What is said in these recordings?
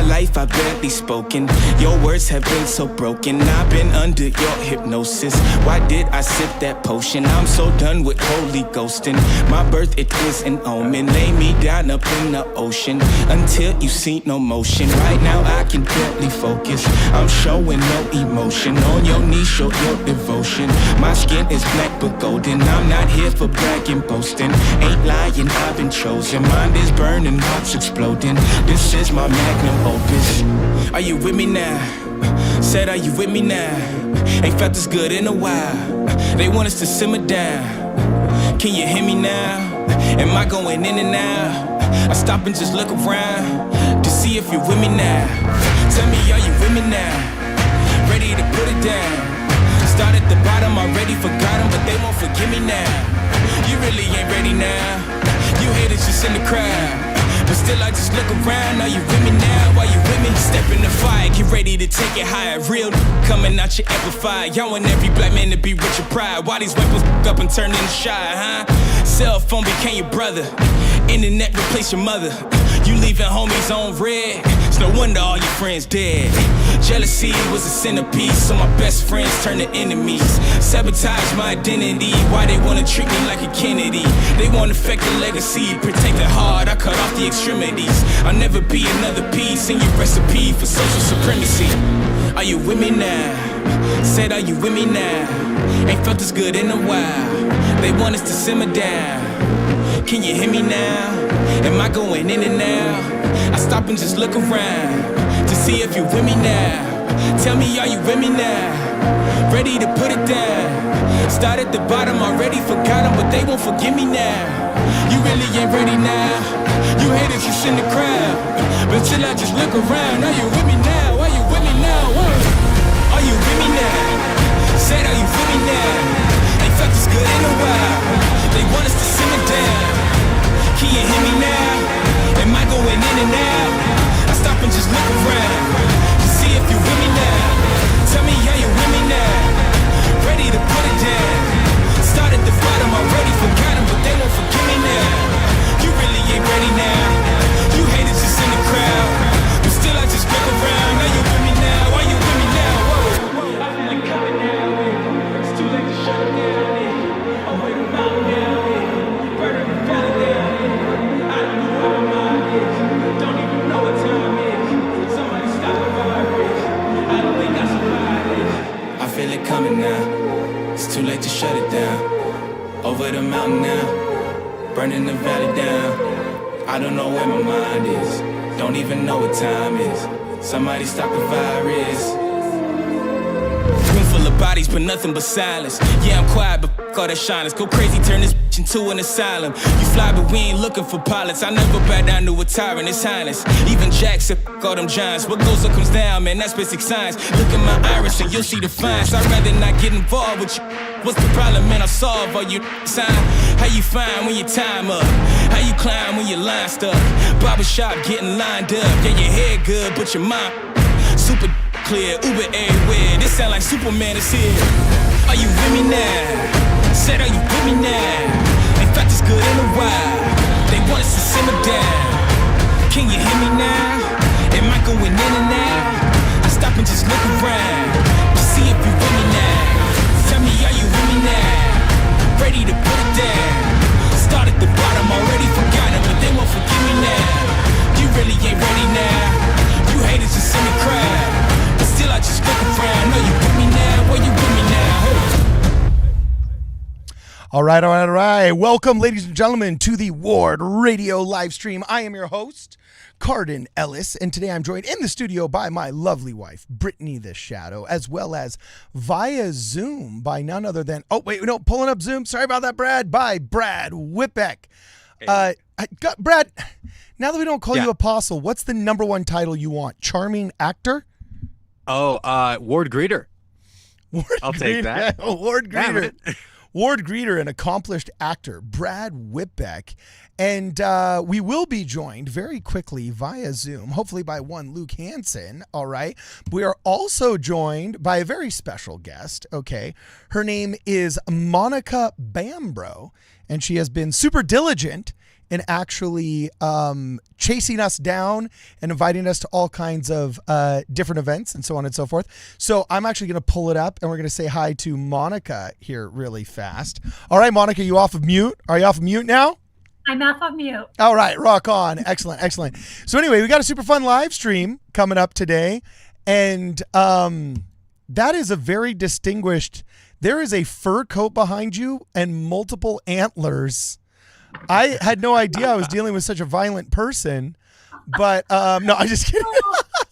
life I've barely spoken. Your words have been so broken. I've been under your hypnosis. Why did I sip that potion? I'm so done with holy ghosting. My birth, it is an omen. Lay me down up in the ocean until you see no motion. Right now I can barely focus. I'm showing no emotion. On your knees, show your devotion. My skin is black but golden. I'm not here for bragging, boasting. Ain't lying, I've been chosen. Mind is burning, heart's exploding. This is my magnum opus. Are you with me now? Said, are you with me now? Ain't felt this good in a while. They want us to simmer down. Can you hear me now? Am I going in and out? I stop and just look around to see if you're with me now. Tell me, are you with me now? Ready to put it down. Start at the bottom, already forgot them, but they won't forgive me now. You really ain't ready now. You haters just in the crowd, but still I just look around. Are you with me now? Are you with me? Step in the fire, get ready to take it higher. Real coming out your amplifier. Y'all want every black man to be rich and proud. Why these weapons up and turn into shy, huh? Cell phone became your brother. Internet replace your mother. You leaving homies on red. It's no wonder all your friends dead. Jealousy was a centerpiece, so my best friends turned to enemies. Sabotage my identity. Why they wanna treat me like a Kennedy? They wanna affect the legacy. Protect the heart, I cut off the extremities. I'll never be another piece in your recipe for social supremacy. Are you with me now? Said, are you with me now? Ain't felt this good in a while. They want us to simmer down. Can you hear me now? Am I going in and out? I stop and just look around to see if you're with me now. Tell me, are you with me now? Ready to put it down. Start at the bottom, already forgot them, but they won't forgive me now. You really ain't ready now. You haters just in the crowd, but till I just look around. Are you with me now? Are you with me now? Are you with me now? Said, are you with me now? Ain't felt this good in a while. They want us to simmer down. Can you hear me now? Am I going in and out? I stop and just look around to see if you're with me now. Tell me, are you with me now? Ready to put it down. Start at the bottom, already forgot them, but they won't forgive me now. You really ain't ready now. You haters just in the crowd, but still I just look around. Are you with me now? Are you with me now? Whoa. I feel it coming now. It's too late to shut it down. Over the mountain now. Burn the valley down. I don't know where my mind is. Don't even know what time is. Somebody stop the virus. I don't think I survived this. I feel it coming now. It's too late to shut it down. Over the mountain now. Burning the valley down. I don't know where my mind is. Don't even know what time is. Somebody stop the virus. Room full of bodies, but nothing but silence. Yeah, I'm quiet, but f*** all that shyness. Go crazy, turn this bitch into an asylum. You fly, but we ain't looking for pilots. I never bow down to a tyrant, His Highness. Even Jack said, f*** all them giants. What goes up comes down, man, that's basic science. Look at my iris and you'll see the fines. I'd rather not get involved with you. What's the problem, man? I'll solve all you sign. How you find when your time up? How you climb when your line stuck? Barbershop getting lined up. Yeah, your hair good, but your mind super clear. Uber everywhere. This sound like Superman is here. Are you with me now? Said, are you with me now? Ain't felt this good in a while. They want us to simmer down. Can you hear me now? Am I going in and out? I stop and just look around to see if you're with me now. Tell me, are you with me now? Ready to put it down. Start at the bottom, already forgot them, but they won't forgive me now. You really ain't ready now. You haters just in the crowd, but still I just look around. Are you with me now? Are you with me now? All right. Welcome, ladies and gentlemen, to the WardRadio live stream. I am your host, Cardin Ellis, and today I'm joined in the studio by my lovely wife, Brittany the Shadow, as well as via Zoom by none other than, pulling up Zoom. Sorry about that, Brad. By Brad Whitbeck. Hey. Brad, now that we don't call you Apostle, what's the number one title you want? Charming actor? Ward Greeter. I'll take that. Ward Greeter. Ward Greeter, an accomplished actor, Brad Whitbeck. And we will be joined very quickly via Zoom, hopefully by one Luke Hansen, all right? We are also joined by a very special guest, okay? Her name is Monica Bambrough, and she has been super diligent in actually chasing us down and inviting us to all kinds of different events and so on and so forth. So I'm actually going to pull it up and we're going to say hi to Monica here really fast. All right, Monica, you off of mute? Are you off of mute now? I'm off of mute. All right, rock on. Excellent, excellent. So anyway, we got a super fun live stream coming up today. And that is a very distinguished, there is a fur coat behind you and multiple antlers. I had no idea I was dealing with such a violent person, but no, I'm just kidding.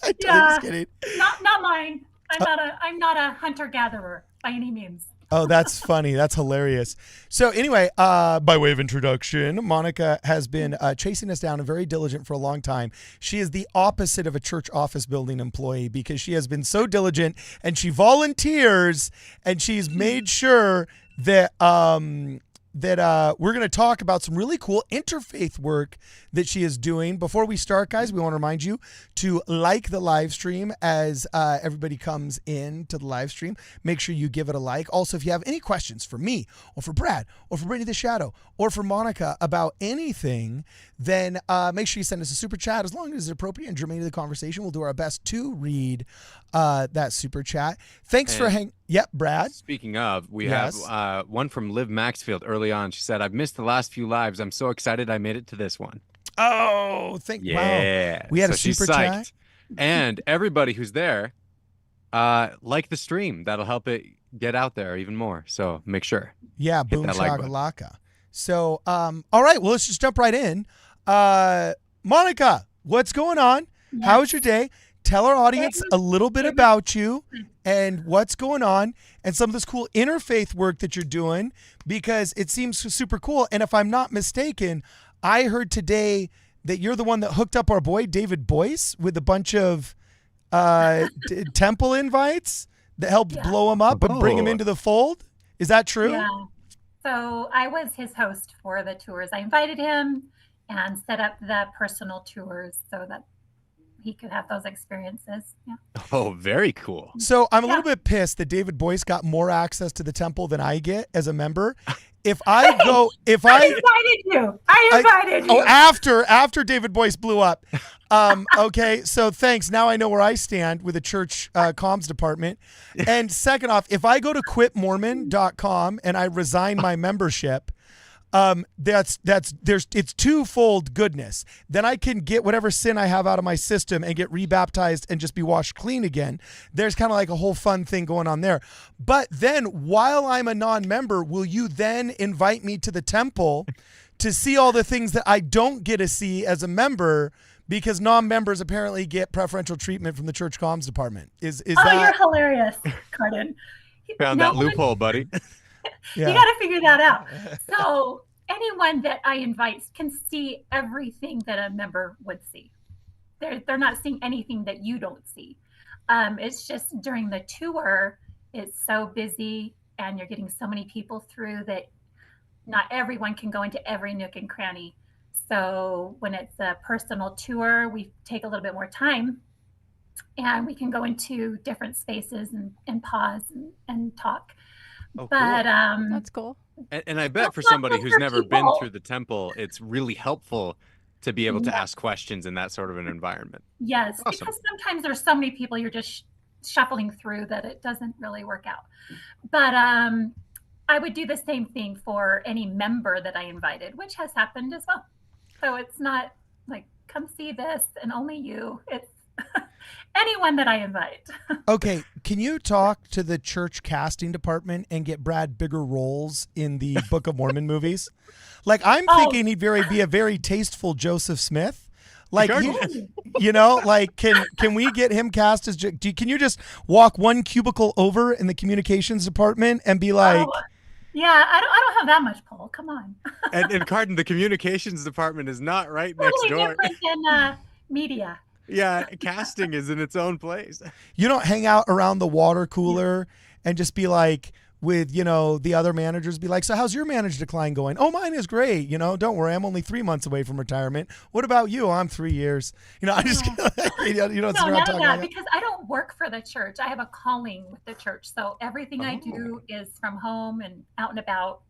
I'm just kidding. Not mine. I'm not a hunter gatherer by any means. Oh, that's funny. That's hilarious. So anyway, by way of introduction, Monica has been chasing us down and very diligent for a long time. She is the opposite of a church office building employee because she has been so diligent and she volunteers and she's made sure that we're going to talk about some really cool interfaith work that she is doing. Before we start, guys, we want to remind you to like the live stream as everybody comes in to the live stream. Make sure you give it a like. Also, if you have any questions for me or for Brad or for Brittany the Shadow or for Monica about anything, then make sure you send us a super chat as long as it's appropriate and germane to the conversation. We'll do our best to read that super chat. Thanks for hanging. Yep, Brad. Speaking of, we have one from Liv Maxfield early on. She said, I've missed the last few lives. I'm so excited I made it to this one. Oh, wow. We had a super chat. And everybody who's there, like the stream. That'll help it get out there even more. So make sure. Yeah, boom shakalaka. So, all right, well, let's just jump right in. Monica, what's going on? Yes. How was your day? Tell our audience a little bit about you and what's going on and some of this cool interfaith work that you're doing because it seems super cool. And if I'm not mistaken, I heard today that you're the one that hooked up our boy David Boyce with a bunch of temple invites that helped blow him up and bring him into the fold. Is that true? Yeah. So I was his host for the tours. I invited him and set up the personal tours so that he could have those experiences. Yeah. Oh, very cool. So I'm a little bit pissed that David Boyce got more access to the temple than I get as a member. I invited you. Oh, after David Boyce blew up. Okay, so thanks. Now I know where I stand with the church comms department. And second off, if I go to quitmormon.com and I resign my membership, it's twofold goodness. Then I can get whatever sin I have out of my system and get rebaptized and just be washed clean again. There's kind of like a whole fun thing going on there. But then while I'm a non-member, will you then invite me to the temple to see all the things that I don't get to see as a member because non-members apparently get preferential treatment from the church comms department? Is that... You're hilarious, Cardin. Found that loophole, buddy. Yeah. You got to figure that out. So anyone that I invite can see everything that a member would see. They're not seeing anything that you don't see. It's just during the tour, it's so busy and you're getting so many people through that not everyone can go into every nook and cranny. So when it's a personal tour, we take a little bit more time and we can go into different spaces and pause and talk. Oh, but cool. That's cool. And I bet for somebody who's never been through the temple, it's really helpful to be able to ask questions in that sort of an environment. Yes, Awesome. because sometimes there's so many people you're just shuffling through that it doesn't really work out. But I would do the same thing for any member that I invited, which has happened as well. So it's not like, come see this and only you. It's anyone that I invite. Okay, can you talk to the church casting department and get Brad bigger roles in the Book of Mormon movies? Like, I'm thinking he'd be a very tasteful Joseph Smith. Like, can we get him cast as? Can you just walk one cubicle over in the communications department and be like? Yeah, I don't have that much pull. Come on. and Cardin, the communications department is not right next door. Different than media. Yeah, casting is in its own place. You don't hang out around the water cooler and just be like, with, the other managers, be like, so how's your managed decline going? Oh, mine is great. Don't worry, I'm only 3 months away from retirement. What about you? I'm 3 years. I just, No, none of that, because I don't work for the church. I have a calling with the church. So everything I do is from home and out and about.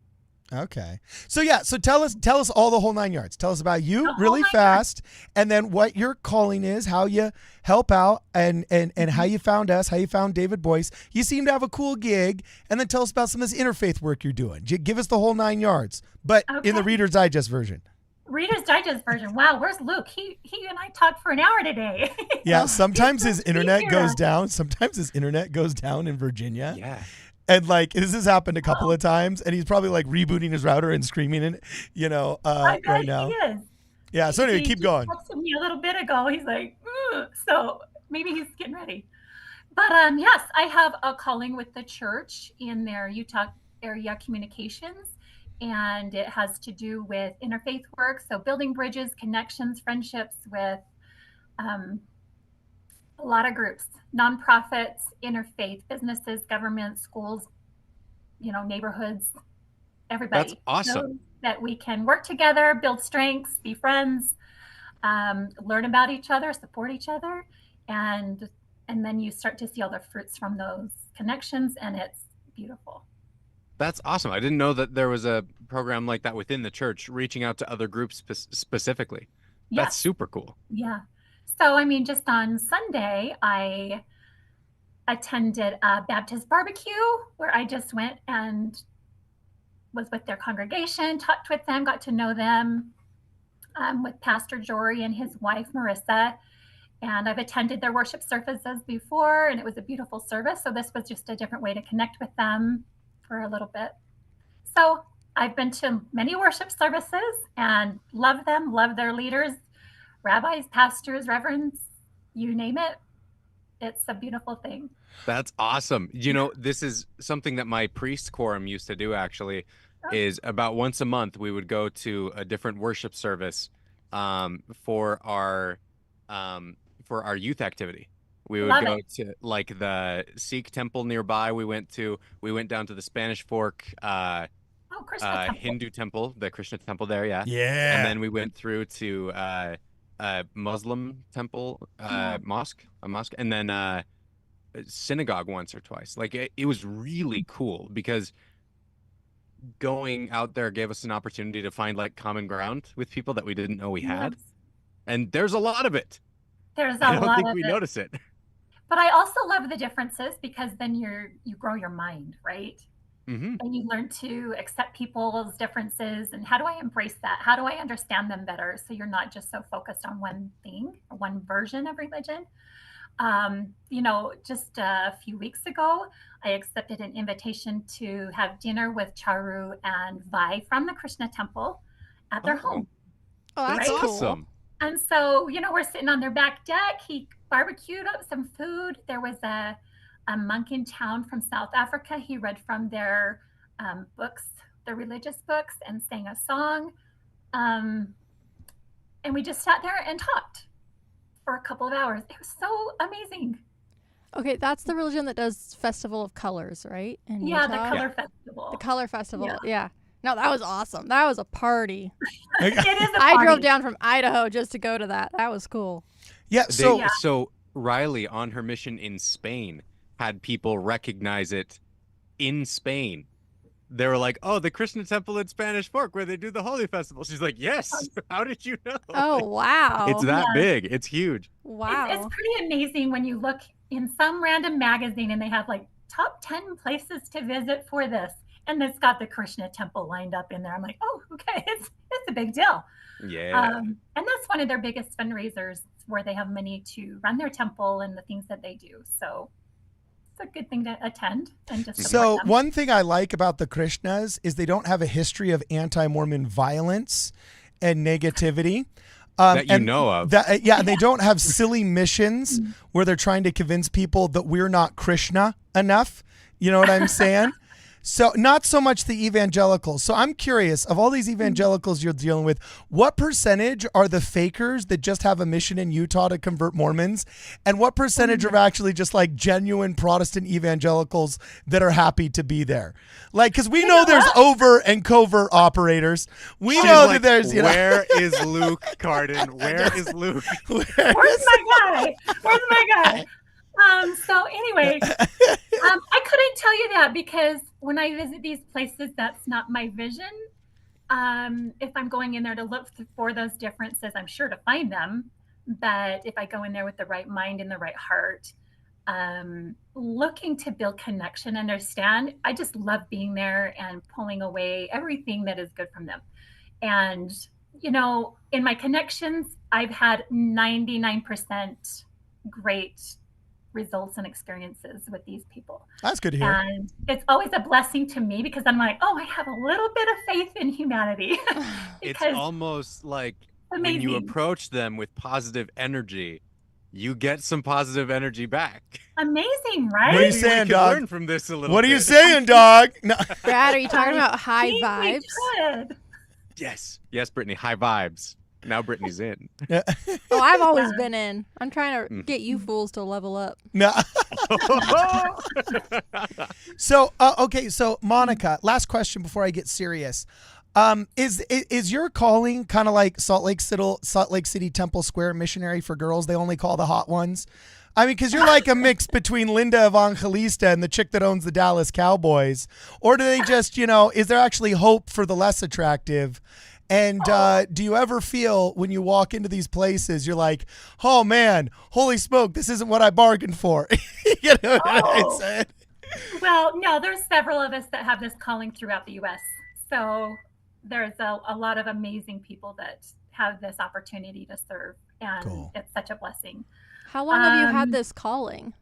Okay. So tell us all the whole 9 yards. Tell us about you really nine fast, and then what your calling is, how you help out, and how you found us, how you found David Boyce. You seem to have a cool gig, and then tell us about some of this interfaith work you're doing. Give us the whole 9 yards, but in the Reader's Digest version. Reader's Digest version. Wow, where's Luke? He and I talked for an hour today. Yeah, sometimes his internet goes down. Sometimes his internet goes down in Virginia. Yeah. And like this has happened a couple of times, and he's probably like rebooting his router and screaming in, right now. He is. Yeah. So anyway, keep going. He texted me a little bit ago. He's like, so maybe he's getting ready. But yes, I have a calling with the church in their Utah area communications, and it has to do with interfaith work. So building bridges, connections, friendships with a lot of groups, nonprofits, interfaith, businesses, government, schools, neighborhoods, everybody. That's awesome. So that we can work together, build strengths, be friends, learn about each other, support each other, and then you start to see all the fruits from those connections, and it's beautiful. That's awesome. I didn't know that there was a program like that within the church, reaching out to other groups specifically. Yes. That's super cool. Yeah. So, just on Sunday, I attended a Baptist barbecue where I just went and was with their congregation, talked with them, got to know them, with Pastor Jory and his wife, Marissa. And I've attended their worship services before, and it was a beautiful service. So this was just a different way to connect with them for a little bit. So I've been to many worship services and love them, love their leaders, rabbis, pastors, reverends, you name it. It's a beautiful thing. That's awesome. This is something that my priest quorum used to do, actually, is about once a month we would go to a different worship service for our youth activity. We would go to like the Sikh temple nearby. We went down to the Spanish Fork Hindu temple, the Krishna temple there. Yeah. Yeah. And then we went through to Muslim temple, a mosque, and then a synagogue once or twice. Like it was really cool because going out there gave us an opportunity to find like common ground with people that we didn't know we had. And there's a lot of it. There's a lot of it. I don't think we notice it. But I also love the differences because then you grow your mind, right? Mm-hmm. And you learn to accept people's differences and how do I embrace that? How do I understand them better? So you're not just so focused on one thing or one version of religion. Just a few weeks ago, I accepted an invitation to have dinner with Charu and Vai from the Krishna temple at their home. Oh, that's awesome. And so, we're sitting on their back deck. He barbecued up some food. There was a monk in town from South Africa. He read from their books, their religious books, and sang a song. And we just sat there and talked for a couple of hours. It was so amazing. Okay, that's the religion that does Festival of Colors, right? In Yeah, Utah? the Color Festival. The Color Festival, yeah. No, that was awesome. That was a party. It is a party. I drove down from Idaho just to go to that. That was cool. Yeah. So Riley, on her mission in Spain, had people recognize it in Spain. They were like, "Oh, the Krishna temple in Spanish Fork where they do the Holy Festival." She's like, "Yes." How did you know? Oh, wow. It's that big. It's huge. Wow. It's pretty amazing when you look in some random magazine and they have like top 10 places to visit for this. And it's got the Krishna temple lined up in there. I'm like, oh, okay, it's a big deal. Yeah. And that's one of their biggest fundraisers where they have money to run their temple and the things that they do. So it's a good thing to attend and just support them. One thing I like about the Krishnas is they don't have a history of anti-Mormon violence and negativity. That you know of. And they don't have silly missions where they're trying to convince people that we're not Krishna enough. You know what I'm saying? So not so much the evangelicals. So I'm curious, of all these evangelicals you're dealing with, what percentage are the fakers that just have a mission in Utah to convert Mormons? And what percentage are actually just like genuine Protestant evangelicals that are happy to be there? Like, because we know there's overt and covert operators. We know that there's, where is Luke, Cardin? Where is Luke? Where's my guy? So anyway, I couldn't tell you that because when I visit these places, that's not my vision. If I'm going in there to look for those differences, I'm sure to find them. But if I go in there with the right mind and the right heart, looking to build connection, understand, I just love being there and pulling away everything that is good from them. And, you know, in my connections, I've had 99% great results and experiences with these people. That's good to hear. And it's always a blessing to me because I'm like, oh, I have a little bit of faith in humanity. It's almost like when you approach them with positive energy, you get some positive energy back. Amazing, right? What are you saying, dog? Learn from this a little What are you bit. saying, dog? No. Brad, are you talking about high vibes? Yes, Brittany, high vibes. Now Brittany's in. Oh, I've always been in. I'm trying to get you fools to level up. No. So, okay. So, Monica, last question before I get serious. Is your calling kind of like Salt Lake City Temple Square missionary for girls? They only call the hot ones. I mean, because you're like a mix between Linda Evangelista and the chick that owns the Dallas Cowboys. Or do they just, you know, is there actually hope for the less attractive? And do you ever feel when you walk into these places, you're like, oh, man, holy smoke, this isn't what I bargained for. You know what I'm saying? Well, no, there's several of us that have this calling throughout the U.S. So there's a lot of amazing people that have this opportunity to serve. And It's such a blessing. How long have you had this calling?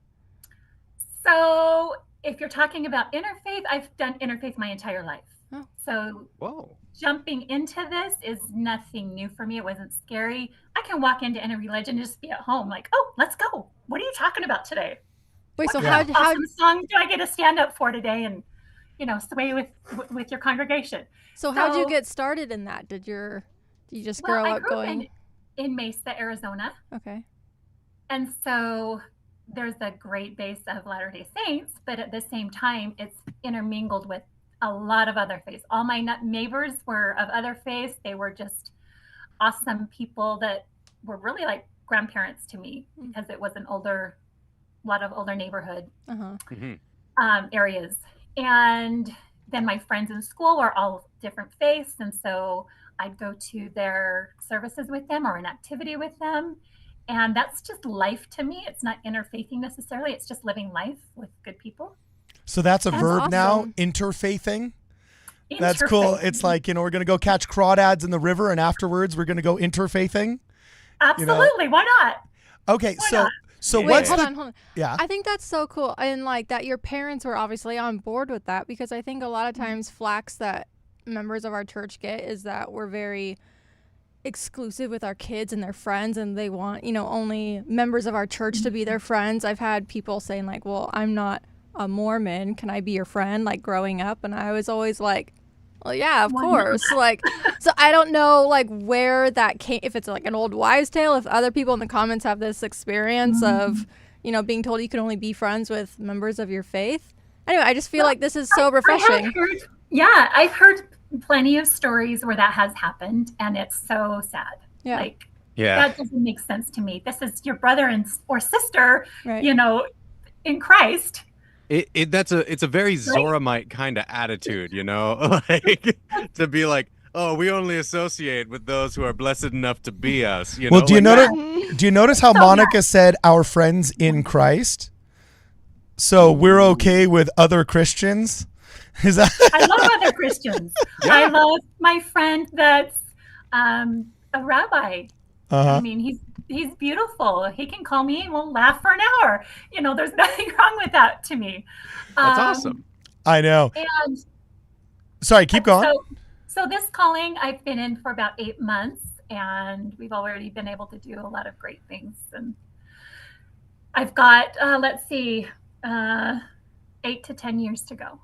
So if you're talking about interfaith, I've done interfaith my entire life. Oh. So Whoa. Jumping into this is nothing new for me. It wasn't scary. I can walk into any religion and just be at home like, oh, let's go. What are you talking about today? Wait, so what awesome song do I get to stand up for today and, you know, sway with your congregation? So how'd you get started in that? Did you just grow up going? In Mesa, Arizona. Okay. And so there's a great base of Latter-day Saints, but at the same time, it's intermingled with a lot of other faiths. All my neighbors were of other faiths. They were just awesome people that were really like grandparents to me because it was a lot of older neighborhood areas. And then my friends in school were all different faiths. And so I'd go to their services with them or an activity with them. And that's just life to me. It's not interfaithing necessarily. It's just living life with good people. So that's a verb now, interfaithing. That's cool. It's like, you know, we're going to go catch crawdads in the river and afterwards we're going to go interfaithing. Absolutely. You know? Why not? Okay. So Wait, what's hold on. Yeah. I think that's so cool. And like that your parents were obviously on board with that because I think a lot of times flax that members of our church get is that we're very exclusive with our kids and their friends and they want, you know, only members of our church to be their friends. I've had people saying like, well, I'm not a Mormon, can I be your friend, like growing up? And I was always like, well, yeah, of course. Like, so I don't know like where that came, if it's like an old wives' tale, if other people in the comments have this experience of, you know, being told you can only be friends with members of your faith. Anyway, I just feel like this is so refreshing. I've heard plenty of stories where that has happened and it's so sad. Yeah. Like, that doesn't make sense to me. This is your brother or sister, you know, in Christ. It's a very Zoramite kind of attitude, you know, like to be like, oh, we only associate with those who are blessed enough to be us. You know? Do you notice how Monica said our friends in Christ? So we're okay with other Christians. Is that? I love other Christians. Yeah. I love my friend that's a rabbi. I mean, he's beautiful. He can call me and we'll laugh for an hour. You know, there's nothing wrong with that to me. That's awesome. I know. And sorry, keep going. So this calling I've been in for about 8 months and we've already been able to do a lot of great things. And I've got, 8 to 10 years to go.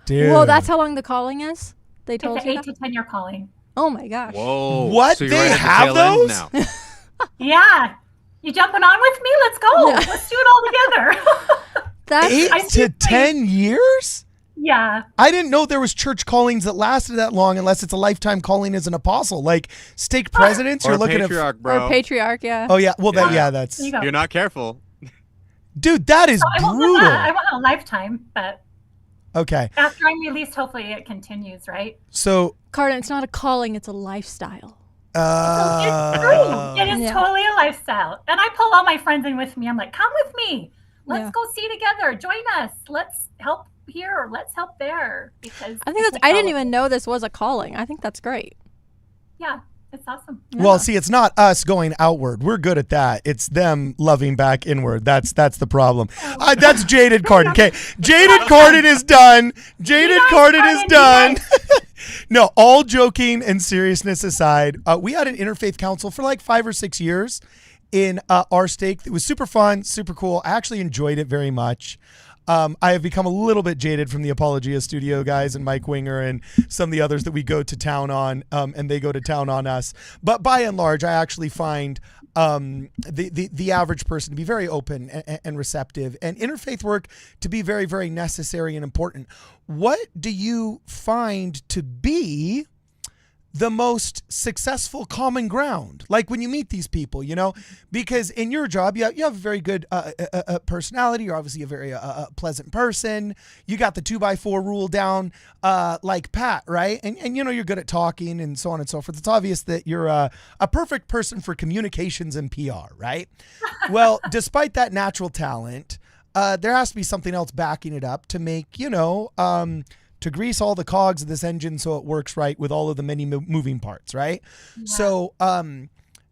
Dude. Well, that's how long the calling is? They told it's you 8 to 10 year calling. Oh my gosh. Whoa. What? So they have those? Now. Yeah. You jumping on with me? Let's go. Yeah. Let's do it all together. That's 8 to 10 years? Yeah. I didn't know there was church callings that lasted that long unless it's a lifetime calling as an apostle. Like stake presidents, you're looking patriarch, at bro. Or patriarch, yeah. Oh yeah. Well, that's You're not careful. dude, that is brutal. I want a lifetime, but Okay. After I'm released, hopefully it continues, right? So, Carden, it's not a calling, it's a lifestyle. It's true. It is Yeah. totally a lifestyle. And I pull all my friends in with me. I'm like, come with me. Let's Yeah. go see together. Join us. Let's help here or let's help there. Because I think I didn't even know this was a calling. I think that's great. Yeah, it's awesome. well, see, it's not us going outward. We're good at that. It's them loving back inward. That's the problem. That's Jaded Carden. Okay, Jaded Carden is done. Jaded Carden is done. No, all joking and seriousness aside, we had an interfaith council for like 5 or 6 years in our stake. It was super fun, super cool. I actually enjoyed it very much. I have become a little bit jaded from the Apologia studio guys and Mike Winger and some of the others that we go to town on, and they go to town on us. But by and large, I actually find the average person to be very open and receptive, and interfaith work to be very, very necessary and important. What do you find to be the most successful common ground? Like when you meet these people, you know, because in your job, you have a very good personality. You're obviously a very pleasant person. You got the 2x4 rule down like Pat, right? And you know, you're good at talking and so on and so forth. It's obvious that you're a perfect person for communications and PR, right? Well, despite that natural talent, there has to be something else backing it up to make, you know, to grease all the cogs of this engine so it works right with all of the many moving parts, right? Yeah. So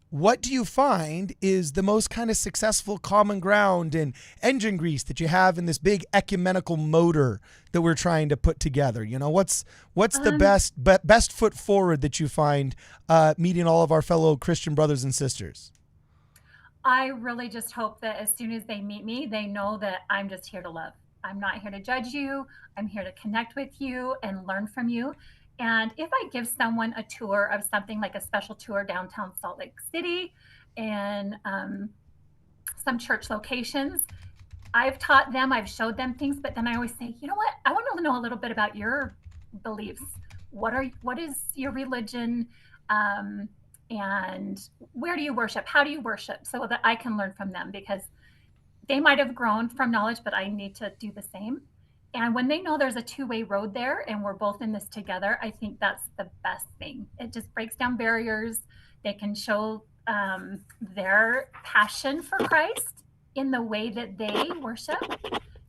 what do you find is the most kind of successful common ground and engine grease that you have in this big ecumenical motor that we're trying to put together? You know, what's the best foot forward that you find meeting all of our fellow Christian brothers and sisters? I really just hope that as soon as they meet me, they know that I'm just here to love. I'm not here to judge you. I'm here to connect with you and learn from you. And if I give someone a tour of something like a special tour downtown Salt Lake City and some church locations, I've taught them, I've showed them things, but then I always say, you know what? I want to know a little bit about your beliefs. What is your religion? And where do you worship? How do you worship? So that I can learn from them, because they might have grown from knowledge, but I need to do the same. And when they know there's a two-way road there and we're both in this together, I think that's the best thing. It just breaks down barriers. They can show their passion for Christ in the way that they worship,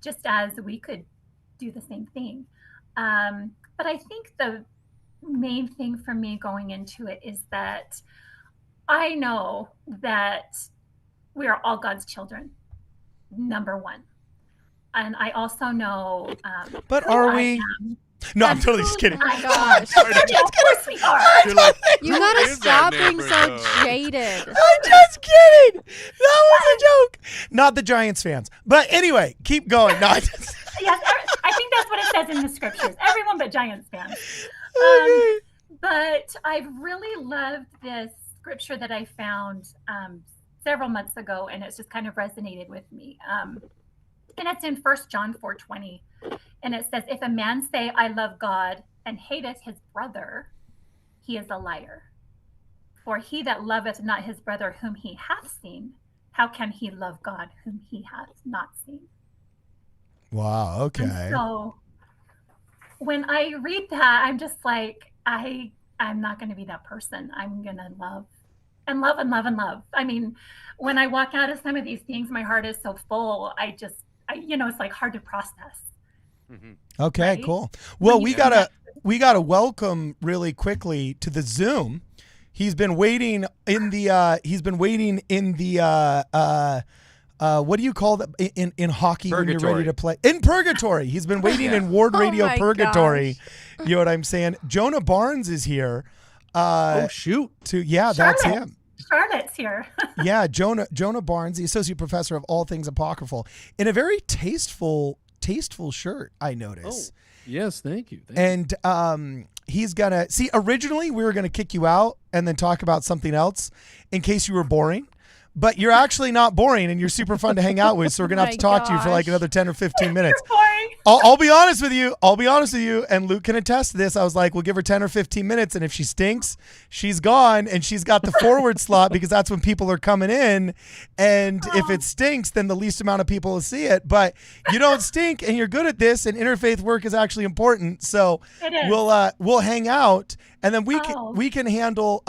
just as we could do the same thing. But I think the main thing for me going into it is that I know that we are all God's children, number one. And I also know but are we? No, I'm totally just kidding. Oh my gosh. Of course we are. You gotta stop being so jaded. I'm just kidding. That was a joke. Not the Giants fans. But anyway, keep going. No, Yes, I think that's what it says in the scriptures. Everyone but Giants fans. But I've really loved this scripture that I found several months ago, and it's just kind of resonated with me. And it's in 1 John 4:20. And it says, if a man say, I love God, and hateth his brother, he is a liar. For he that loveth not his brother whom he hath seen, how can he love God whom he hath not seen? Wow, okay. And so when I read that, I'm just like, I'm not going to be that person. I'm going to love and love and love and love. I mean, when I walk out of some of these things, my heart is so full. It's like hard to process. Mm-hmm. Okay, right? cool. Well, we gotta welcome really quickly to the Zoom. He's been waiting in the what do you call that in hockey Purgatory. when you're ready to play? In purgatory. He's been waiting in WardRadio my purgatory. gosh. You know what I'm saying? Jonah Barnes is here. Oh shoot. That's him. Charlotte's here. Yeah, Jonah Barnes, the associate professor of all things apocryphal, in a very tasteful shirt, I notice. Oh, yes, thank you. And he's gonna see. Originally, we were gonna kick you out and then talk about something else in case you were boring. But you're actually not boring, and you're super fun to hang out with. So we're gonna have to talk to you for like another 10 or 15 minutes. You're boring. I'll be honest with you. I'll be honest with you. And Luke can attest to this. I was like, we'll give her 10 or 15 minutes. And if she stinks, she's gone. And she's got the forward slot because that's when people are coming in. And if it stinks, then the least amount of people will see it. But you don't stink and you're good at this. And interfaith work is actually important. So we'll hang out. And then we can handle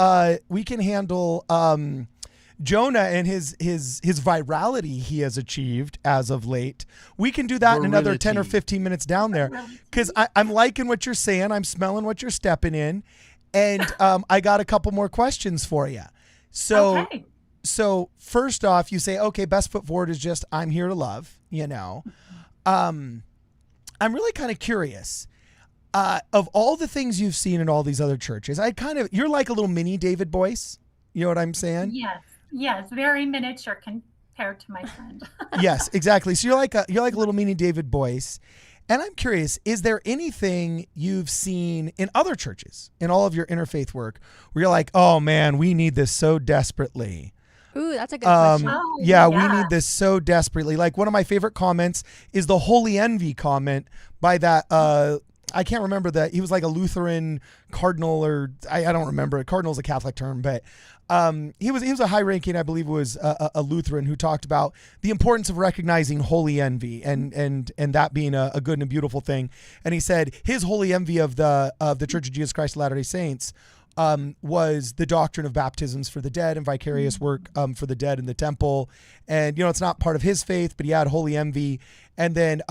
Jonah and his virality he has achieved as of late. We can do that in another 10 or 15 minutes down there because I'm liking what you're saying. I'm smelling what you're stepping in. And I got a couple more questions for you. So first off, you say, okay, best foot forward is just I'm here to love, you know. I'm really kind of curious. Of all the things you've seen in all these other churches, you're like a little mini David Boyce. You know what I'm saying? Yes, very miniature compared to my friend. Yes, exactly. So you're like a little mini David Boyce. And I'm curious, is there anything you've seen in other churches, in all of your interfaith work, where you're like, oh man, we need this so desperately? Ooh, that's a good question. We need this so desperately. Like one of my favorite comments is the Holy Envy comment by that I can't remember that. He was like a Lutheran cardinal, or I don't remember. Cardinal's a Catholic term, but he was a high ranking, I believe, was a Lutheran who talked about the importance of recognizing holy envy and that being a good and a beautiful thing. And he said his holy envy of the Church of Jesus Christ of Latter-day Saints was the doctrine of baptisms for the dead and vicarious work for the dead in the temple. And it's not part of his faith, but he had holy envy. And then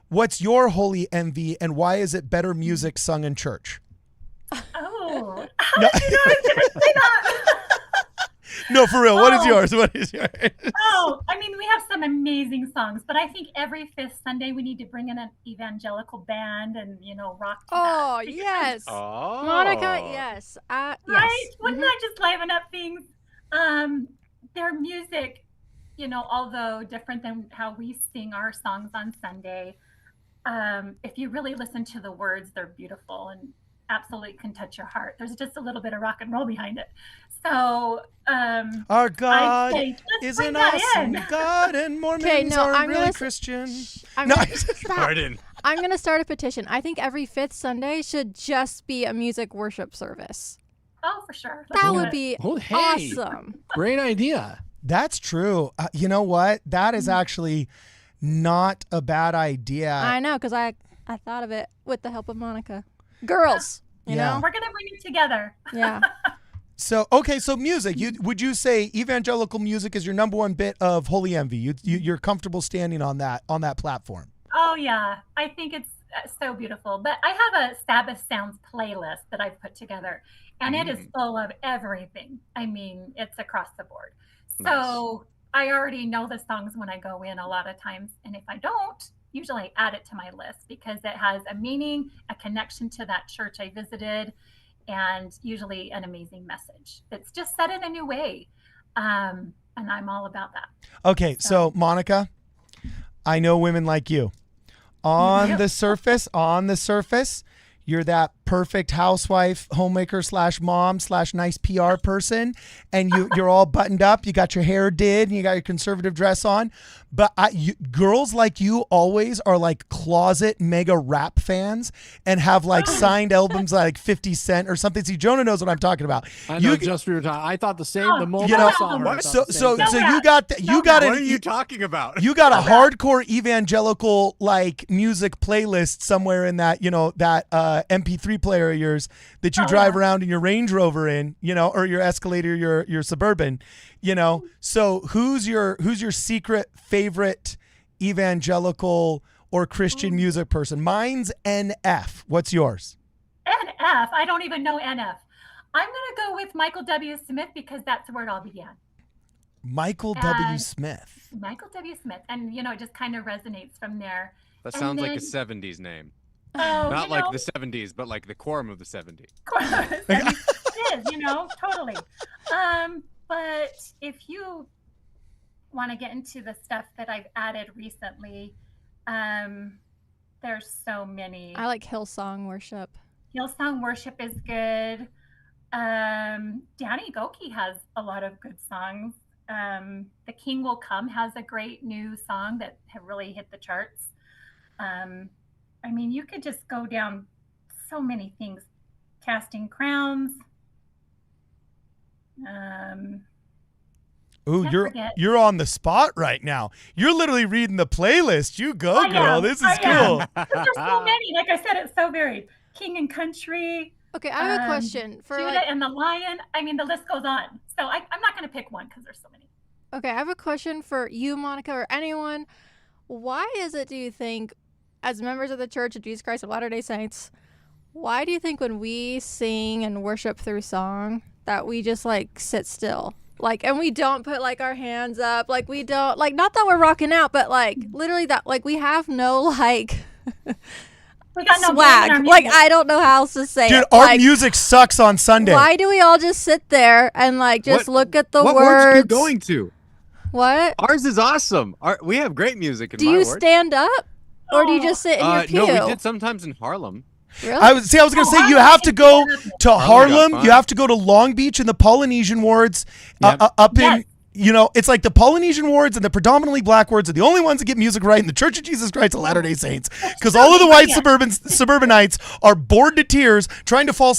what's your holy envy, and why is it better music sung in church? Oh, how did you know I was going to say that? No, for real. What is yours? What is yours? I mean, we have some amazing songs, but I think every fifth Sunday we need to bring in an evangelical band and, rock. Oh, yes. Oh. Monica, yes. Right? Yes. Wouldn't that just liven up things? Their music, although different than how we sing our songs on Sunday, if you really listen to the words, they're beautiful and absolutely can touch your heart. There's just a little bit of rock and roll behind it. So our God is an awesome God, and Mormons are really Christian. I'm going to start a petition. I think every fifth Sunday should just be a music worship service. Oh, for sure. That would be awesome. Great idea. That's true. You know what? That is actually not a bad idea. I know, because I thought of it with the help of Monica. Girls, you know? We're going to bring it together. Yeah. So music. Would you say evangelical music is your number one bit of holy envy? You're comfortable standing on that platform? Oh, yeah. I think it's so beautiful. But I have a Sabbath Sounds playlist that I've put together, and it is full of everything. I mean, it's across the board. So I already know the songs when I go in a lot of times. And if I don't, usually I add it to my list because it has a meaning, a connection to that church I visited, and usually an amazing message. It's just said in a new way. And I'm all about that. Okay. So Monica, I know women like you. On the surface, you're that perfect housewife, homemaker / mom / nice PR person, and you're all buttoned up. You got your hair did, and you got your conservative dress on. But girls like you always are like closet mega rap fans and have like signed albums like 50 Cent or something. See, Jonah knows what I'm talking about. I know just what you're talking. I thought the same. The moment I saw her. So you got What are you talking about? You got a hardcore evangelical like music playlist somewhere in that that MP3 player of yours that you drive around in your Range Rover in, or your Escalade, your Suburban, So who's your secret favorite evangelical or Christian music person? Mine's NF. What's yours? NF? I don't even know NF. I'm going to go with Michael W. Smith because that's where it all began. Michael W. Smith. Michael W. Smith. And, it just kind of resonates from there. That sounds like a 70s name. Oh, Not like the 70s, but like the quorum of the 70s. It is, totally. But if you want to get into the stuff that I've added recently, there's so many. I like Hillsong Worship. Hillsong Worship is good. Danny Goki has a lot of good songs. The King Will Come has a great new song that have really hit the charts. I mean, you could just go down so many things. Casting crowns. Ooh, you're on the spot right now. You're literally reading the playlist. You go, girl. This is cool. There's so many. Like I said, it's so varied. King and Country. Okay, I have a question for Judah and the Lion. I mean, the list goes on. So I'm not going to pick one because there's so many. Okay, I have a question for you, Monica, or anyone. Why is it, do you think, as members of the Church of Jesus Christ of Latter-day Saints, why do you think when we sing and worship through song that we just like sit still? Like, and we don't put like our hands up, like we don't, like, not that we're rocking out, but like literally that, like we have no like we got no swag. Like, I don't know how else to say Dude, it. our like, music sucks on Sunday. Why do we all just sit there and like just look at the what words? What are you going to? What? Ours is awesome. We have great music in Do my you ward. stand up? Or do you just sit in your pew? No, we did sometimes in Harlem. Really? I was going to say, you have to go to Harlem. You have to go to Long Beach in the Polynesian wards. Up in, it's like the Polynesian wards and the predominantly black wards are the only ones that get music right in the Church of Jesus Christ of Latter-day Saints. Because all of the white suburbanites are bored to tears trying to follow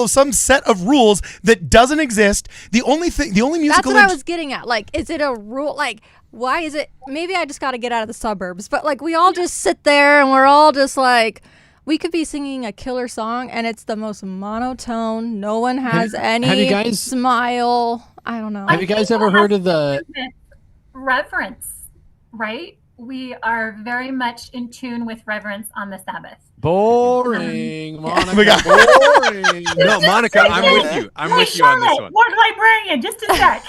some set of rules that doesn't exist. The only musical... That's what I was getting at. Like, is it a rule? Like, why is it... Maybe I just got to get out of the suburbs. But, like, we all just sit there and we're all just like... We could be singing a killer song and it's the most monotone. No one has any smile. I don't know. Have you guys ever heard of the Reverence, right? We are very much in tune with Reverence on the Sabbath. Boring, Monica. Boring. No, Monica, I'm with you. I'm with you on this one. Ward Librarian, just a sec.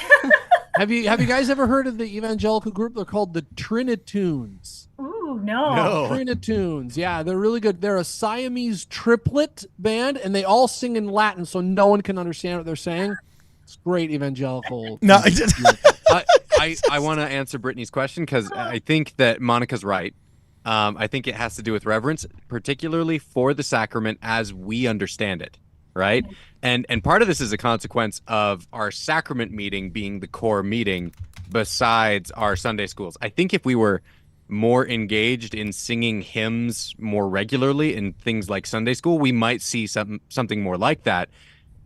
Have you guys ever heard of the evangelical group? They're called the Trinitunes. Ooh, no. Trinitunes. Yeah, they're really good. They're a Siamese triplet band, and they all sing in Latin, so no one can understand what they're saying. It's great evangelical. No, I want to answer Brittany's question because I think that Monica's right. I think it has to do with reverence, particularly for the sacrament as we understand it, right? And part of this is a consequence of our sacrament meeting being the core meeting besides our Sunday schools. I think if we were more engaged in singing hymns more regularly in things like Sunday school, we might see something more like that.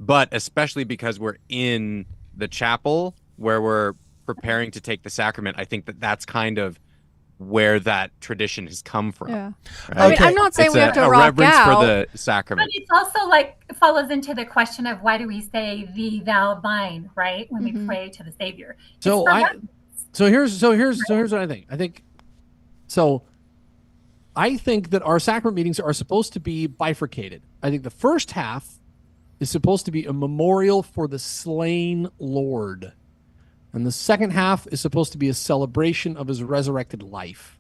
But especially because we're in the chapel where we're preparing to take the sacrament, I think that's kind of where that tradition has come from. Yeah. Right? I mean, I'm not saying we have to rock reverence out. for the sacrament. But it's also like follows into the question of why do we say thee, thou, thine, right? When we pray to the Savior. So here's what I think. I think that our sacrament meetings are supposed to be bifurcated. I think the first half is supposed to be a memorial for the slain Lord. And the second half is supposed to be a celebration of his resurrected life.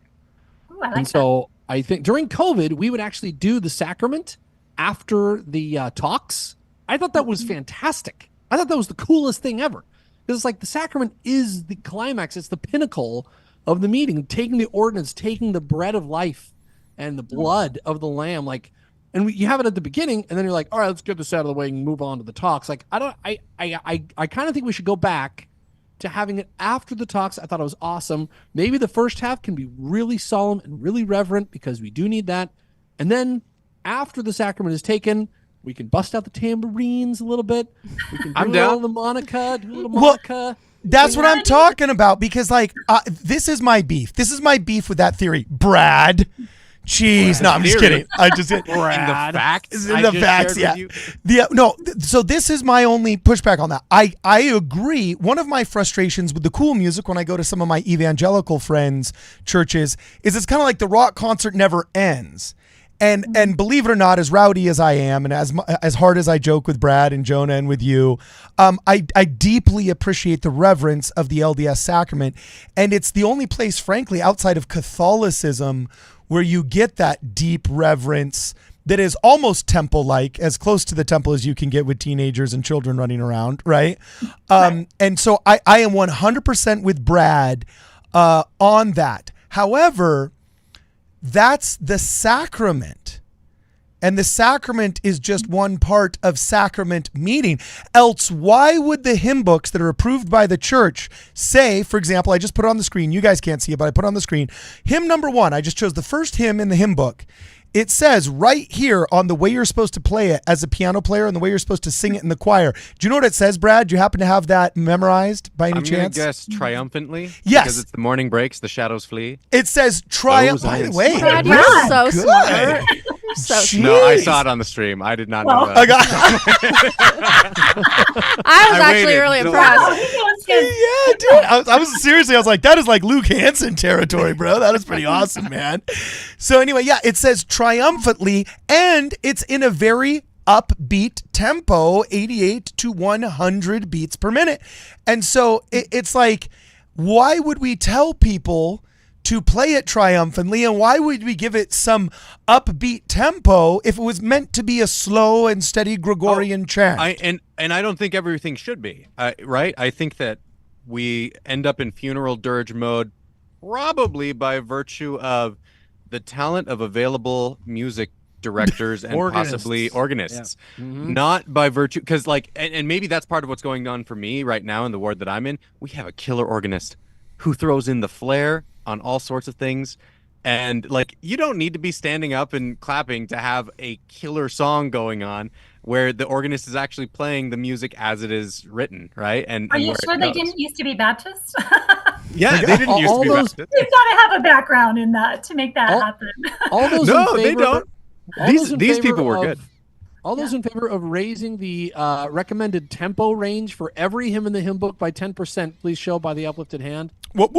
Ooh, I like and so I think during COVID, we would actually do the sacrament after the talks. I thought that was fantastic. I thought that was the coolest thing ever. Because it's like the sacrament is the climax. It's the pinnacle of the meeting, taking the ordinance, taking the bread of life and the blood of the lamb. Like, and you have it at the beginning, and then you're like, all right, let's get this out of the way and move on to the talks. Like, I kind of think we should go back to having it after the talks. I thought it was awesome. Maybe the first half can be really solemn and really reverent because we do need that. And then after the sacrament is taken, we can bust out the tambourines a little bit. We can do a little Monica, do a little Monica. That's what I'm talking about because, like, this is my beef. This is my beef with that theory. Brad. Jeez, no, I'm just kidding. I just in the facts. yeah. So this is my only pushback on that. I agree. One of my frustrations with the cool music when I go to some of my evangelical friends' churches is it's kind of like the rock concert never ends. And believe it or not, as rowdy as I am, and as hard as I joke with Brad and Jonah and with you, I deeply appreciate the reverence of the LDS sacrament, and it's the only place, frankly, outside of Catholicism, where you get that deep reverence that is almost temple-like, as close to the temple as you can get with teenagers and children running around, right? And so I am 100% with Brad on that. However, that's the sacrament. And the sacrament is just one part of sacrament meaning. Else, why would the hymn books that are approved by the church say, for example, I just put it on the screen. You guys can't see it, but I put it on the screen. Hymn number 1, I just chose the first hymn in the hymn book. It says right here on the way you're supposed to play it as a piano player and the way you're supposed to sing it in the choir. Do you know what it says, Brad? Do you happen to have that memorized by any chance? I'm going to guess triumphantly. Yes. Because it's the morning breaks, the shadows flee. It says triumph. By the way, Brad, you're you're so good. smart. So Jeez. No, I saw it on the stream. I did not know that. I was actually waited. really Don't impressed. Yeah, dude. I was seriously, I was like, that is like Luke Hansen territory, bro. That is pretty awesome, man. So anyway, yeah, it says triumphantly, and it's in a very upbeat tempo, 88 to 100 beats per minute. And so it's like, why would we tell people to play it triumphantly, and why would we give it some upbeat tempo if it was meant to be a slow and steady Gregorian chant? And I don't think everything should be, right? I think that we end up in funeral dirge mode probably by virtue of the talent of available music directors and possibly organists. Yeah. Mm-hmm. Not by virtue, because like, and maybe that's part of what's going on for me right now in the ward that I'm in. We have a killer organist who throws in the flair on all sorts of things. And like, you don't need to be standing up and clapping to have a killer song going on where the organist is actually playing the music as it is written, right? And are you sure they didn't used to be Baptist? Yeah, they didn't used to be Baptist. You've got to have a background in that to make that happen. All those No, in favor, they don't. These people were good. All those in favor of raising the recommended tempo range for every hymn in the hymn book by 10%, please show by the uplifted hand. Woo!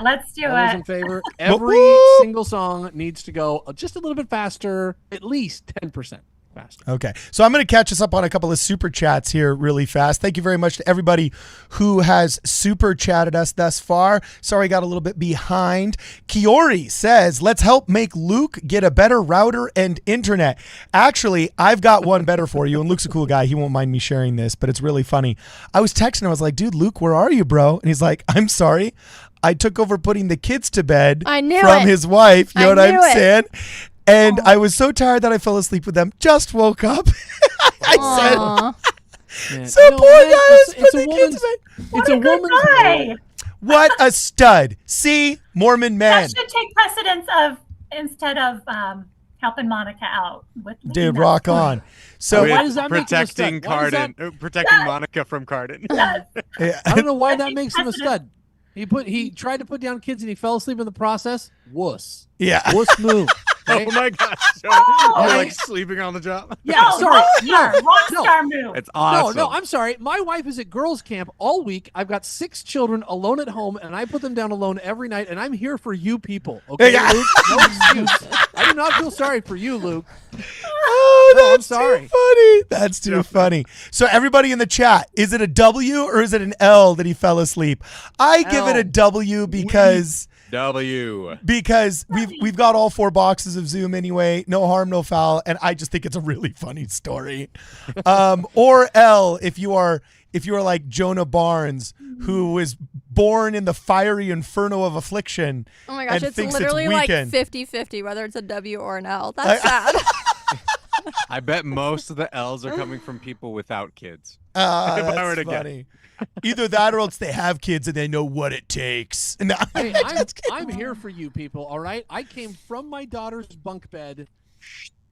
Let's do All those in it. favor. Every single song needs to go just a little bit faster, at least 10% faster. Okay, so I'm going to catch us up on a couple of super chats here really fast. Thank you very much to everybody who has super chatted us thus far. Sorry, I got a little bit behind. Kiori says, let's help make Luke get a better router and internet. Actually, I've got one better for you, and Luke's a cool guy. He won't mind me sharing this, but it's really funny. I was texting him. I was like, dude, Luke, where are you, bro? And he's like, I'm sorry. I took over putting the kids to bed from his wife. You know what I'm saying? And I was so tired that I fell asleep with them. Just woke up. I said, so poor guy is putting the kids to bed. It's a woman's guy. What a stud. See, Mormon man. That should take precedence of instead of helping Monica out with Dude, rock on. So why does that make him a protecting stud? Why does Cardin, protecting Monica from Cardin. yeah. I don't know why that makes him a stud. He tried to put down kids and he fell asleep in the process. Wuss. Yeah. Wuss move. Okay? Oh my gosh. You're like sleeping on the job. Yeah, sorry. Rockstar move. It's awesome. No, I'm sorry. My wife is at girls' camp all week. I've got 6 children alone at home, and I put them down alone every night, and I'm here for you people. Okay, Yeah. Luke? No excuse. I do not feel sorry for you, Luke. Oh, No, I'm that's sorry. too funny. That's too funny. So everybody in the chat, is it a W or is it an L that he fell asleep? I give it a W because we've got all 4 boxes of Zoom anyway. No harm, no foul, and I just think it's a really funny story. Or L if you are like Jonah Barnes, who was born in the fiery inferno of affliction. Oh my gosh, and it's thinks literally it's like weekend. 50-50, whether it's a W or an L. That's sad. I bet most of the L's are coming from people without kids. If I were That's to guess. funny. Either that or else they have kids and they know what it takes. And Hey, I'm here for you people, all right? I came from my daughter's bunk bed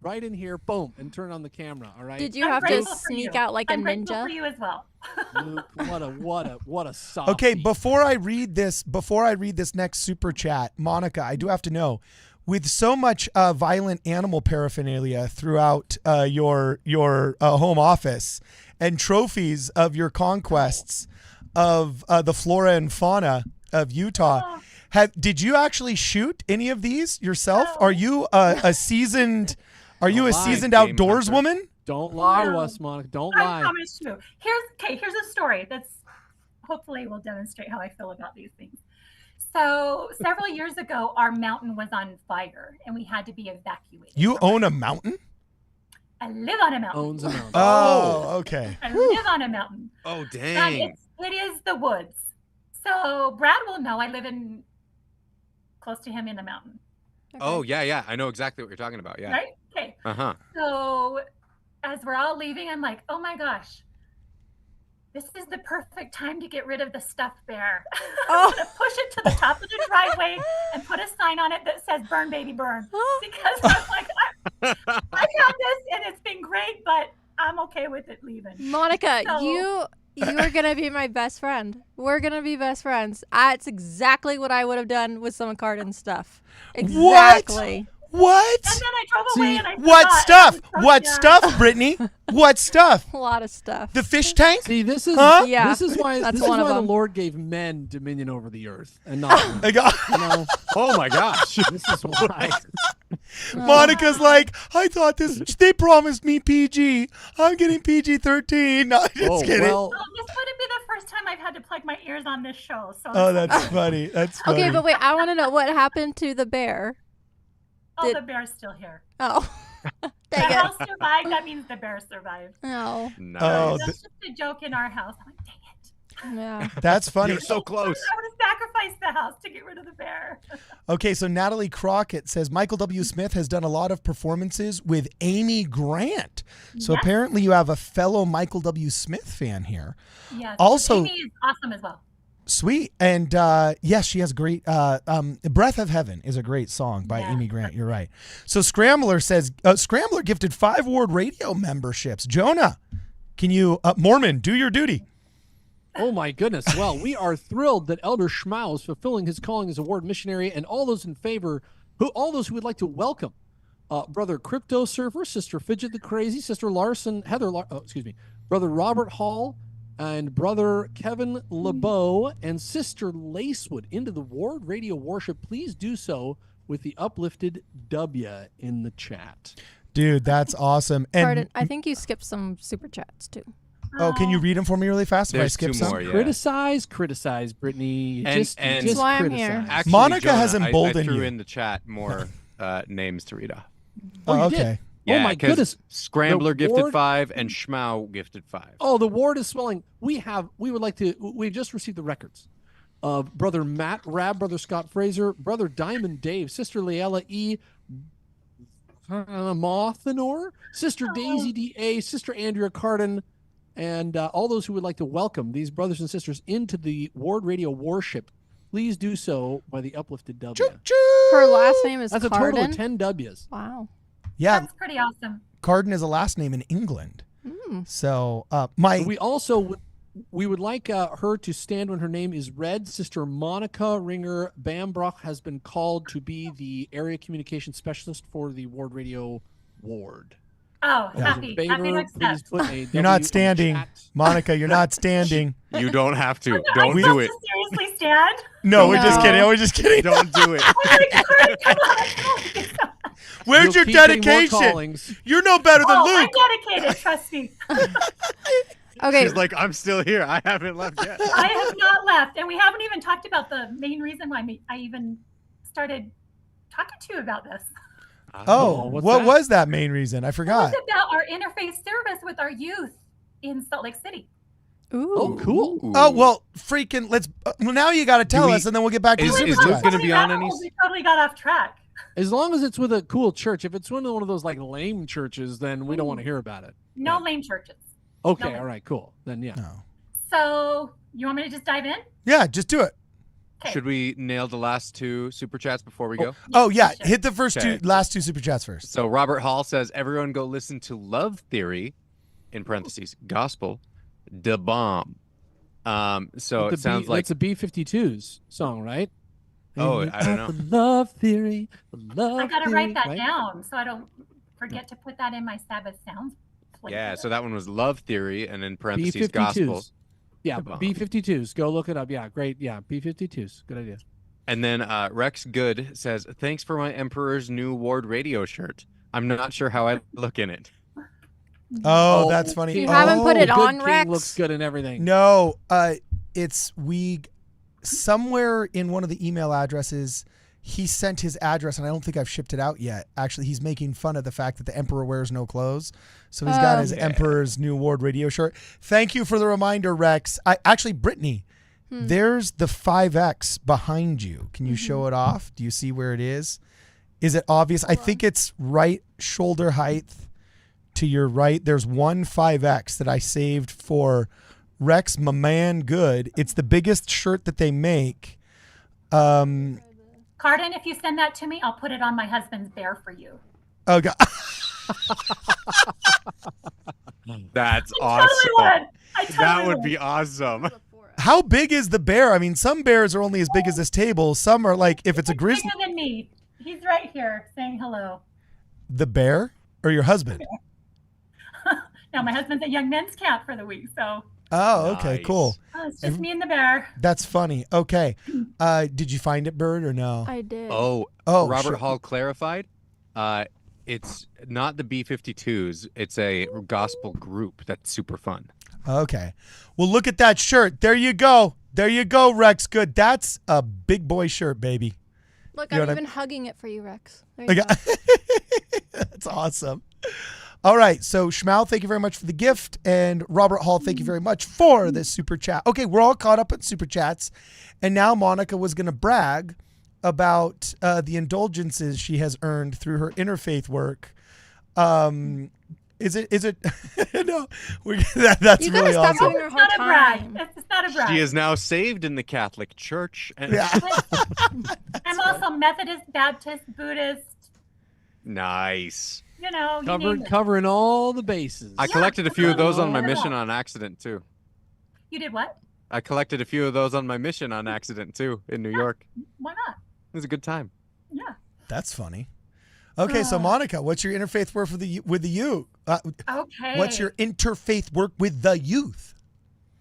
right in here, boom, and turn on the camera, all right? Did you I'm have to grateful for sneak you. out like a I'm grateful ninja? for you as well. Luke, what a soft. Okay, before I read this next super chat, Monica, I do have to know, with so much violent animal paraphernalia throughout your home office and trophies of your conquests of the flora and fauna of Utah, did you actually shoot any of these yourself? No. Are you a seasoned Game outdoors hunter. woman? Don't lie to us, Monica. Don't I lie. promise you. Here's a story that's hopefully will demonstrate how I feel about these things. So several years ago, our mountain was on fire and we had to be evacuated. You own a mountain? I live on a mountain. Owns a mountain. Oh, okay. I live on a mountain. Oh, And dang. it is the woods. So Brad will know I live close to him in the mountain. Oh, yeah. I know exactly what you're talking about. Yeah. Right? Okay. Uh-huh. So as we're all leaving, I'm like, oh my gosh, this is the perfect time to get rid of the stuffed bear. I'm going to push it to the top of the driveway and put a sign on it that says burn, baby, burn. Because I'm like, I've had this and it's been great, but I'm okay with it leaving. Monica, you are going to be my best friend. We're going to be best friends. That's exactly what I would have done with some of Cardin's stuff. Exactly. What? And then I drove away and I What forgot. stuff? And so What sad. stuff, Brittany? What stuff? A lot of stuff. The fish tank? See, this is Huh? Yeah, this is why that's this is one why of the them. Lord gave men dominion over the earth and not women. I got- You know, Oh my gosh. this is why. Monica's like, I thought they promised me PG. I'm getting PG-13. No, just Oh, kidding. well, This wouldn't be the first time I've had to plug my ears on this show. So Oh, that's funny. That's funny. Okay, but wait, I want to know what happened to the bear. the bear's still here. Oh. The Dang it. house survived. That means the bear survived. Oh. Nice. Oh, That's just a joke in our house. I'm like, dang it. Yeah. That's funny. You're so close. I would have sacrificed the house to get rid of the bear. Okay, so Natalie Crockett says Michael W. Smith has done a lot of performances with Amy Grant. So Yes. apparently you have a fellow Michael W. Smith fan here. Yes. Also- Amy is awesome as well. Sweet. And yes, she has great Breath of Heaven is a great song by Yeah. Amy Grant. You're right. So Scrambler says Scrambler gifted 5 Ward Radio memberships. Jonah, can you Mormon, do your duty? oh my goodness. Well, we are thrilled that Elder Schmau is fulfilling his calling as a ward missionary, and all those in favor, all those who would like to welcome Brother Crypto Surfer, Sister Fidget the Crazy, Sister Larson, Brother Robert Hall, and Brother Kevin LeBeau and Sister Lacewood into the Ward Radio worship. Please do so with the uplifted W in the chat. Dude, that's awesome. And Pardon, I think you skipped some super chats too. oh, can you read them for me really fast if I There's skip 2 some? more, yeah. Criticize, Brittany. And- Just That's why I'm criticize. here. Actually, Monica Jonah, has emboldened I threw you. in the chat more names to read off. Oh, you did? okay. Oh my 'cause goodness. Scrambler The gifted Ward- 5 and Schmau gifted 5. Oh, the ward is swelling. We just received the records of Brother Matt Rabb, Brother Scott Fraser, Brother Diamond Dave, Sister Leela E. Mothenor, Sister Daisy D.A., Sister Andrea Cardin, and all those who would like to welcome these brothers and sisters into the Ward Radio worship. Please do so by the uplifted W. Choo-choo. Her last name is That's a total Cardin. of 10 W's. Wow. Yeah, That's pretty awesome. Cardin is a last name in England. Mm. So my We also we would like her to stand when her name is read. Sister Monica Ringer Bambrough has been called to be the area communication specialist for the Ward Radio ward. Oh, Those in happy favor, to please accept. put a you're W not in the standing, chat. Monica. You're not standing. You don't have to. I Don't We- do have it. to seriously stand. No, we're just No. kidding. We're just kidding. Don't do it. Oh my God, come on. Where's You'll your keep getting more dedication? callings. You're no better than Oh, Luke. I'm dedicated. Trust me. Okay. She's like, I'm still here. I haven't left yet. I have not left, and we haven't even talked about the main reason why I even started talking to you about this. Oh, what's what that? was that main reason? I It forgot. was about our interfaith service with our youth in Salt Lake City. Ooh. Oh, cool. Oh well, freaking let's. Well, now you got to tell we- us, and then we'll get back to Is- the is super Luke chat. gonna be on any- We totally got off track. As long as it's with a cool church. If it's one of those like lame churches, then we don't want to hear about it. No lame churches. Okay, No. all right, cool. Then yeah. No. So you want me to just dive in? Yeah, just do it. Okay. Should we nail the last 2 super chats before we go? Oh yeah, Sure. hit the first Okay. last two super chats first. So Robert Hall says, everyone go listen to Love Theory, in parentheses, Gospel, Da Bomb. So The it sounds like that's a B-52s song, right? Oh, And I don't got know. The love theory. The love I gotta theory, write that right? down so I don't forget to put that in my Sabbath sounds. playlist. yeah. So that one was Love Theory, and in parentheses, B-52s. Gospel. Yeah, The bomb. B-52s. Go look it up. Yeah, great. Yeah, B-52s. Good idea. And then Rex Good says, thanks for my Emperor's New Ward Radio shirt. I'm not sure how I look in it. Oh, that's funny. You haven't put Oh, it The on, Good Rex? King looks good and everything. No, it's somewhere in one of the email addresses. He sent his address, and I don't think I've shipped it out yet. Actually, he's making fun of the fact that the Emperor wears no clothes. So he's got his Yeah. Emperor's New Ward Radio shirt. Thank you for the reminder, Rex. Brittany, there's the 5X behind you. Can you show it off? Do you see where it is? Is it obvious? I think it's right shoulder height to your right. There's one 5X that I saved for Rex, my man, good. It's the biggest shirt that they make. Cardin, if you send that to me, I'll put it on my husband's bear for you. Oh, God. That's I awesome. totally would. I totally That would be awesome. How big is the bear? I mean, some bears are only as big as this table. Some are like, if it's a grizzly. Bigger than me. He's right here saying hello. The bear or your husband? Now, my husband's at Young Men's Camp for the week, so. Oh, okay, Nice. cool. Oh, it's just me and the bear. That's funny. Okay. Did you find it, Bird, or no? I did. Oh, Robert sure. Hall clarified. It's not the B-52s. It's a gospel group that's super fun. Okay. Well, look at that shirt. There you go. There you go, Rex. Good. That's a big boy shirt, baby. Look, You know I'm what even hugging it for you, Rex. There you Okay. go. That's awesome. All right. So, Schmal, thank you very much for the gift. And Robert Hall, thank you very much for this super chat. Okay, we're all caught up in super chats. And now Monica was going to brag about the indulgences she has earned through her interfaith work. Is it? No, that's You really gotta stop awesome. giving her a It's hard not a brag. time. It's not a brag. She is now saved in the Catholic Church. And Yeah. I'm also Methodist, Baptist, Buddhist, Nice. you name it. Covering all the bases. I collected a few of those on my Yeah. mission on accident, too. You did what? I collected a few of those on my mission on accident, too, in New York. Why not? It was a good time. Yeah. That's funny. Okay, so Monica, what's your interfaith work with the youth? Okay. What's your interfaith work with the youth?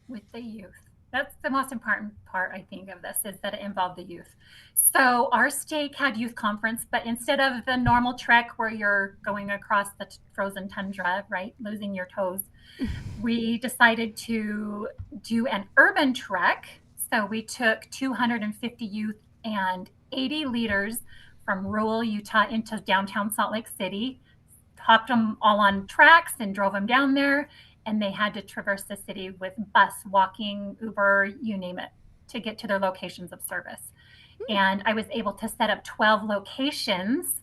With the youth. That's the most important part, I think, of this, is that it involved the youth. So our stake had youth conference, but instead of the normal trek where you're going across the frozen tundra, right, losing your toes, we decided to do an urban trek. So we took 250 youth and 80 leaders from rural Utah into downtown Salt Lake City, hopped them all on tracks and drove them down there. And they had to traverse the city with bus, walking, Uber, you name it, to get to their locations of service. And I was able to set up 12 locations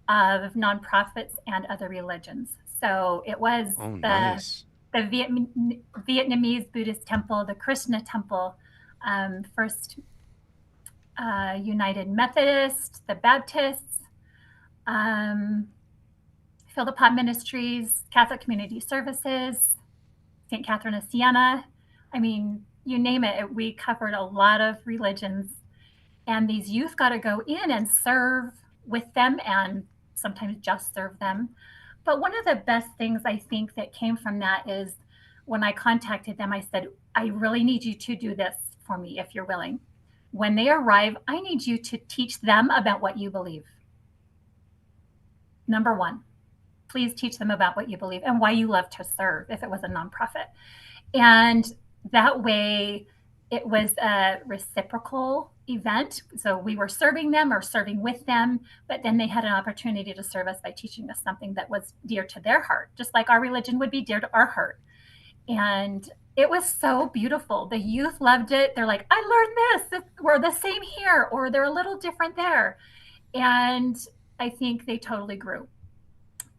of nonprofits and other religions. So it was Nice. the Vietnamese Buddhist temple, the Krishna temple, First United Methodist, the Baptists, Philipot Ministries, Catholic Community Services, St. Catherine of Siena. I mean, you name it. We covered a lot of religions. And these youth got to go in and serve with them and sometimes just serve them. But one of the best things I think that came from that is when I contacted them, I said, I really need you to do this for me if you're willing. When they arrive, I need you to teach them about what you believe. Number one, please teach them about what you believe and why you love to serve if it was a nonprofit. And that way it was a reciprocal event. So we were serving them or serving with them, but then they had an opportunity to serve us by teaching us something that was dear to their heart, just like our religion would be dear to our heart. And it was so beautiful. The youth loved it. They're like, I learned this. We're the same here, or they're a little different there. And I think they totally grew.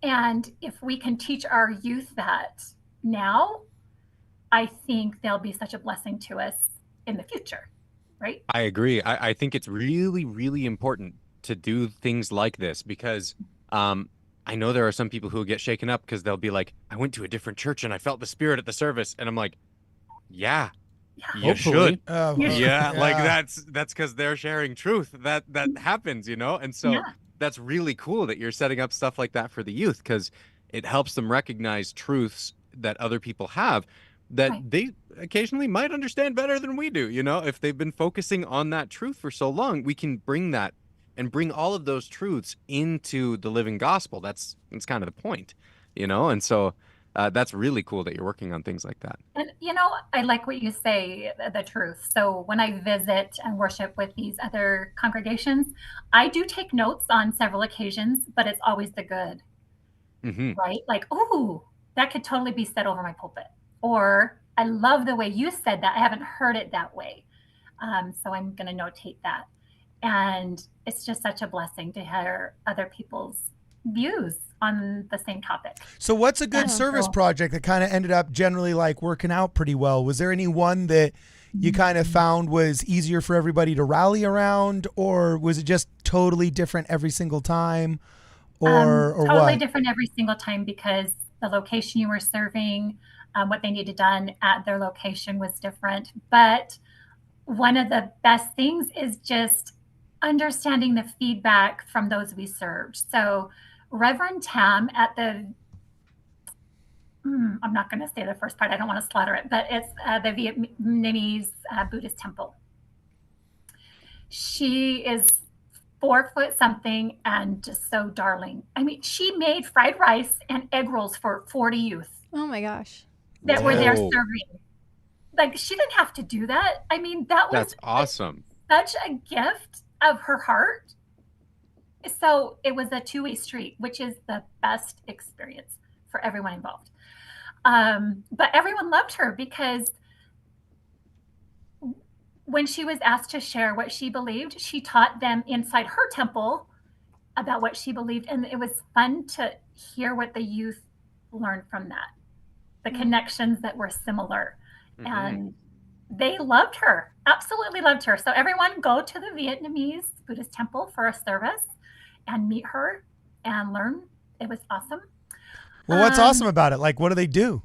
And if we can teach our youth that now, I think they'll be such a blessing to us in the future, right? I agree. I think it's really, really important to do things like this because I know there are some people who get shaken up because they'll be like, I went to a different church and I felt the spirit at the service. And I'm like, yeah, you Hopefully. should. Yeah, like that's because they're sharing truth. That happens, And so that's really cool that you're setting up stuff like that for the youth because it helps them recognize truths that other people have that they occasionally might understand better than we do. If they've been focusing on that truth for so long, we can bring that and bring all of those truths into the living gospel. That's kind of the point, And so that's really cool that you're working on things like that. And, I like what you say, the truth. So when I visit and worship with these other congregations, I do take notes on several occasions, but it's always the good, right? Like, oh, that could totally be said over my pulpit. Or I love the way you said that. I haven't heard it that way. So I'm going to notate that. And it's just such a blessing to hear other people's views on the same topic. So what's a good service project that kind of ended up generally like working out pretty well? Was there any one that you kind of found was easier for everybody to rally around, or was it just totally different every single time, or totally what? different every single time, because the location you were serving, what they needed done at their location was different. But one of the best things is just understanding the feedback from those we served. So Reverend Tam at the, I'm not going to say the first part, I don't want to slaughter it, but it's the Vietnamese Buddhist temple. She is 4 foot something and just so darling. I mean, she made fried rice and egg rolls for 40 youth. Oh my gosh. That were there serving. Like, she didn't have to do that. I mean, that's awesome. Such a gift of her heart. So it was a two-way street, which is the best experience for everyone involved. But everyone loved her because when she was asked to share what she believed, she taught them inside her temple about what she believed. And it was fun to hear what the youth learned from that, the connections that were similar. And they loved her, absolutely loved her. So everyone go to the Vietnamese Buddhist temple for a service and meet her and learn. It was awesome. Well, what's awesome about it? Like, what do they do?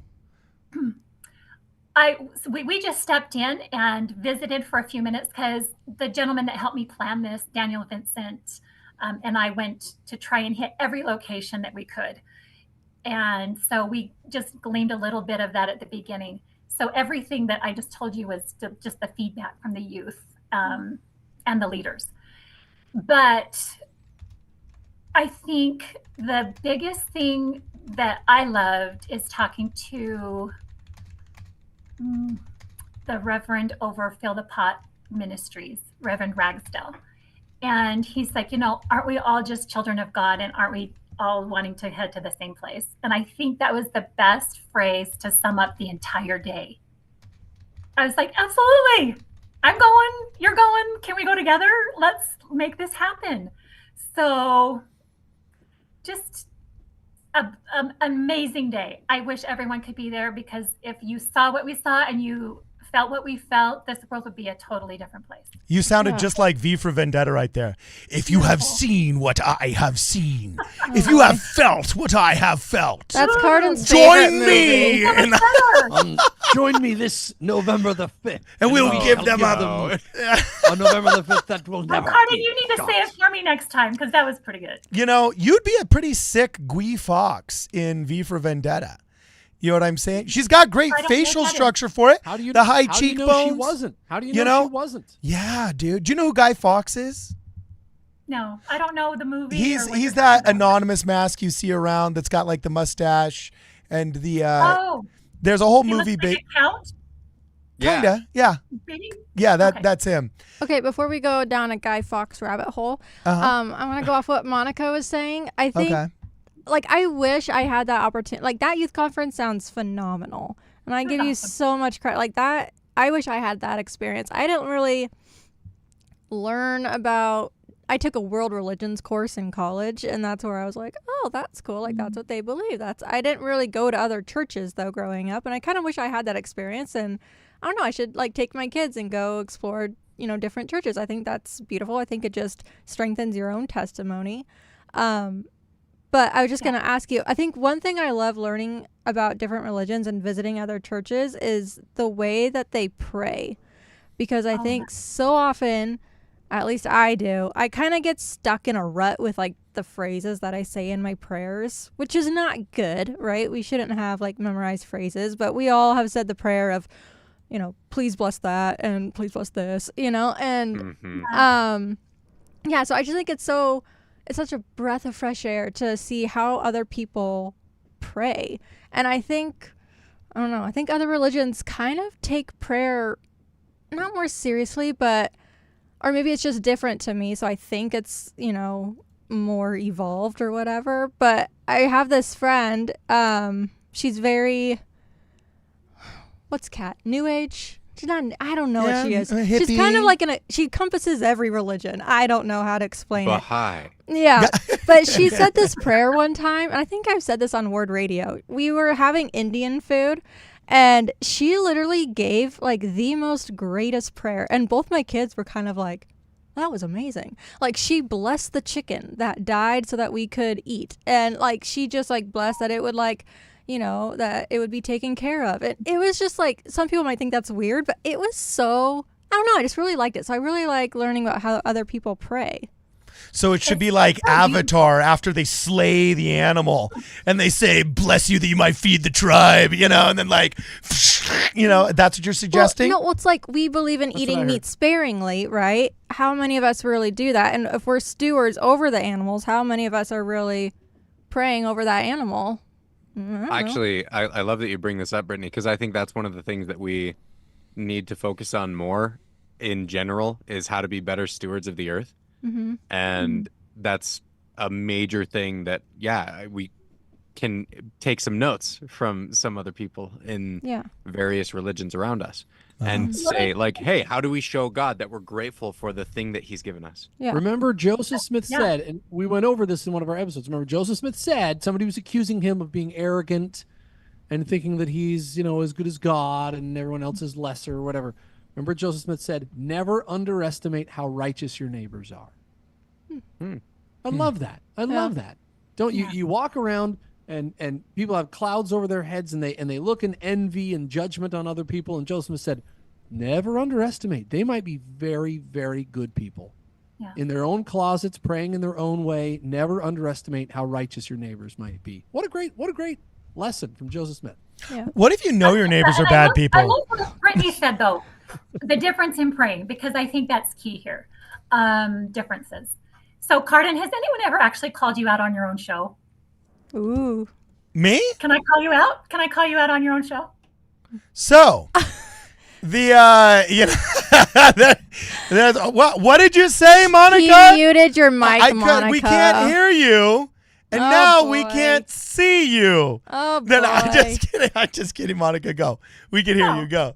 We just stepped in and visited for a few minutes because the gentleman that helped me plan this, Daniel Vincent, and I went to try and hit every location that we could. And so we just gleaned a little bit of that at the beginning. So everything that I just told you was just the feedback from the youth and the leaders. But I think the biggest thing that I loved is talking to the Reverend over Fill the Pot Ministries, Reverend Ragsdale. And he's like, aren't we all just children of God, and aren't we all wanting to head to the same place? And I think that was the best phrase to sum up the entire day. I was like, absolutely. I'm going, you're going. Can we go together? Let's make this happen. So just an amazing day. I wish everyone could be there, because if you saw what we saw and you felt what we felt, this world would be a totally different place. You sounded just like V for Vendetta right there. If you have seen what I have seen, if you have felt what I have felt, That's Cardin's favorite movie. Join me, Join me this November the 5th. and we'll give them up. On November the 5th, that will never Cardin, be you need to forgotten. say it for me next time, because that was pretty good. You'd be a pretty sick Guy Fawkes in V for Vendetta. You know what I'm saying? She's got great I don't facial know that structure for it. How do you the high how do cheekbones? You know she wasn't? How do you know she wasn't? Yeah, dude. Do you know who Guy Fawkes is? No, I don't know the movie. He's or what you're that talking about. anonymous mask you see around that's got like the mustache and the Oh, there's a whole he movie looks like a count? kinda. Yeah. Maybe? That Okay. that's him. Okay, before we go down a Guy Fawkes rabbit hole, Uh-huh. I want to go off what Monica was saying. I think, Okay. I wish I had that opportunity. Like, that youth conference sounds phenomenal, and I give you awesome. so much credit. Like that, I wish I had that experience. I didn't really learn about. I took a world religions course in college, and that's where I was like, oh, that's cool. Like, that's what they believe. I didn't really go to other churches, though, growing up, and I kind of wish I had that experience. And I don't know, I should, take my kids and go explore, different churches. I think that's beautiful. I think it just strengthens your own testimony. But I was just going to ask you, I think one thing I love learning about different religions and visiting other churches is the way that they pray. Because I think so often, at least I do, I kind of get stuck in a rut with the phrases that I say in my prayers, which is not good, right? We shouldn't have memorized phrases, but we all have said the prayer of, please bless that and please bless this, and yeah, so I just think it's such a breath of fresh air to see how other people pray. And I think other religions kind of take prayer not more seriously, or maybe it's just different to me. So I think it's, more evolved or whatever. But I have this friend, she's very, what's cat? New Age? She's not. I don't know Yeah, what she is. a She's kind hippie. of like she encompasses every religion. I don't know how to explain it. Baha'i. Yeah, but she said this prayer one time, and I think I've said this on WardRadio. We were having Indian food, and she literally gave like the most greatest prayer, and both my kids were kind of like, that was amazing. Like, she blessed the chicken that died so that we could eat, and like she just like blessed that it would like, you know, that it would be taken care of. It was just like, some people might think that's weird, but it was so, I don't know, I just really liked it. So I really like learning about how other people pray. So it should be like Avatar after they slay the animal and they say, bless you that you might feed the tribe, you know, and then like, you know, that's what you're suggesting? Well, no, it's like we believe in eating meat sparingly, right? How many of us really do that? And if we're stewards over the animals, how many of us are really praying over that animal? Actually, I love that you bring this up, Brittany, because I think that's one of the things that we need to focus on more in general is how to be better stewards of the earth. Mm-hmm. And that's a major thing that, we can take some notes from some other people in various religions around us and say, like, hey, how do we show God that we're grateful for the thing that he's given us? Yeah. Remember, Joseph Smith said, and we went over this in one of our episodes. Remember, Joseph Smith said somebody was accusing him of being arrogant and thinking that he's, you know, as good as God and everyone else is lesser or whatever. Remember, Joseph Smith said, never underestimate how righteous your neighbors are. I love that. I love that. Don't you walk around and people have clouds over their heads and they look in envy and judgment on other people. And Joseph Smith said, never underestimate. They might be very, very good people in their own closets, praying in their own way. Never underestimate how righteous your neighbors might be. What a great lesson from Joseph Smith. Yeah. What if you know your neighbors are bad people? I love what Brittany said, though, the difference in praying, because I think that's key here. Differences. So, Cardin, has anyone ever actually called you out on your own show? Ooh. Me? Can I call you out? Can I call you out on your own show? So, what did you say, Monica? He muted your mic, Monica. We can't hear you, and now we can't see you. Oh, boy. No, I'm just kidding, Monica. Go. We can hear you. Go.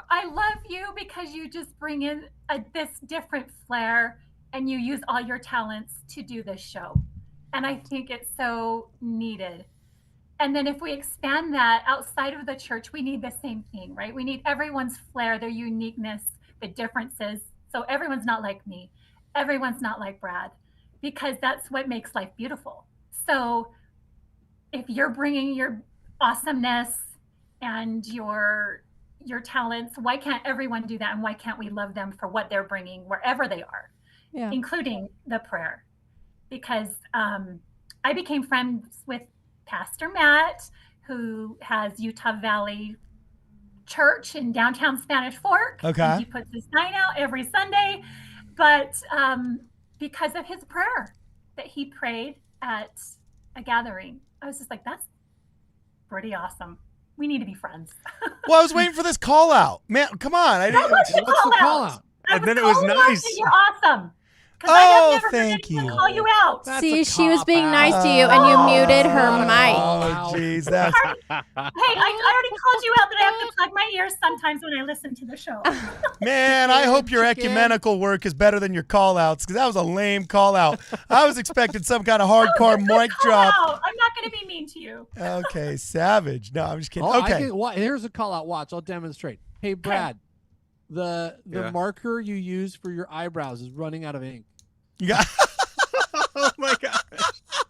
I love you because you just bring in this different flair, and you use all your talents to do this show. And I think it's so needed. And then if we expand that outside of the church, we need the same thing, right? We need everyone's flair, their uniqueness, the differences. So everyone's not like me. Everyone's not like Brad, because that's what makes life beautiful. So if you're bringing your awesomeness and your talents, why can't everyone do that? And why can't we love them for what they're bringing wherever they are, including the prayer? Because I became friends with Pastor Matt, who has Utah Valley Church in downtown Spanish Fork. Okay. He puts his sign out every Sunday. But because of his prayer that he prayed at a gathering, I was just like, that's pretty awesome. We need to be friends. Well, I was waiting for this call out. Man, come on. What's the call out? And then it was nice. You're awesome. Oh, thank you. Call you out. See, she was being nice to you, and you muted her mic. Oh, jeez. That's... Hey, I already called you out that I have to plug my ears sometimes when I listen to the show. Man, I hope your ecumenical work is better than your call-outs, because that was a lame call-out. I was expecting some kind of hardcore mic drop. I'm not going to be mean to you. Okay, savage. No, I'm just kidding. Oh, okay. Here's a call out. Watch. I'll demonstrate. Hey, Brad, the marker you use for your eyebrows is running out of ink. Yeah. Oh my gosh.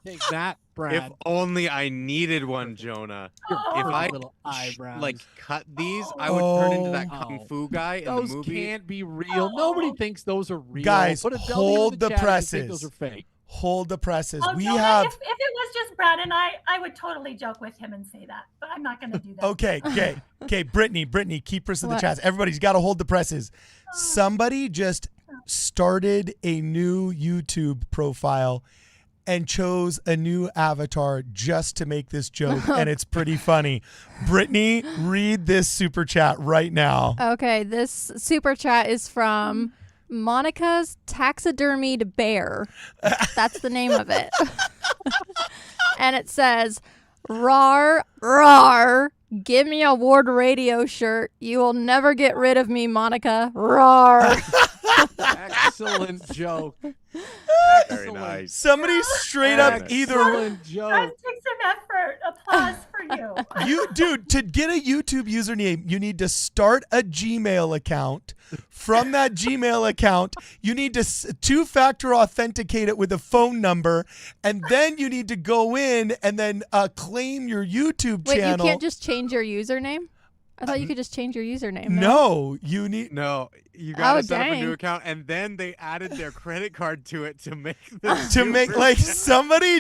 Take that, Brad. If only I needed one, Jonah. If I little eyebrows. like cut these, I would turn into that kung fu guy in those the movie. Can't be real. Nobody thinks those are real. Guys, Put a W in hold the chat if you think presses. Those are fake. Hold the presses. Oh, We Jonah, have... if it was just Brad and I would totally joke with him and say that, but I'm not going to do that. Okay. Brittany, keep us in the chats. Everybody's got to hold the presses. Somebody just started a new YouTube profile and chose a new avatar just to make this joke, and it's pretty funny. Brittany, read this super chat right now. Okay, this super chat is from Monica's Taxidermied Bear. That's the name of it. And it says, "Rar, rar, Give me a Ward Radio shirt. You will never get rid of me, Monica. Roar. Excellent joke. Very nice. Somebody straight up either Excellent joke. That takes some effort. Applause for you. dude, to get a YouTube username, you need to start a Gmail account. From that Gmail account, you need to two-factor authenticate it with a phone number, and then you need to go in and then claim your YouTube Wait, channel. you can't just change your username? I thought you could just change your username. No, you need. No, you gotta set up a dang. new account, and then they added their credit card to it to make the To make like somebody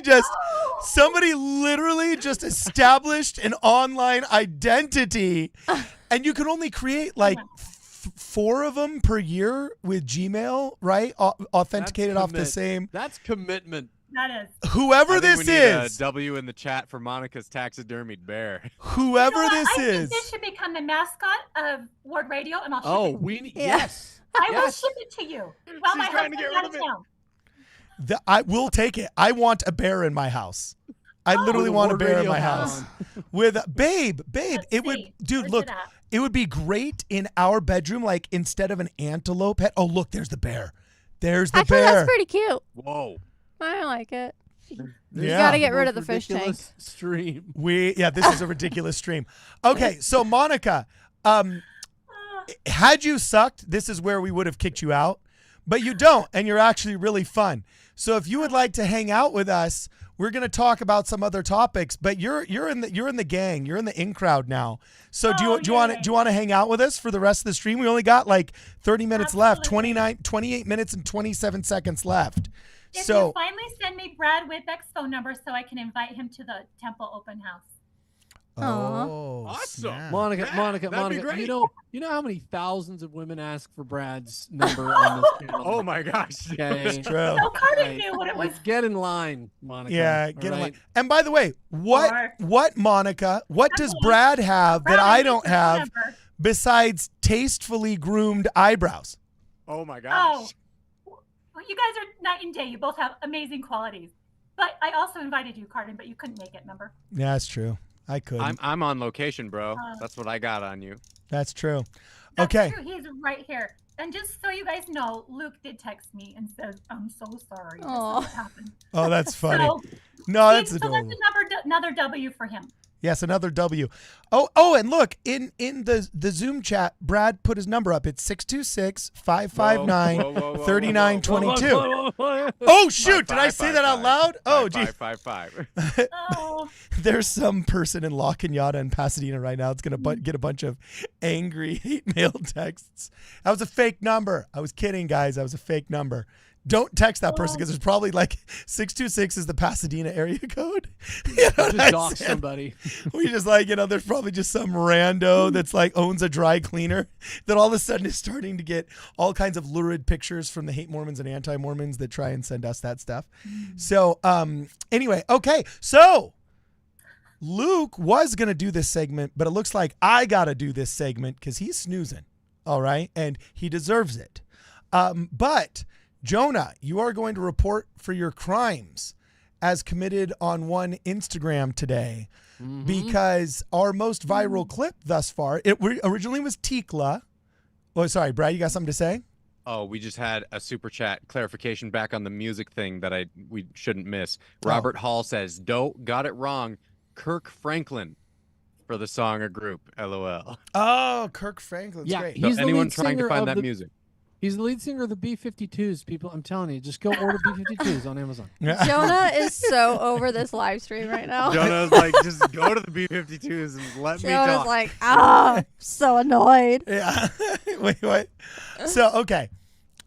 literally just established an online identity, and you can only create like 4 of them per year with Gmail, right? Authenticated off the same. That's commitment. That is. Whoever I think this we need is, a W in the chat for Monica's taxidermied bear. whoever You know what? this I is. think this should become the mascot of Ward Radio, and I'll ship Oh, it. we need. Yeah. Yes. I will Yes. ship it to you. While my She's trying to husband's get rid out of of it. town. I will take it. I want a bear in my house. I literally With want a Ward bear in Radio my hat house. on. With babe, Let's it would, see. dude. Where's Look, it at? it would be great in our bedroom. Like instead of an antelope head. Oh, look, there's the bear. There's the Actually, bear. that's pretty cute. Whoa. I like it. Yeah. You gotta get rid of the fish tank. Ridiculous stream. This is a ridiculous stream. Okay, so Monica, had you sucked, this is where we would have kicked you out, but you don't, and you're actually really fun. So if you would like to hang out with us, we're going to talk about some other topics. But you're in the gang, you're in the in crowd now. So do you want to hang out with us for the rest of the stream? We only got like 30 minutes left, 28 minutes and 27 seconds left. If you finally send me Brad Whitbeck's phone number so I can invite him to the Temple open house. Oh, Awesome. snap. Monica, that'd be great. you know how many thousands of women ask for Brad's number on this channel? Oh my gosh. Okay. It's true. No, Carter Right. knew what it was. Let's get in line, Monica. Yeah, all get him. right? And by the way, what Monica? What does Brad have that I don't have besides tastefully groomed eyebrows? Oh my Oh, gosh. well, you guys are night and day. You both have amazing qualities. But I also invited you, Carden, but you couldn't make it, remember? Yeah, that's true. I could. I'm on location, bro. That's what I got on you. That's true. That's Okay. true. He's right here. And just so you guys know, Luke did text me and says, "I'm so sorry. This is Aw. what happened." Oh, that's funny. So, No, that's so adorable. that's another W for him. Yes, another W. Oh, and look, in the Zoom chat, Brad put his number up. It's 626-559-3922. Oh, shoot. Did I say that out loud? Oh, geez. 555. Oh, There's some person in La Cañada in Pasadena right now that's going to get a bunch of angry hate mail texts. That was a fake number. I was kidding, guys. That was a fake number. Don't text that person because there's probably like 626 is the Pasadena area code. You know what Just I'm dox saying? somebody. We just like, there's probably just some rando that's like owns a dry cleaner that all of a sudden is starting to get all kinds of lurid pictures from the hate Mormons and anti-Mormons that try and send us that stuff. So anyway, okay. So Luke was going to do this segment, but it looks like I got to do this segment because he's snoozing. All right. And he deserves it. But Jonah, you are going to report for your crimes as committed on one Instagram today because our most viral clip thus far, it originally was Tikla. Oh, sorry, Brad, you got something to say? Oh, we just had a super chat clarification back on the music thing that we shouldn't miss. Robert Hall says, "Dope, got it wrong. Kirk Franklin for the song or group. LOL." Oh, Kirk Franklin's Yeah, great. he's the anyone lead trying to singer find of that the- music? He's the lead singer of the B-52s, people. I'm telling you, just go order B-52s on Amazon. Jonah is so over this live stream right now. Jonah's like, just go to the B-52s and let me Jonah's talk. like, I'm so annoyed. Yeah. Wait, what? So, okay.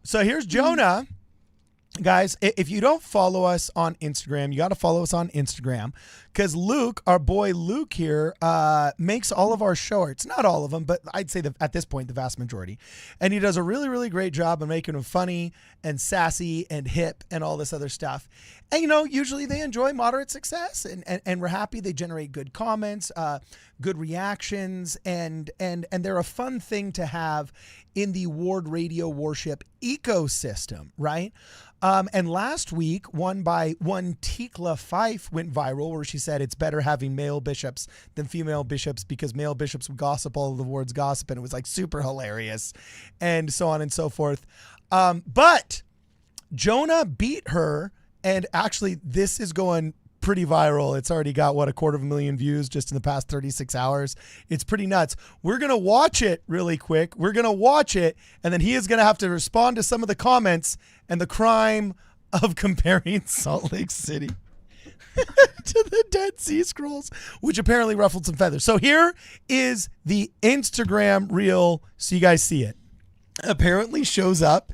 So here's Jonah. Guys, if you don't follow us on Instagram, you got to follow us on Instagram because Luke, our boy Luke here, makes all of our shorts. Not all of them, but I'd say at this point, the vast majority. And he does a really, really great job of making them funny and sassy and hip and all this other stuff. And, usually they enjoy moderate success and we're happy they generate good comments, good reactions, and they're a fun thing to have in the Ward Radio worship ecosystem, right? And last week, one Tikla Fife went viral, where she said it's better having male bishops than female bishops because male bishops would gossip all of the ward's gossip, and it was like super hilarious, and so on and so forth. But Jonah beat her, and actually this is going pretty viral. It's already got 250,000 views just in the past 36 hours. It's pretty nuts. We're going to watch it really quick. We're going to watch it, and then he is going to have to respond to some of the comments and the crime of comparing Salt Lake City to the Dead Sea Scrolls, which apparently ruffled some feathers. So here is the Instagram reel so you guys see it. Apparently shows up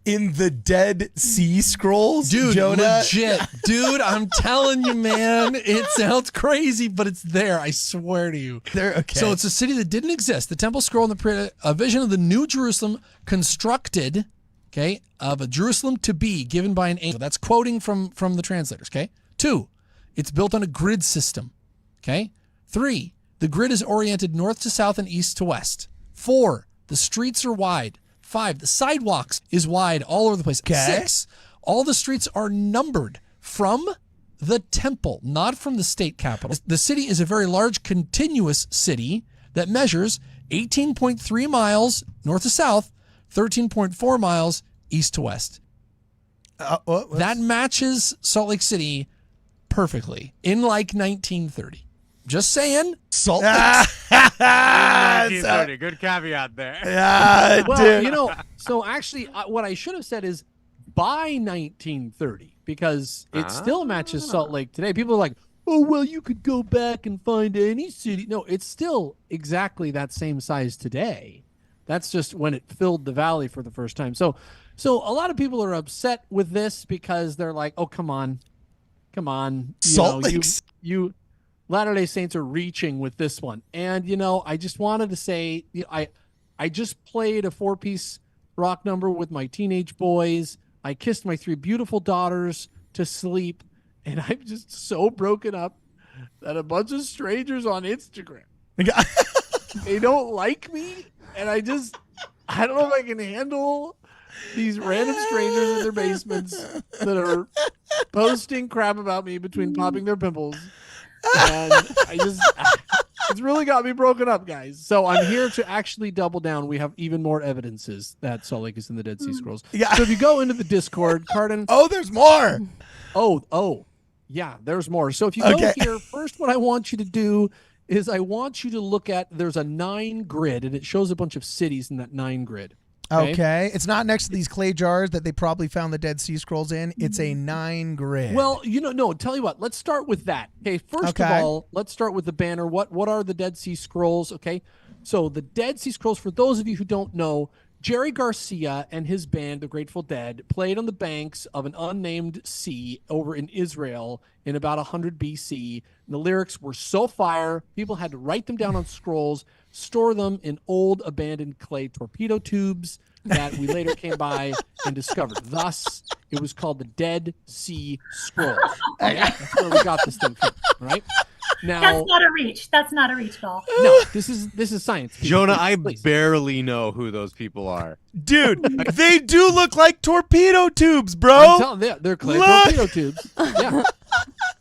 in the Dead Sea Scrolls, dude, Jonah. Legit. Dude, I'm telling you, man, it sounds crazy, but it's there. I swear to you. Okay. So it's a city that didn't exist. The temple scroll and a vision of the new Jerusalem constructed, okay, of a Jerusalem to be given by an angel. That's quoting from the translators, okay? 2, it's built on a grid system, okay? 3, the grid is oriented north to south and east to west. 4, the streets are wide. 5, the sidewalks is wide all over the place. Okay. 6, all the streets are numbered from the temple, not from the state capital. The city is a very large continuous city that measures 18.3 miles north to south, 13.4 miles east to west. That matches Salt Lake City perfectly in like 1930. Just saying. Salt Lake. 1930. Good caveat there. Yeah, Well, dude. you know, so actually what I should have said is by 1930, because it still matches Salt Lake today. People are like, oh, well, you could go back and find any city. No, it's still exactly that same size today. That's just when it filled the valley for the first time. So a lot of people are upset with this because they're like, oh, come on. Salt Lake. You Latter-day Saints are reaching with this one. And, you know, I just wanted to say, I just played a 4-piece rock number with my teenage boys. I kissed my 3 beautiful daughters to sleep. And I'm just so broken up that a bunch of strangers on Instagram, they don't like me. And I don't know if I can handle these random strangers in their basements that are posting crap about me between popping their pimples. And it's really got me broken up, guys. So I'm here to actually double down. We have even more evidences that Salt Lake is in the Dead Sea Scrolls. Yeah. So if you go into the Discord, Cardin. Oh, there's more. Oh, yeah, there's more. So if you go here, first what I want you to do is I want you to look at, there's a 9 grid, and it shows a bunch of cities in that 9 grid. Okay. It's not next to these clay jars that they probably found the Dead Sea Scrolls in. It's a 9 grid. Well, no, tell you what, let's start with that. Okay, first of all, let's start with the banner. What are the Dead Sea Scrolls? Okay, so the Dead Sea Scrolls, for those of you who don't know, Jerry Garcia and his band, the Grateful Dead, played on the banks of an unnamed sea over in Israel in about 100 BC. And the lyrics were so fire, people had to write them down on scrolls, store them in old abandoned clay torpedo tubes that we later came by and discovered. Thus, it was called the Dead Sea Scrolls. Okay? That's where we got this thing from, right? Now, That's not a reach goal. no, this is science. People, Jonah, please. I barely know who those people are. dude, they do look like torpedo tubes, I'm bro. telling you, they're clay Look. torpedo tubes. Yeah.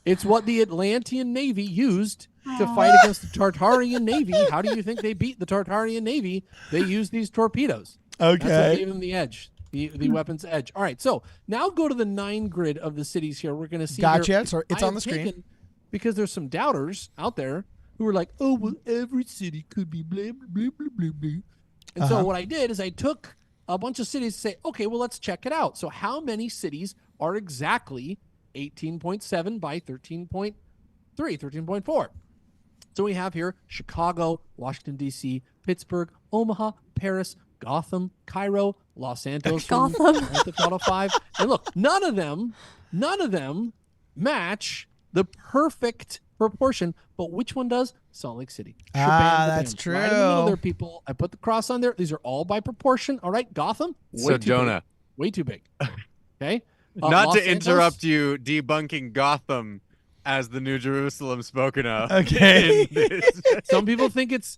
It's what the Atlantean Navy used to fight against the Tartarian Navy. How do you think they beat the Tartarian Navy? They used these torpedoes. That's what Okay. gave them the edge, the weapon's edge. All right, so now go to the 9 grid of the cities here. We're going to see. Gotcha. here- So it's I on have the screen. taken- because there's some doubters out there who are like, oh, well, every city could be blah, blah, blah, blah, blah, blah. And so what I did is I took a bunch of cities to say, okay, well, let's check it out. So how many cities are exactly 18.7 by 13.3, 13.4? So we have here Chicago, Washington, D.C., Pittsburgh, Omaha, Paris, Gotham, Cairo, Los Santos, Gotham. Grand Theft Auto 5. And look, none of them match the perfect proportion, but which one does? Salt Lake City. That's Right in the middle true. there, people. I put the cross on there. These are all by proportion. All right, Gotham. So, Jonah, Way too big. Okay. not Los to Santos, interrupt you debunking Gotham as the New Jerusalem spoken of. Okay. in this. Some people think it's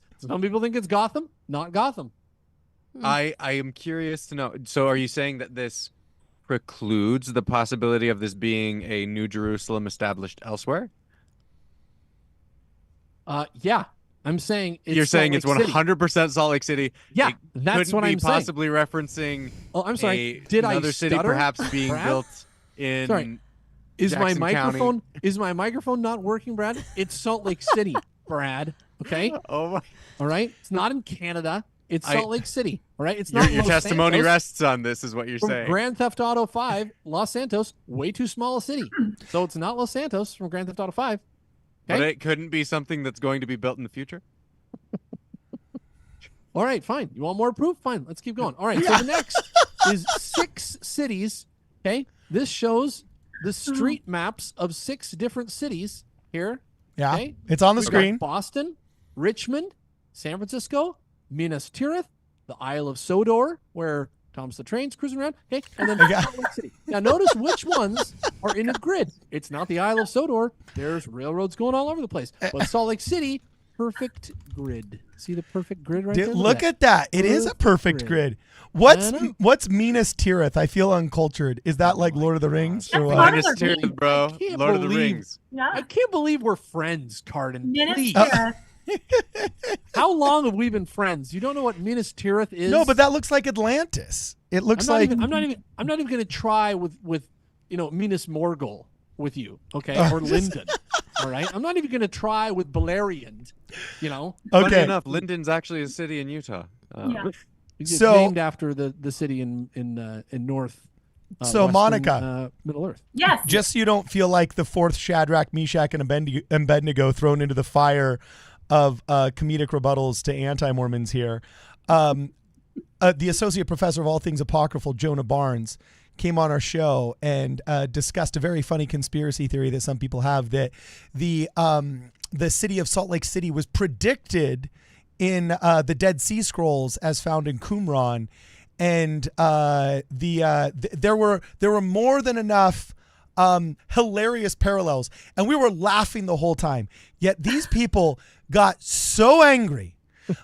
Gotham, not Gotham. I am curious to know. So are you saying that this precludes the possibility of this being a New Jerusalem established elsewhere? Yeah. I'm saying You're saying it's 100% Salt Lake City. Yeah, It that's what couldn't be I'm saying. Possibly referencing. Oh, I'm sorry. Did I another city stutter, perhaps being Brad? built in? Sorry. Is Jackson my microphone County. is my microphone not working, Brad? It's Salt Lake City, Brad. Okay. Oh my! All right. It's not in Canada. It's I- Salt Lake City. All right. It's not Your Los testimony Santos. rests on this, is what you're From saying. Grand Theft Auto 5, Los Santos, way too small a city. So it's not Los Santos from Grand Theft Auto 5. But Okay? it couldn't be something that's going to be built in the future. All right, fine. You want more proof? Fine. Let's keep going. All right. So the next is 6 cities. Okay. This shows the street maps of 6 different cities here. Yeah, Okay. it's on the We've got screen. Boston, Richmond, San Francisco, Minas Tirith, the Isle of Sodor, where Thomas the Train's cruising around. Okay, and then Okay. Salt Lake City. Now notice which ones are in a grid. It's not the Isle of Sodor. There's railroads going all over the place. But Salt Lake City, perfect grid. See the perfect grid right there? Look at that. It is a perfect grid. What's I know. what's Minas Tirith? I feel uncultured. Is that like Lord of the Rings or That's what? Lord of Minas the Tirith, Rings. bro. I can't Lord of the believe- Rings. Yeah. I can't believe we're friends, Cardin. Minas Please. Tirith. How long have we been friends? You don't know what Minas Tirith is? No, but that looks like Atlantis. It looks like I'm not even going to try with Minas Morgul with you, okay, or Linden. All right, I'm not even going to try with Beleriand. Funny okay. enough, Linden's actually a city in Utah. Yeah. It's So- named after the city in North. So, Western, Monica. Middle Earth. Yes. Just so you don't feel like the 4th Shadrach, Meshach, and Abednego thrown into the fire of comedic rebuttals to anti-Mormons here. The associate professor of all things apocryphal, Jonah Barnes, came on our show and discussed a very funny conspiracy theory that some people have, that the city of Salt Lake City was predicted in the Dead Sea Scrolls as found in Qumran, and there were more than enough hilarious parallels, and we were laughing the whole time. Yet these people got so angry.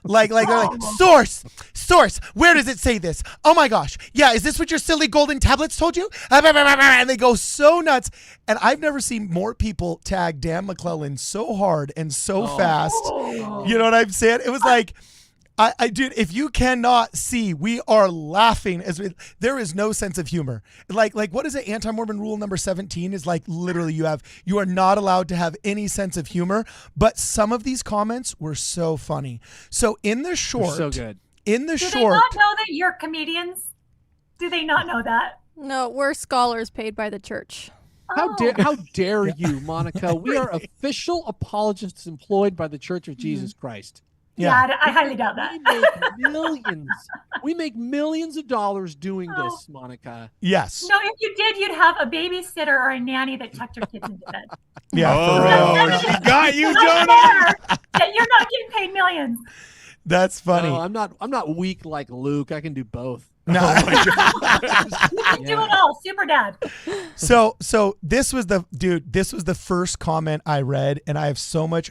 Like they're like, source, where does it say this? Oh my gosh, yeah, is this what your silly golden tablets told you? And they go so nuts. And I've never seen more people tag Dan McClellan so hard and so fast. You know what I'm saying? It was like, I dude, if you cannot see, we are laughing there is no sense of humor. Like what is it? Anti-Mormon rule number 17 is like literally you are not allowed to have any sense of humor. But some of these comments were so funny. So in the short, So good. in the Do they short, not know that you're comedians? Do they not know that? No, we're scholars paid by the church. How dare you, Monica? We are official apologists employed by the Church of Jesus Christ. yeah. I highly doubt that. We make millions of dollars doing this, Monica. Yes, No, if you did, you'd have a babysitter or a nanny that tucked your kids into bed. yeah, for real. Oh, she got you, Not Jonah. fair that you're not getting paid millions. That's funny. No, I'm not weak like Luke. I can do both. No. You can do it all, super dad. So this was the first comment I read, and I have so much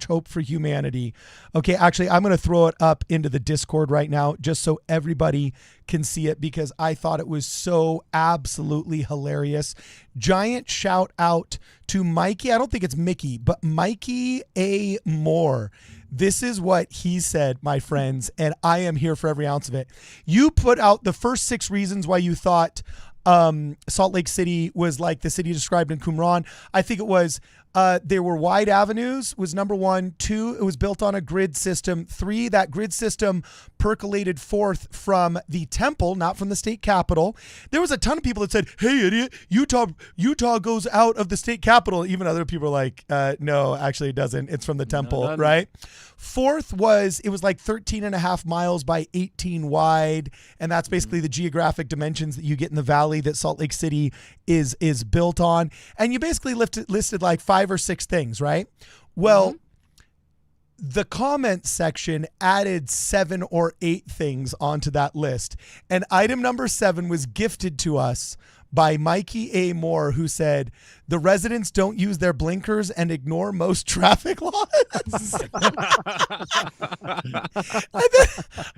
hope for humanity. Okay, actually, I'm going to throw it up into the Discord right now just so everybody can see it, because I thought it was so absolutely hilarious. Giant shout out to Mikey. I don't think it's Mickey, but Mikey A. Moore. This is what he said, my friends, and I am here for every ounce of it. You put out the first 6 reasons why you thought Salt Lake City was like the city described in Qumran. I think it was there were wide avenues was number 1. 2, it was built on a grid system. 3, that grid system percolated forth from the temple, not from the state capitol. There was a ton of people that said, hey, idiot, Utah goes out of the state capitol. Even other people are like, no, actually it doesn't. It's from the temple, doesn't. right? 4th was, it was like 13 and a half miles by 18 wide. And that's basically the geographic dimensions that you get in the valley that Salt Lake City is built on. And you basically listed like 5 or 6 things, right? Well, the comment section added 7 or 8 things onto that list. And item number 7 was gifted to us by Mikey A. Moore, who said, "The residents don't use their blinkers and ignore most traffic laws."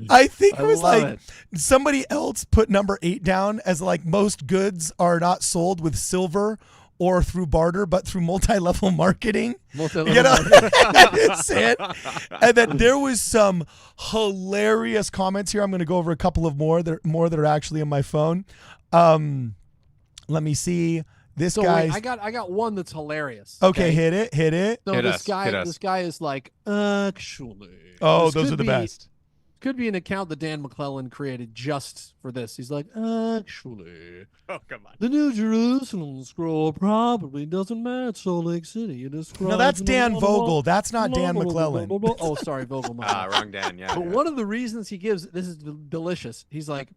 I think it was like somebody else put number 8 down as like most goods are not sold with silver or through barter, but through multi-level marketing. You know, that's it. And then there was some hilarious comments here. I'm going to go over a couple of more that are actually on my phone. Let me see. This guy. I got one that's hilarious. Okay, hit it. So Hit this us. guy is like, actually. Oh, This those could are the be- best. Could be an account that Dan McClellan created just for this. He's like, actually, Oh, come on. the New Jerusalem scroll probably doesn't match Salt Lake City. No, that's Dan Vogel. That's not Dan McClellan. Oh, sorry, Vogel. Wrong Dan. Yeah. But one of the reasons he gives, this is delicious. He's like,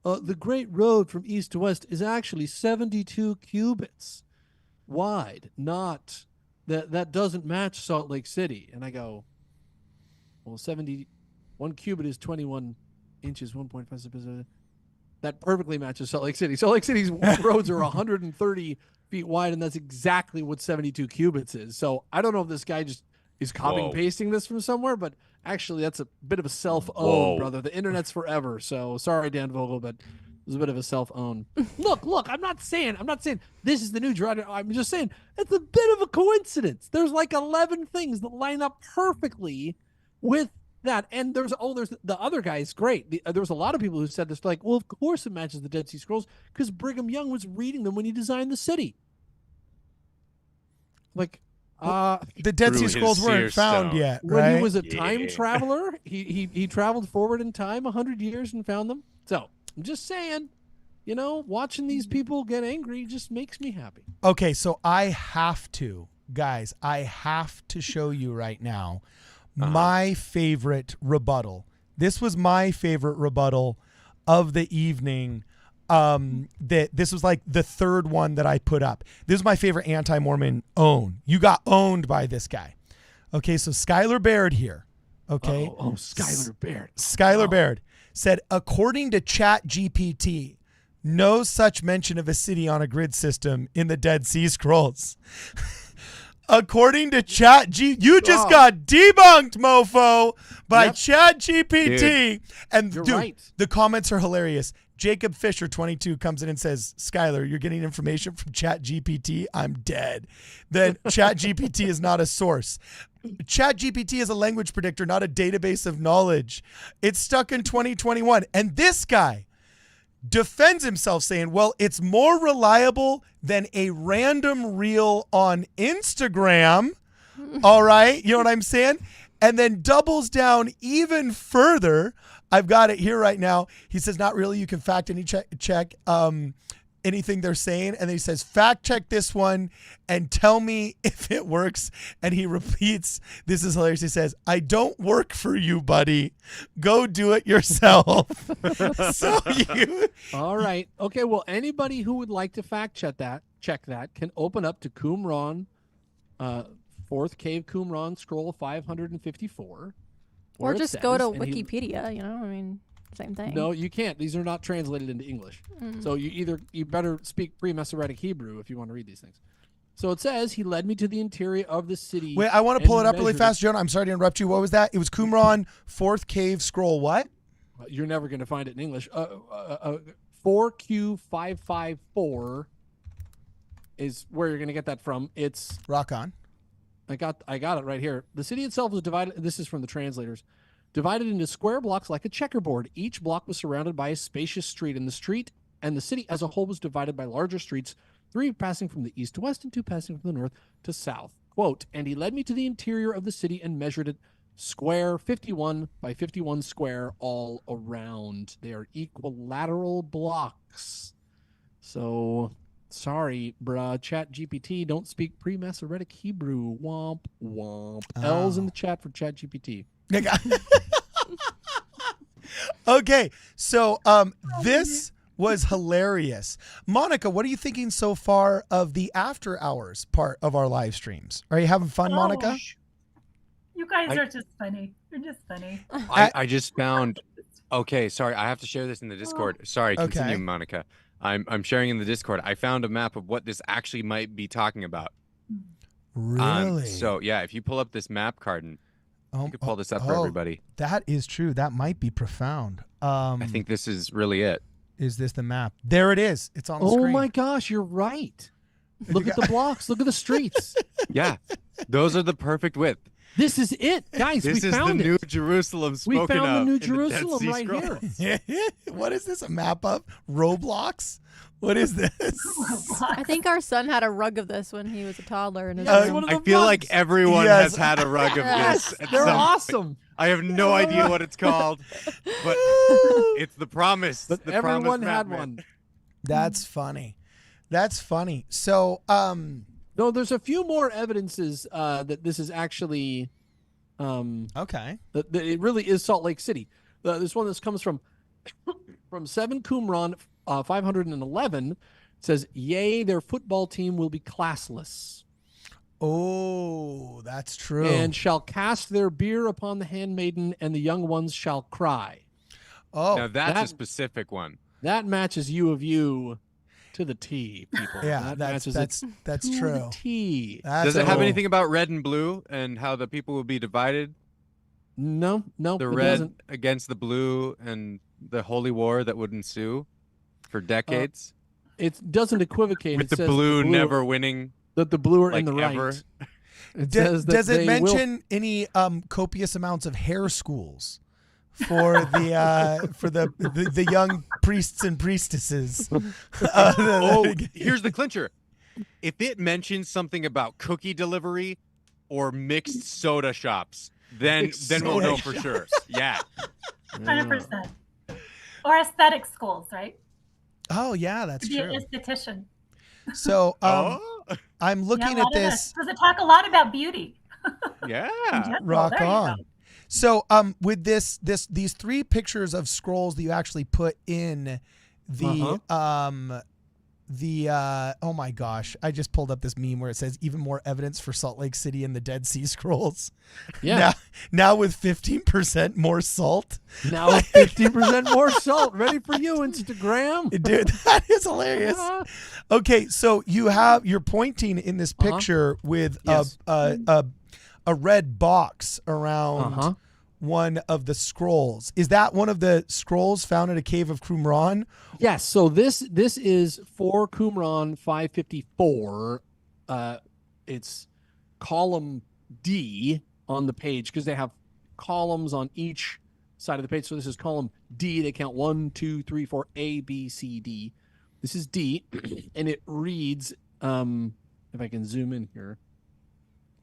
the Great Road from east to west is actually 72 cubits wide. Not that doesn't match Salt Lake City. And I go, well, 1 cubit is 21 inches, 1.5. That perfectly matches Salt Lake City. Salt Lake City's roads are 130 feet wide, and that's exactly what 72 cubits is. So I don't know if this guy just is copying and pasting this from somewhere, but actually that's a bit of a self-own, brother. The internet's forever. So sorry, Dan Vogel, but it was a bit of a self-own. Look, I'm not saying this is the new Jerusalem. I'm just saying it's a bit of a coincidence. There's like 11 things that line up perfectly with that. And there's the other guy is great. There was a lot of people who said this, like, well, of course it matches the Dead Sea Scrolls because Brigham Young was reading them when he designed the city. Like, the Dead Sea Scrolls weren't found yet, right? When he was a time traveler, he traveled forward in time 100 years and found them. So I'm just saying, watching these people get angry just makes me happy. Okay, so I have to show you right now my favorite rebuttal. This was my favorite rebuttal of the evening. This was like the third one that I put up. This is my favorite anti-Mormon own. You got owned by this guy. Okay, so Skylar Baird here. Okay. Skylar Baird. Skylar Baird said, according to ChatGPT, no such mention of a city on a grid system in the Dead Sea Scrolls. According to you just got debunked, mofo, by ChatGPT. And dude, right. The comments are hilarious. Jacob Fisher 22 comes in and says, Skylar, you're getting information from ChatGPT. I'm dead. Then ChatGPT is not a source. ChatGPT is a language predictor, not a database of knowledge. It's stuck in 2021. And this guy defends himself saying, well, it's more reliable than a random reel on Instagram. All right. You know what I'm saying? And then doubles down even further. I've got it here right now. He says, not really. You can fact check anything they're saying. And then he says, fact check this one and tell me if it works. And he repeats, this is hilarious. He says, I don't work for you, buddy. Go do it yourself. All right. Okay. Well, anybody who would like to fact check that can open up to Qumran, Fourth Cave Qumran scroll 554. Or just go to Wikipedia, same thing. No, you can't. These are not translated into English. So you better speak pre-Masoretic Hebrew if you want to read these things. So it says, he led me to the interior of the city. Wait, I want to pull it up really fast, Jonah. I'm sorry to interrupt you. What was that? It was Qumran, Fourth Cave Scroll what? You're never going to find it in English. 4Q554 is where you're going to get that from. It's rock on. I got it right here. The city itself was divided. This is from the translators. Divided into square blocks like a checkerboard. Each block was surrounded by a spacious street, and the city as a whole was divided by larger streets, 3 passing from the east to west and 2 passing from the north to south. Quote, and he led me to the interior of the city and measured it square, 51 by 51 square all around. They are equilateral blocks. So, sorry, bruh. ChatGPT don't speak pre-Masoretic Hebrew. Womp, womp. L's in the chat for ChatGPT. Okay, so this was hilarious. Monica, what are you thinking so far of the after hours part of our live streams? Are you having fun, Monica? You guys are just funny. You're just funny. I just found. Okay, sorry. I have to share this in the Discord. Sorry, continue, Monica. I'm sharing in the Discord. I found a map of what this actually might be talking about. Really? So yeah, if you pull up this map, Carden, you could pull this up for everybody. That is true. That might be profound. I think this is really it. Is this the map? There it is. It's on the screen. Oh my gosh, you're right. Look at the blocks. Look at the streets. Yeah, those are the perfect width. This is it, guys. This we is found the it. New Jerusalem spoken We found of the New in Dead Jerusalem Sea right Scrolls. here. What is this? A map of Roblox? What is this? I think our son had a rug of this when he was a toddler in his Yeah, it's room. one of the I feel like rugs. everyone Yes. has had a rug of Yes. this. at They're some point. awesome. I have no idea what it's called, but it's the promise. But the everyone promised had map, one. man. That's funny. That's funny. So, No, there's a few more evidences that this is actually okay. that it really is Salt Lake City. This one that comes from 7 Qumran 511 says, "Yea, their football team will be classless Oh, that's true. and shall cast their beer upon the handmaiden, and the young ones shall cry." oh, Now that's that- a specific one. That matches U of U to the T, people. yeah, that that's matches that's it that's to true. the T. That's Does it have cool. anything about red and blue and how the people will be divided? No, The it red doesn't. against the blue and the holy war that would ensue for decades, It doesn't equivocate. with It the says blue never winning. that the blue are like in the ever. right. It says that Does it they will- mention any copious amounts of hair schools for the young priests and priestesses? Oh, here's the clincher. If it mentions something about cookie delivery or mixed soda shops, then we'll know for sure. Yeah. 100%. Or aesthetic schools, right? Oh yeah, that's To be true. an esthetician. So Oh, I'm looking Yeah, a at lot of this. Does it talk a lot about beauty? yeah. in general? Rock There you go. on. So with these 3 pictures of scrolls that you actually put in the oh my gosh, I just pulled up this meme where it says even more evidence for Salt Lake City and the Dead Sea Scrolls. Yeah. Now with 15% more salt. Now 50% more salt. Ready for you, Instagram. Dude, that is hilarious. Okay, so you're pointing in this picture with Yes. a red box around one of the scrolls. Is that one of the scrolls found in a cave of Qumran? Yes. So this is for Qumran 554. It's column D on the page because they have columns on each side of the page. So this is column D. They count 1, 2, 3, 4, A, B, C, D. This is D, and it reads. If I can zoom in here,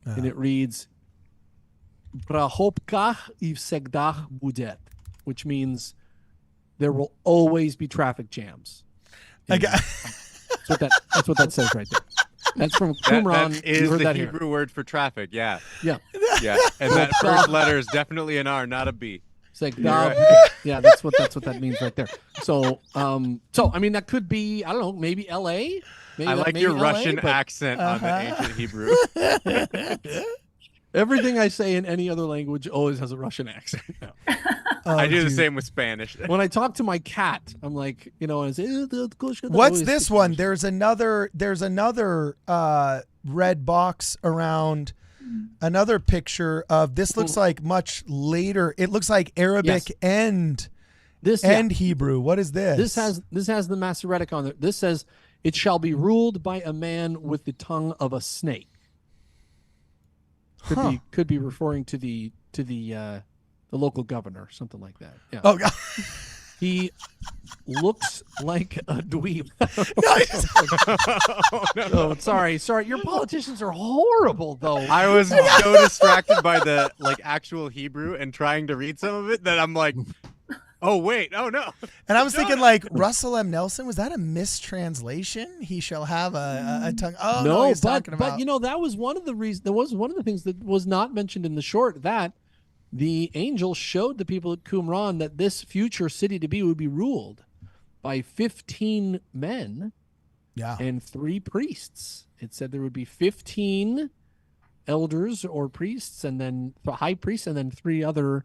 and it reads. Brahopkach i всегда будет, which means there will always be traffic jams. That's what that says right there. That's from Qumran. That You is heard the that Hebrew here. word for traffic. Yeah. Yeah. Yeah. And that first letter is definitely an R, not a B. Всегда. Yeah, that's what that means right there. So I mean that could be, I don't know, maybe LA. Maybe I like your LA, Russian but accent on the ancient Hebrew. everything I say in any other language always has a Russian accent now. I do the same with Spanish. When I talk to my cat, I'm like, I say, What's this one? There's another red box around another picture of this. Looks like much later. It looks like Arabic and Hebrew. What is this? This has the Masoretic on it. This says, "It shall be ruled by a man with the tongue of a snake." Could be referring to the local governor, something like that. Yeah. Oh God. He looks like a dweeb. Oh, sorry. Your politicians are horrible, though. I was so distracted by the actual Hebrew and trying to read some of it that I'm like, oh wait, oh no. And I was thinking Russell M. Nelson, was that a mistranslation? He shall have a tongue. Oh no, he's talking about. But that was one of the reasons. That was one of the things that was not mentioned in the short, that the angel showed the people at Qumran that this future city to be would be ruled by 15 men and 3 priests. It said there would be 15 elders or priests, and then the high priests, and then 3 other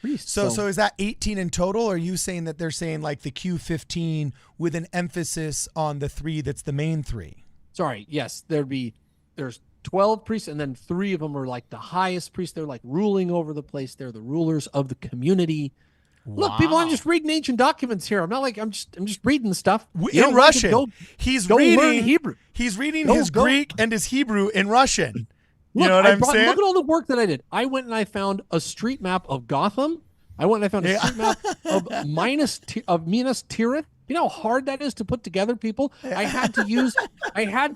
priests. So is that 18 in total? Or are you saying that they're saying like the Q15 with an emphasis on the 3 that's the main 3? Sorry, yes, there's 12 priests, and then 3 of them are like the highest priests. They're like ruling over the place. They're the rulers of the community. Wow. Look, people, I'm just reading ancient documents here. I'm not like I'm just reading the stuff In Russian. He's reading learn Hebrew. He's reading his Greek and his Hebrew in Russian. Look, You know what I'm saying? Look at all the work that I did. I went and I found a street map of Gotham. I went and I found a street map of Minas Tirith. You know how hard that is to put together, people? I had to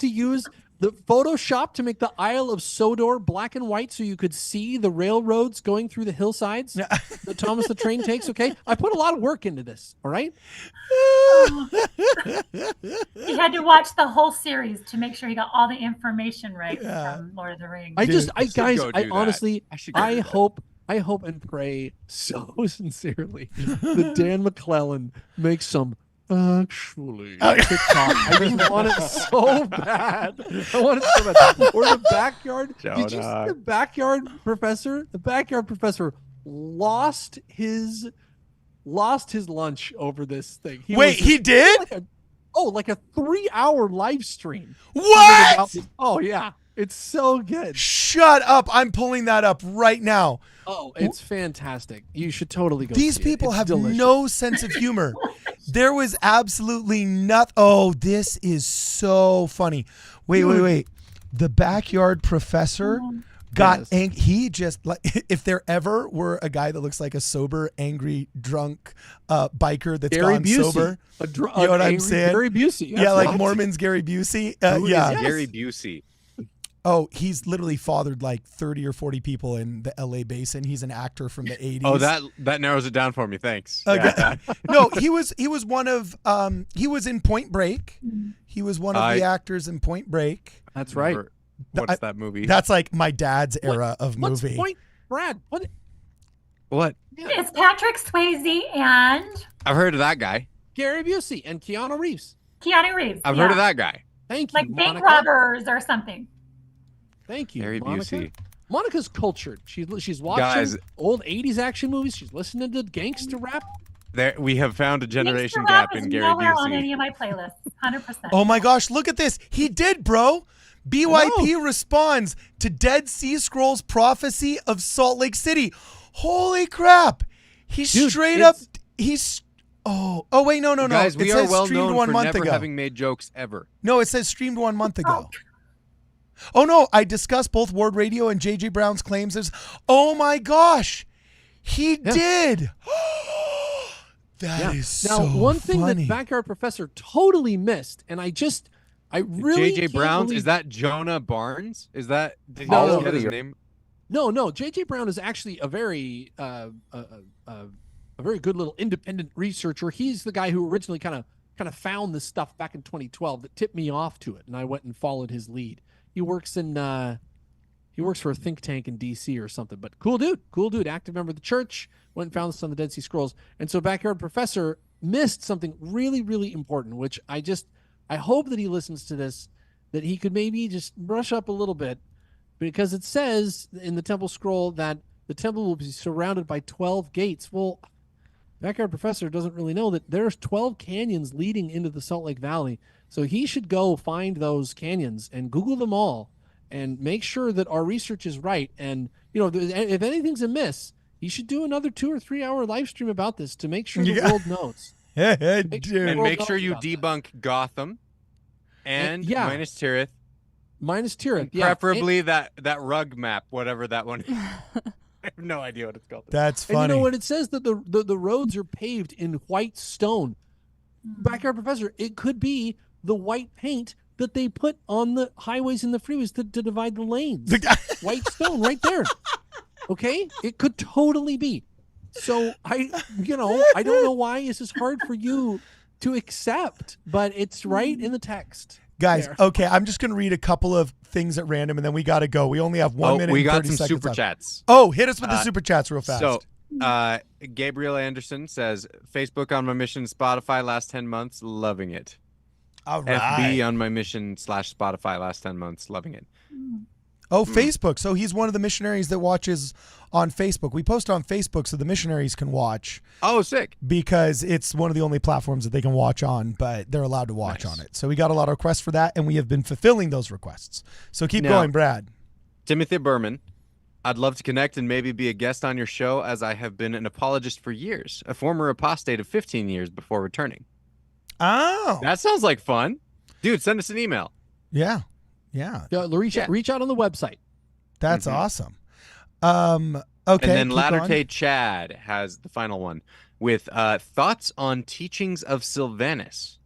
use the Photoshop to make the Isle of Sodor black and white so you could see the railroads going through the hillsides that Thomas the Train takes, okay? I put a lot of work into this, all right? He had to watch the whole series to make sure he got all the information right from Lord of the Rings. I hope and pray so sincerely that Dan McClellan makes some TikTok. I just want it so bad. I want it so bad. Or the backyard. Jonah. Did you see the backyard professor? The backyard professor lost his lunch over this thing. He did? Like a 3-hour live stream. What? Oh yeah. It's so good. Shut up. I'm pulling that up right now. Oh, it's fantastic. You should totally go These see people it. It's have delicious. no sense of humor. There was absolutely nothing. Oh, this is so funny. Wait. The backyard professor got angry. He just, like, if there ever were a guy that looks like a sober, angry, drunk biker that's Gary gone Busey. sober. You know what I'm saying? Gary Busey. Yeah, like Mormon's Gary Busey. Who is Yeah. Gary Busey? Oh, he's literally fathered like 30 or 40 people in the LA basin. He's an actor from the 80s. Oh, that narrows it down for me. Thanks. Okay. Yeah. No, he was one of he was in Point Break. He was one of the actors in Point Break. That's right. What's that movie? That's like my dad's era of What's movie. Brad? What? It's Patrick Swayze and I've heard of that guy. Gary Busey and Keanu Reeves. Keanu Reeves. I've heard of that guy. Thank you, Like bank Monica. robbers or something. Thank you, Gary Monica. Busey. Monica's cultured. She's watching Guys. old 80s action movies. She's listening to gangster rap. There, we have found a generation Gangsta rap gap in is Gary nowhere on Busey. any of my playlists. 100%. Oh my gosh, look at this. He did, bro. BYP responds to Dead Sea Scrolls prophecy of Salt Lake City. Holy crap. He's Dude, straight up he's Oh wait, no. Guys, it we says are well streamed known 1 for month never ago. having made jokes ever. No, it says streamed 1 month ago. Oh no, I discussed both WardRadio and JJ Brown's claims. Oh my gosh, he did. That is now, so one thing funny. that Backyard Professor totally missed, and I really JJ can't Brown's, believe- is that Jonah Barnes? Is that did No, you no, get his no. name? No, JJ Brown is actually a very a very good little independent researcher. He's the guy who originally kind of found this stuff back in 2012 that tipped me off to it, and I went and followed his lead. He works for a think tank in DC or something, but cool dude, active member of the church, went and found this on the Dead Sea Scrolls. And so Backyard Professor missed something really, really important, which I hope that he listens to this, that he could maybe just brush up a little bit, because it says in the temple scroll that the temple will be surrounded by 12 gates. Well, Backyard Professor doesn't really know that there's 12 canyons leading into the Salt Lake Valley. So he should go find those canyons and Google them all and make sure that our research is right. And, if anything's amiss, he should do another 2 or 3 hour live stream about this to make sure the world knows. Dude. And make sure you about that. debunk Gotham and Minas Tirith. Minas Tirith, Preferably that rug map, whatever that one is. I have no idea what it's called. That's funny. And when it says that the roads are paved in white stone, Backyard Professor, it could be the white paint that they put on the highways and the freeways to divide the lanes. White stone right there. Okay? It could totally be. So I don't know why this is hard for you to accept, but it's right in the text. Guys, there. okay, I'm just going to read a couple of things at random, and then we got to go. We only have 1 minute We and got 30 some seconds super left. chats. Oh, hit us with the super chats real fast. So, Gabriel Anderson says, Facebook on my mission, Spotify last 10 months, loving it. All right. FB on my mission / Spotify last 10 months, loving it. Oh, Facebook. So he's one of the missionaries that watches on Facebook. We post on Facebook so the missionaries can watch. Oh, sick. Because it's one of the only platforms that they can watch on, but they're allowed to watch on it. So we got a lot of requests for that, and we have been fulfilling those requests. So keep going, Brad. Timothy Berman, I'd love to connect and maybe be a guest on your show, as I have been an apologist for years, a former apostate of 15 years before returning. Oh. That sounds like fun. Dude, send us an email. Yeah. Reach out on the website. That's awesome. Okay. And then Latter-day Chad has the final one with thoughts on teachings of Sylvanus.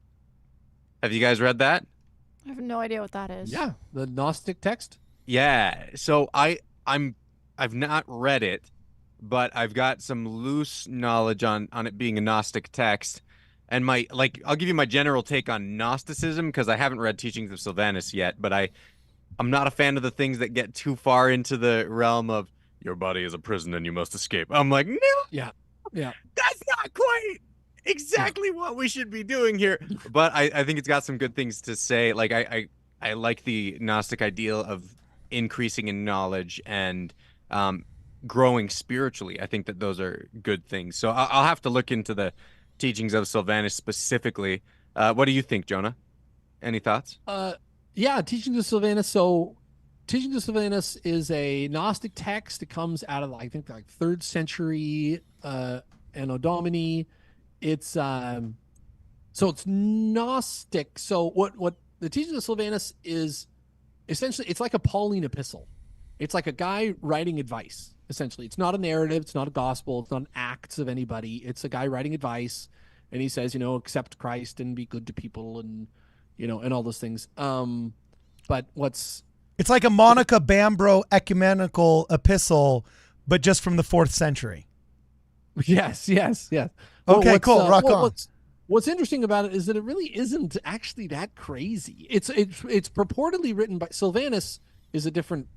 Have you guys read that? I have no idea what that is. Yeah, the Gnostic text. Yeah. So I've not read it, but I've got some loose knowledge on it being a Gnostic text. And I'll give you my general take on Gnosticism, because I haven't read Teachings of Sylvanus yet, but I'm not a fan of the things that get too far into the realm of your body is a prison and you must escape. I'm like, no, yeah, that's not quite exactly what we should be doing here. But I think it's got some good things to say. Like I like the Gnostic ideal of increasing in knowledge and growing spiritually. I think that those are good things. So I'll have to look into the Teachings of Sylvanus specifically. What do you think, Jonah? Any thoughts? Yeah, Teachings of Sylvanus. So Teachings of Sylvanus is a Gnostic text. It comes out of, I think, like 3rd century Anno Domini. It's so it's Gnostic. So what the Teachings of Sylvanus is, essentially, it's like a Pauline epistle. It's like a guy writing advice. Essentially, it's not a narrative. It's not a gospel. It's not an acts of anybody. It's a guy writing advice, and he says, accept Christ and be good to people, and and all those things. But it's like a Monica Bambrough ecumenical epistle, but just from the 4th century. Yes. Okay, cool. Rock on. What's interesting about it is that it really isn't actually that crazy. It's purportedly written by Sylvanus, is a different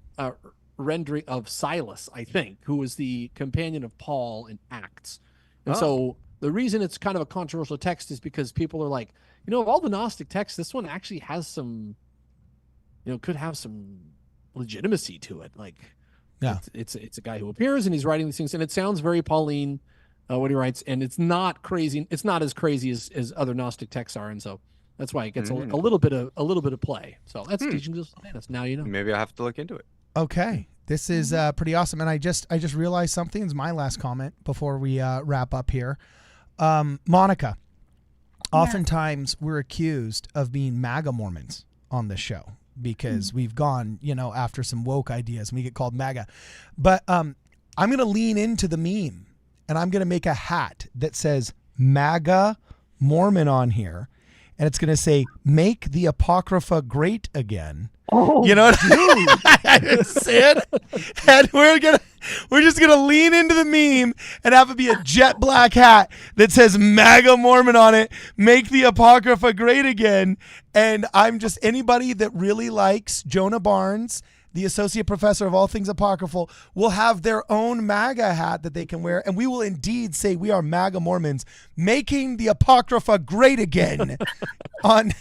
rendering of Silas, I think, who was the companion of Paul in Acts. And so the reason it's kind of a controversial text is because people are like, of all the Gnostic texts, this one actually has some, could have some legitimacy to it. Like, yeah, it's a guy who appears and he's writing these things, and it sounds very Pauline what he writes, and it's not crazy. It's not as crazy as other Gnostic texts are, and so that's why it gets a little bit of play. So that's Teachings of Sylvanus. Now you know. Maybe I'll have to look into it. Okay, this is pretty awesome, and I just realized something. It's my last comment before we wrap up here. Monica, oftentimes we're accused of being MAGA Mormons on this show because we've gone, after some woke ideas, and we get called MAGA. But I'm going to lean into the meme, and I'm going to make a hat that says MAGA Mormon on here, and it's going to say, "Make the Apocrypha great again." Oh, you know what I mean? And we're just gonna lean into the meme and have it be a jet black hat that says MAGA Mormon on it. Make the Apocrypha great again. And I'm just, anybody that really likes Jonah Barnes, the associate professor of all things apocryphal, will have their own MAGA hat that they can wear, and we will indeed say we are MAGA Mormons, making the Apocrypha great again.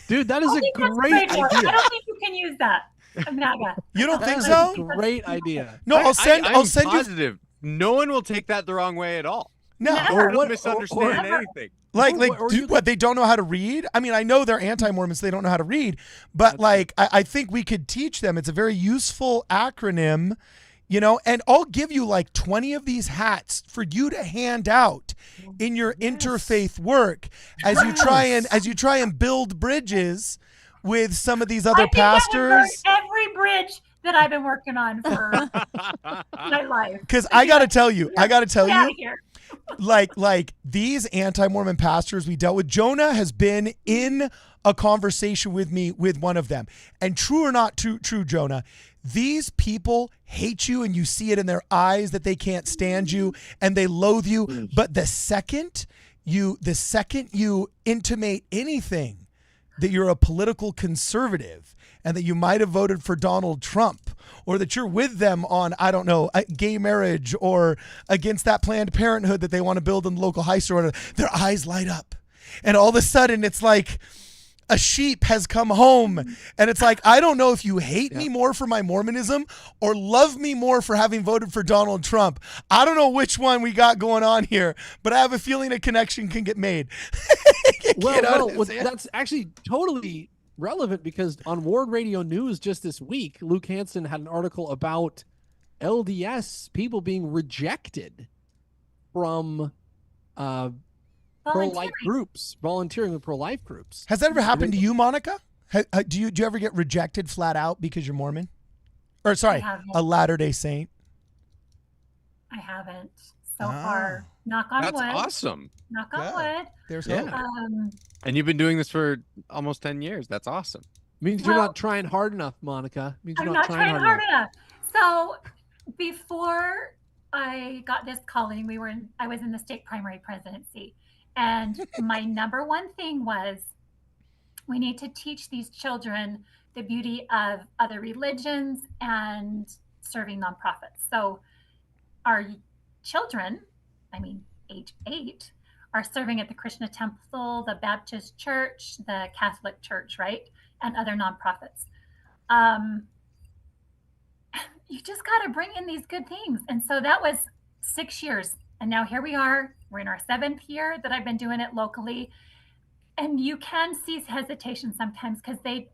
Dude, that is a great idea. I don't think you can use that. MAGA. You don't think so? Great idea. No, I'll send positive. No one will take that the wrong way at all. No, or misunderstand anything. What, they don't know how to read? I mean, I know they're anti-Mormons, they don't know how to read, but I think we could teach them. It's a very useful acronym, and I'll give you like 20 of these hats for you to hand out in your interfaith work as you try and build bridges with some of these other pastors. Every bridge that I've been working on for my life. Because I got to tell you, like these anti-Mormon pastors we dealt with, Jonah has been in a conversation with me with one of them. And true or not true, Jonah, these people hate you, and you see it in their eyes that they can't stand you and they loathe you. But the second you intimate anything that you're a political conservative and that you might have voted for Donald Trump, or that you're with them on, I don't know, gay marriage or against that Planned Parenthood that they want to build in the local high store, their eyes light up. And all of a sudden it's like a sheep has come home. And it's like, I don't know if you hate me more for my Mormonism or love me more for having voted for Donald Trump. I don't know which one we got going on here, but I have a feeling a connection can get made. That's actually totally relevant because on Ward Radio News just this week, Luke Hansen had an article about LDS people being rejected from pro-life groups, volunteering with pro-life groups. Has that ever happened to you, Monica? Do you ever get rejected flat out because you're Mormon? Or sorry, a Latter-day Saint? I haven't so far. Knock on wood. That's awesome. Knock on wood. There's hope. And you've been doing this for almost 10 years. That's awesome. Means you're not trying hard enough, Monica. Means you're I'm not trying hard enough. So before I got this calling, I was in the state primary presidency. And my number one thing was we need to teach these children the beauty of other religions and serving nonprofits. So our children, age 8, are serving at the Krishna Temple, the Baptist Church, the Catholic Church, right? And other nonprofits. You just got to bring in these good things. And so that was 6 years. And now here we are. We're in our 7th year that I've been doing it locally. And you can see hesitation sometimes because they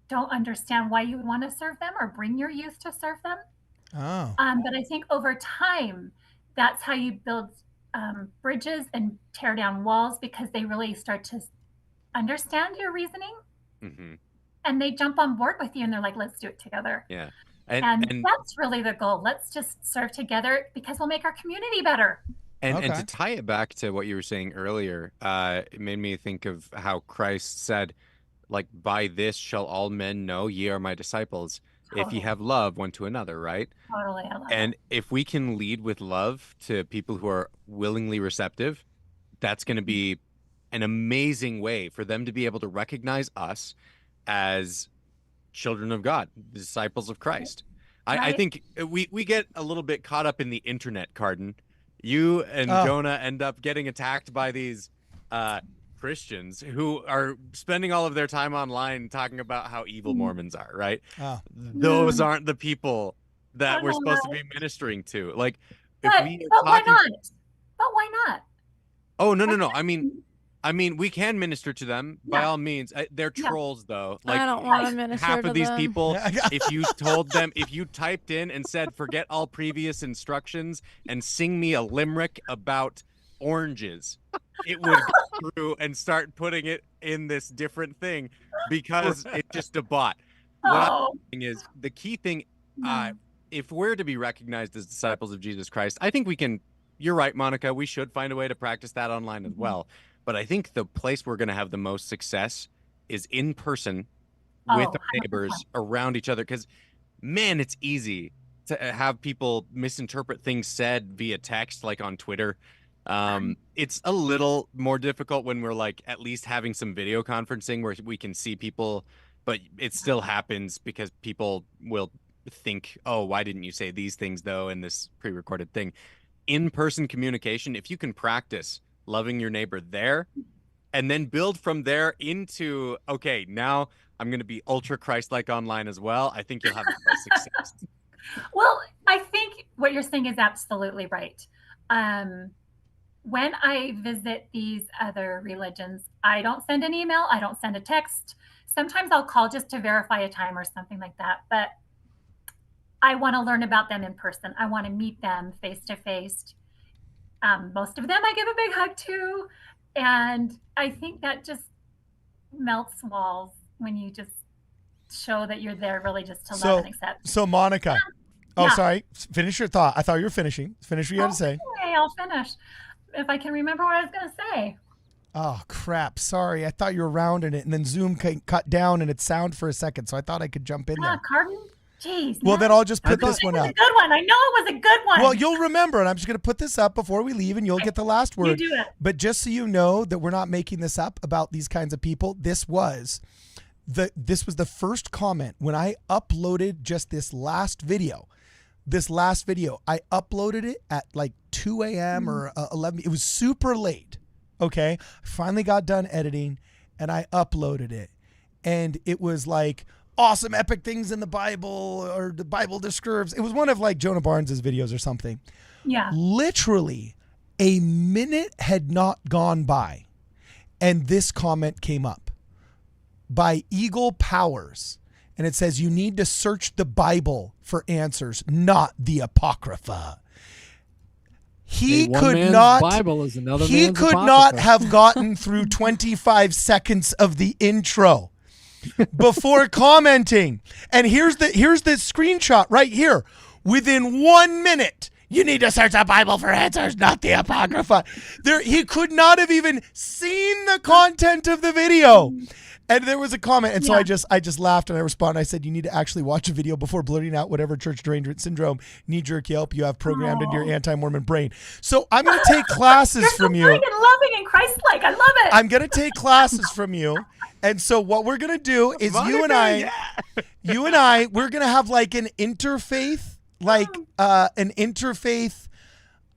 don't understand why you would want to serve them or bring your youth to serve them. Oh. But I think over time, that's how you build bridges and tear down walls because they really start to understand your reasoning. Mm-hmm. And they jump on board with you and they're like, let's do it together. Yeah. And that's really the goal. Let's just serve together because we'll make our community better. And to tie it back to what you were saying earlier, it made me think of how Christ said, like, by this shall all men know ye are my disciples, if ye have love one to another, right? Totally. I love and if we can lead with love to people who are willingly receptive, that's going to be an amazing way for them to be able to recognize us as children of God, disciples of Christ. Right. I think we get a little bit caught up in the internet, Cardin. You and Jonah end up getting attacked by these Christians who are spending all of their time online talking about how evil Mormons are, right? Those aren't the people that we're supposed to be ministering to. Like, but why not? But why not? Oh, no. I mean, we can minister to them by all means. They're trolls, though. Like, I don't want to minister half to of these them. people, if you told them, if you typed in and said, forget all previous instructions and sing me a limerick about oranges, it would go through and start putting it in this different thing because it's just a bot. What I'm saying is the key thing, if we're to be recognized as disciples of Jesus Christ, I think we can, you're right, Monica, we should find a way to practice that online as well. But I think the place we're going to have the most success is in person with our neighbors around each other. Because, man, it's easy to have people misinterpret things said via text, like on Twitter. It's a little more difficult when we're like at least having some video conferencing where we can see people, but it still happens because people will think, oh, why didn't you say these things though in this pre-recorded thing? In-person communication, if you can practice loving your neighbor there and then build from there into, okay, now I'm going to be ultra Christ-like online as well, I think you'll have the most success. Well, I think what you're saying is absolutely right. When I visit these other religions, I don't send an email, I don't send a text. Sometimes I'll call just to verify a time or something like that, but I want to learn about them in person. I want to meet them face to face. Most of them I give a big hug to, and I think that just melts walls when you just show that you're there really just to love and accept. So Monica, sorry, finish your thought. I thought you were finishing. Finish what you had to say. Okay, I'll finish if I can remember what I was going to say. Oh crap! Sorry, I thought you were rounding it, and then Zoom cut down and it sound for a second, so I thought I could jump in there. Cardin? Jeez. Well, then I'll just put this one up. It was a good one. I know it was a good one. Well, you'll remember, and I'm just going to put this up before we leave, and you'll get the last word. You do it. But just so you know that we're not making this up about these kinds of people, this was the first comment when I uploaded just this last video. I uploaded it at like 2 a.m. or 11. It was super late. Okay. I finally got done editing and I uploaded it. and it was like awesome epic things in the Bible, or the Bible describes. It was one of like Jonah Barnes's videos or something. Yeah. Literally a minute had not gone by, and this comment came up by Eagle Powers. And it says, you need to search the Bible for answers, not the Apocrypha. He could not Bible is another he man's could Apocrypha. not have gotten through 25 seconds of the intro before commenting. And here's the screenshot right here. Within 1 minute, you need to search the Bible for answers, not the Apocrypha. He could not have even seen the content of the video. And there was a comment, and so I just laughed and I responded. I said, you need to actually watch a video before blurting out whatever church derangement syndrome, knee-jerk yelp you have programmed into your anti-Mormon brain. So I'm going to take classes from you. You're so loving and Christ-like. I love it. I'm going to take classes from you. And so what we're going to do is you and I, we're going to have like an interfaith,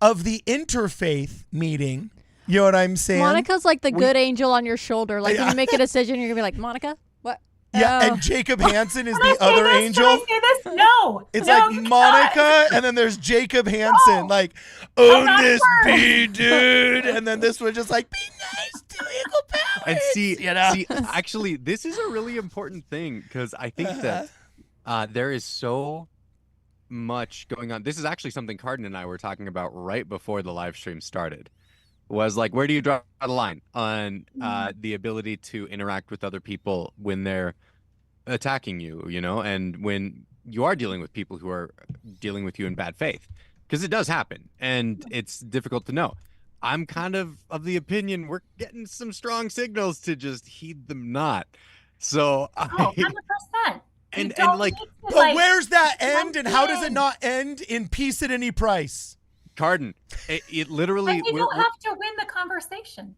of the interfaith meeting. You know what I'm saying? Monica's like the good angel on your shoulder. Like when you make a decision, you're going to be like, Monica, what? Yeah, Oh. and Jacob Hansen is the other angel. Can I say this? No. It's No, like you Monica, cannot. and then there's Jacob Hansen, like, own not this first. bee, dude. And then this one just like, be nice to Eagle Powers. And see, you know? actually, this is a really important thing, because I think that there is so much going on. This is actually something Cardin and I were talking about right before the live stream started. Was like, where do you draw the line on the ability to interact with other people when they're attacking you, you know, and when you are dealing with people who are dealing with you in bad faith? Because it does happen, and it's difficult to know. I'm kind of the opinion we're getting some strong signals to just heed them not. So, 100%. and don't like, need to, But where's that lump end, and how does it in. not end in peace at any price? Cardin, it literally, But you don't have to win the conversation.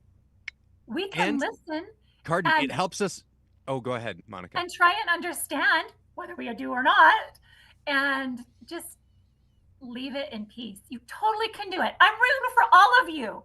We can listen Cardin, and- it helps us. Oh, go ahead, Monica. and try and understand whether we do or not, and just leave it in peace. You totally can do it. I'm rooting for all of you.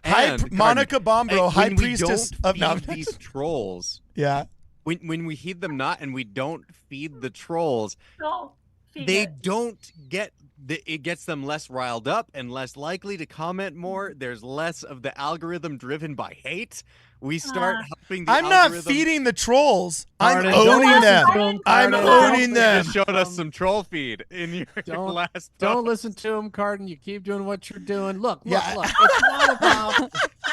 And, Monica Bambrough, high when we priestess don't of feed these trolls. Yeah. When we heed them not, and we don't feed the trolls, Don't feed they it. don't get. It gets them less riled up and less likely to comment more. There's less of the algorithm driven by hate. We start helping the I'm not algorithm. feeding the trolls. I'm Cardin, don't owning listen them. to him. I'm Cardin, owning You them. just showed us some troll feed in your Don't- last. Don't listen to him, Cardin. You keep doing what you're doing. Look. Yeah. It's not about.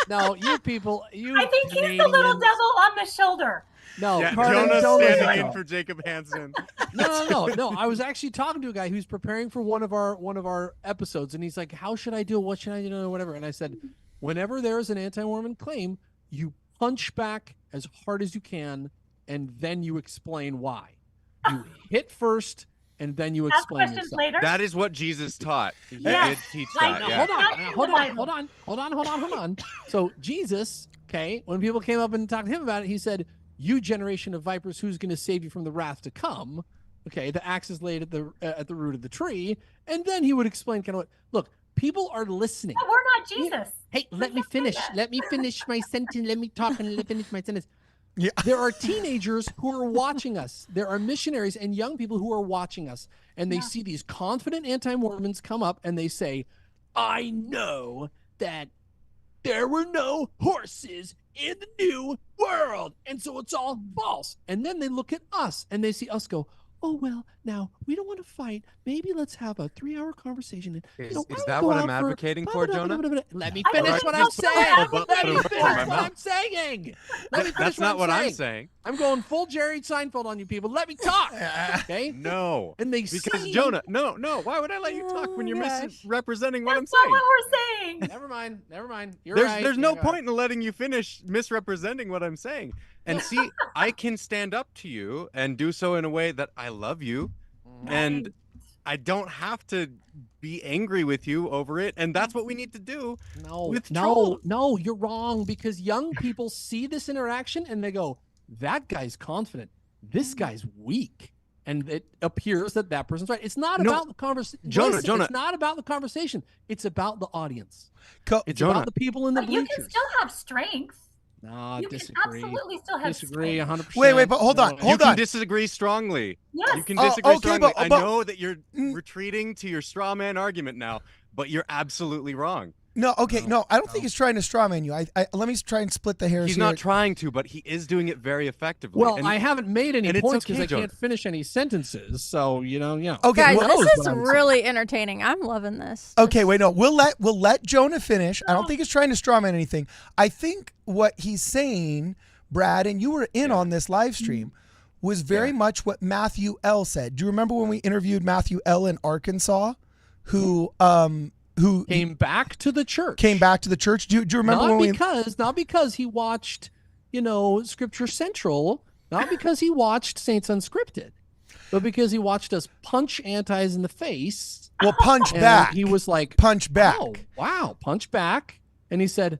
No, you people. You. I think he's the little Canadians- devil on the shoulder. No, Yeah, Cardin, Jonah's don't listen standing to in him. for Jacob Hansen. No. I was actually talking to a guy who's preparing for one of our episodes, and he's like, "How should I do it? What should I do? Or whatever." And I said, "Whenever there is an anti-Mormon claim, you punch back as hard as you can, and then you explain why. You hit first, and then you Ask explain questions yourself." later. That is what Jesus taught. He Yes. did teach Like, that. Now, Yeah. hold on. So Jesus, okay, when people came up and talked to him about it, he said, "You generation of vipers, who's going to save you from the wrath to come?" Okay, the axe is laid at the root of the tree, and then he would explain kind of what. Look, people are listening. But we're not Jesus. Hey, let me finish. Let me finish my sentence. Let me talk and let me finish my sentence. Yeah. There are teenagers who are watching us. There are missionaries and young people who are watching us, and they see these confident anti-Mormons come up and they say, "I know that there were no horses in the new world, and so it's all false." And then they look at us and they see us go, "Oh, well, now we don't want to fight. Maybe let's have a 3-hour conversation." And, Is why don't that we go what out I'm advocating for, Jonah? Let me I finish think what that's I'm what saying. I'm Let me advocating finish for. what I'm saying. Let me finish That's not what I'm saying. I'm going full Jerry Seinfeld on you people. Let me talk. Okay? No. And they Because see. Jonah, no. Why would I let you talk when you're gosh. misrepresenting what I'm That's not saying? what we're saying. Never mind. You're There's right. there's no You're point in letting you finish misrepresenting what I'm saying. And see, I can stand up to you and do so in a way that I love you, and I don't have to be angry with you over it. And that's what we need to do. with trolls. No, you're wrong, because young people see this interaction and they go, "That guy's confident. This guy's weak." And it appears that that person's right. It's not No. about the conversation. Jonah, It's not about the conversation. It's about the audience. It's Jonah. about the people in the But you can bleachers. still have strengths. No, You can disagree. absolutely still have Disagree strength. 100%. Wait, but hold on, You hold can on. disagree strongly. Yes. You can disagree okay, strongly. but- I know that you're retreating to your straw man argument now, but you're absolutely wrong. No, okay, no, I don't think he's trying to strawman you. I let me try and split the hairs He's here. not trying to, but he is doing it very effectively. Well, And I haven't made any and it's points because okay, I can't Jonah. finish any sentences. So Okay, Guys, well, this is what I'm really entertaining. I'm loving this. Okay, wait, no. We'll let Jonah finish. I don't think he's trying to strawman anything. I think what he's saying, Brad, and you were in on this live stream, was very much what Matthew L. said. Do you remember when we interviewed Matthew L. in Arkansas, who came back to the church. came back to the church? Do you remember not because he watched, Scripture Central, not because he watched Saints Unscripted, but because he watched us punch antis in the face. Well, punch And back. he was like, punch back. "Oh, wow, punch back." And he said,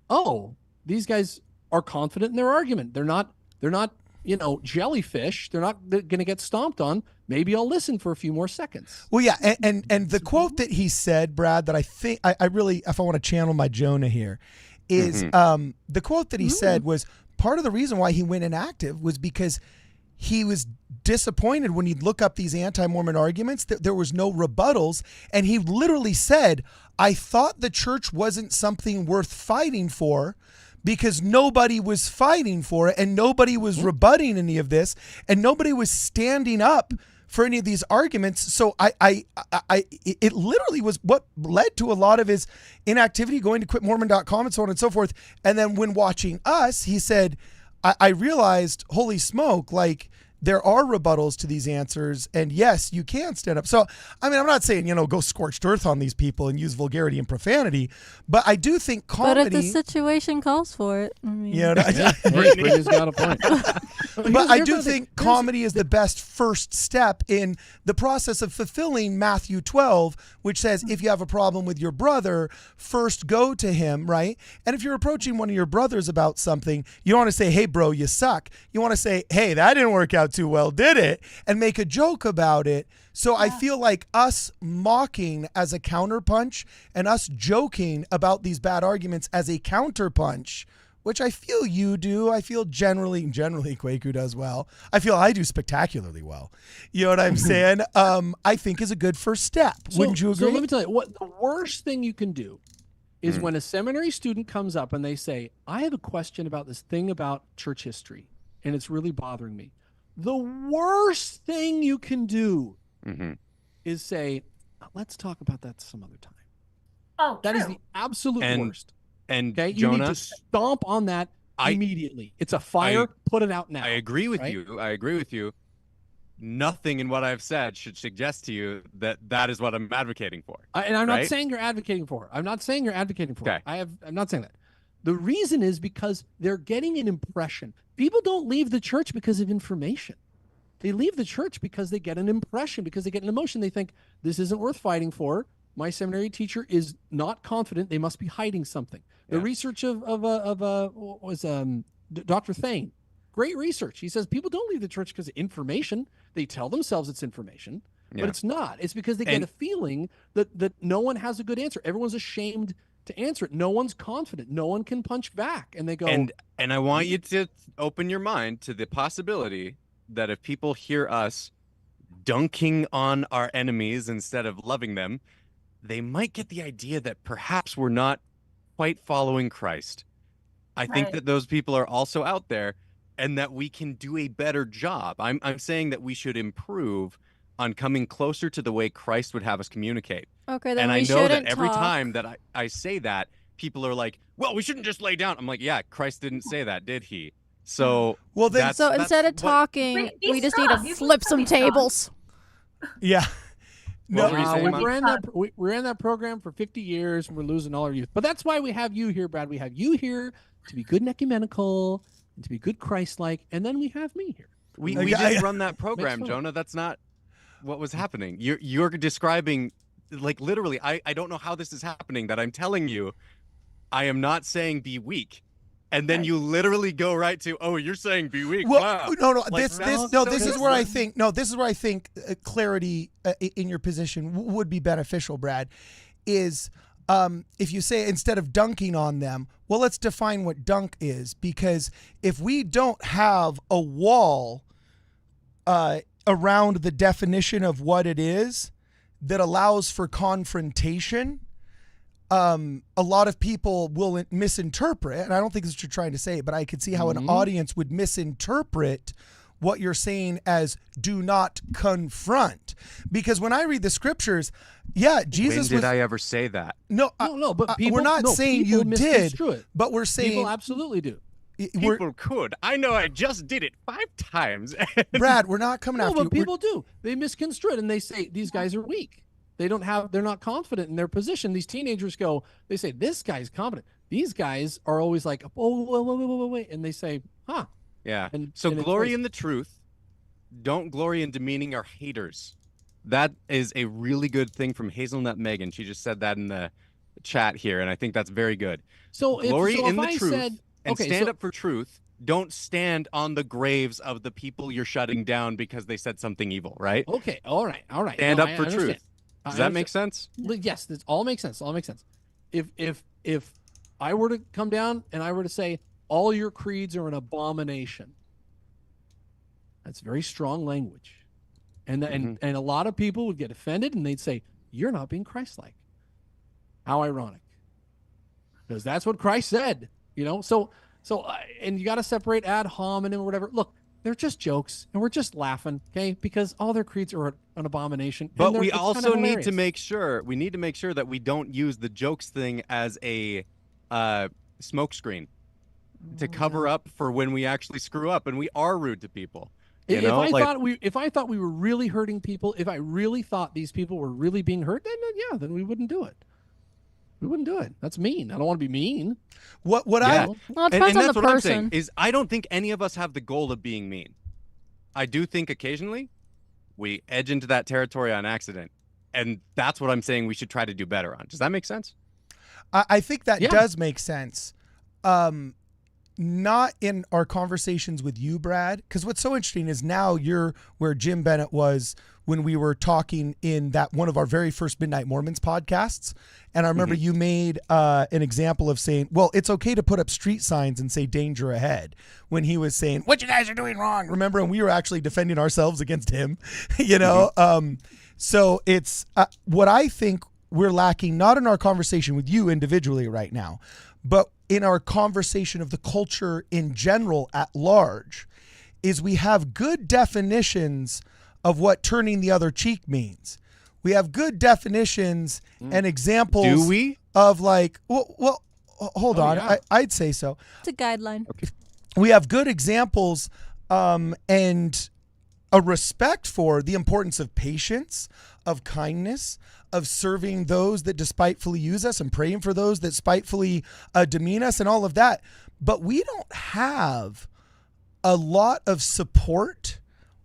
"Oh, these guys are confident in their argument. They're not, jellyfish. They're not going to get stomped on. Maybe I'll listen for a few more seconds." Well, yeah, and the quote that he said, Brad, that I think I really, if I want to channel my Jonah here, is the quote that he said was part of the reason why he went inactive was because he was disappointed when he'd look up these anti-Mormon arguments that there was no rebuttals, and he literally said, "I thought the church wasn't something worth fighting for." Because nobody was fighting for it and nobody was rebutting any of this and nobody was standing up for any of these arguments. So it literally was what led to a lot of his inactivity, going to quitmormon.com and so on and so forth. And then when watching us, he said, I realized, holy smoke, like there are rebuttals to these answers. And yes, you can stand up. So, I mean, I'm not saying, go scorched earth on these people and use vulgarity and profanity, but I do think comedy. But if the situation calls for it, I mean. Brittany's got a point. But I do think comedy is the best first step in the process of fulfilling Matthew 12, which says if you have a problem with your brother, first go to him, right? And if you're approaching one of your brothers about something, you don't want to say, "Hey, bro, you suck." You want to say, "Hey, that didn't work out too well, did it?" And make a joke about it. So I feel like us mocking as a counterpunch and us joking about these bad arguments as a counterpunch, which I feel you do. I feel generally Kwaku does well. I feel I do spectacularly well. You know what I'm saying? I think is a good first step. Wouldn't you agree? So let me tell you, what the worst thing you can do is when a seminary student comes up and they say, "I have a question about this thing about church history, and it's really bothering me." The worst thing you can do is say, "Let's talk about that some other time." Oh, That true. is the absolute worst. And Okay, you Jonah, need to stomp on that immediately. It's a fire. Put it out now. I agree with right? you. I agree with you. Nothing in what I've said should suggest to you that that is what I'm advocating for. And I'm not right? saying you're advocating for it. I'm not saying you're advocating for Okay. it. I'm not saying that. The reason is because they're getting an impression. People don't leave the church because of information. They leave the church because they get an impression, because they get an emotion. They think, this isn't worth fighting for. My seminary teacher is not confident. They must be hiding something. The research of Dr. Thane, great research. He says people don't leave the church because of information. They tell themselves it's information, but it's not. It's because they get a feeling that no one has a good answer. Everyone's ashamed to answer it. No one's confident. No one can punch back. And they go, And I want you to open your mind to the possibility that if people hear us dunking on our enemies instead of loving them, they might get the idea that perhaps we're not quite following Christ. I think that those people are also out there and that we can do a better job. I'm saying that we should improve on coming closer to the way Christ would have us communicate. Okay, then And we I know that shouldn't every talk. time that I say that, people are like, well, we shouldn't just lay down. I'm like, yeah, Christ didn't say that, did he? So Well, then- So instead of talking, Wait, be we just need strong. to You flip can some be strong. tables. Yeah. What were you "Nah, saying, we Mom? ran that program for 50 years and we're losing all our youth." But that's why we have you here, Brad. We have you here to be good and ecumenical and to be good Christ-like, and then we have me here. We Okay, didn't I- run that program, fun. Jonah. That's not what was happening. You're describing, like, literally, I don't know how this is happening, that I'm telling you I am not saying be weak. And then you literally go right to, oh, you're saying be weak. Well, wow. no, Like, this that's is so where I different. think clarity in your position would be beneficial, Brad. Is if you say instead of dunking on them, Well, let's define what dunk is, because if we don't have a wall around the definition of what it is that allows for confrontation, a lot of people will misinterpret, and I don't think this is what you're trying to say, but I could see how an audience would misinterpret what you're saying as do not confront. Because when I read the scriptures, Jesus When did I ever say that? No, but people, we're not saying you did, but we're saying people absolutely do. People could. I know I just did it 5 times. Brad, we're not coming after you. No, but people do. They misconstrue it and they say these guys are weak. They're not confident in their position. These teenagers they say, this guy's confident. These guys are always like, oh, wait. And they say, huh. Yeah. And glory in the truth. Don't glory in demeaning our haters. That is a really good thing from Hazelnut Megan. She just said that in the chat here, and I think that's very good. So glory in the I truth said, and stand up for truth. Don't stand on the graves of the people you're shutting down because they said something evil, right? Okay, all right. Stand up for truth. Does that make sense? Yes, this all makes sense. If I were to come down and I were to say all your creeds are an abomination, that's very strong language, and a lot of people would get offended and they'd say you're not being Christ-like. How ironic, because that's what Christ said. So and you got to separate ad hominem or whatever. Look, they're just jokes, and we're just laughing, okay? Because all their creeds are an abomination. But we also need to make sure that we don't use the jokes thing as a smokescreen to cover up for when we actually screw up and we are rude to people. If I thought we were really hurting people, if I really thought these people were really being hurt, then we wouldn't do it. We wouldn't do it. That's mean. I don't want to be mean. Well, it depends on that's the what I'm person. saying is I don't think any of us have the goal of being mean. I do think occasionally we edge into that territory on accident, and that's what I'm saying we should try to do better on. Does that make sense? I think that does make sense. Not in our conversations with you, Brad, because what's so interesting is now you're where Jim Bennett was when we were talking in that one of our very first Midnight Mormons podcasts. And I remember you made an example of saying, well, it's okay to put up street signs and say danger ahead, when he was saying, what you guys are doing wrong. Remember? And we were actually defending ourselves against him, So it's what I think we're lacking, not in our conversation with you individually right now, but in our conversation of the culture in general at large, is we have good definitions of what turning the other cheek means. We have good definitions and examples. Do we? Of like, well hold on. Yeah. I'd say so. It's a guideline. Okay. We have good examples and a respect for the importance of patience, of kindness, of serving those that despitefully use us and praying for those that spitefully demean us and all of that. But we don't have a lot of support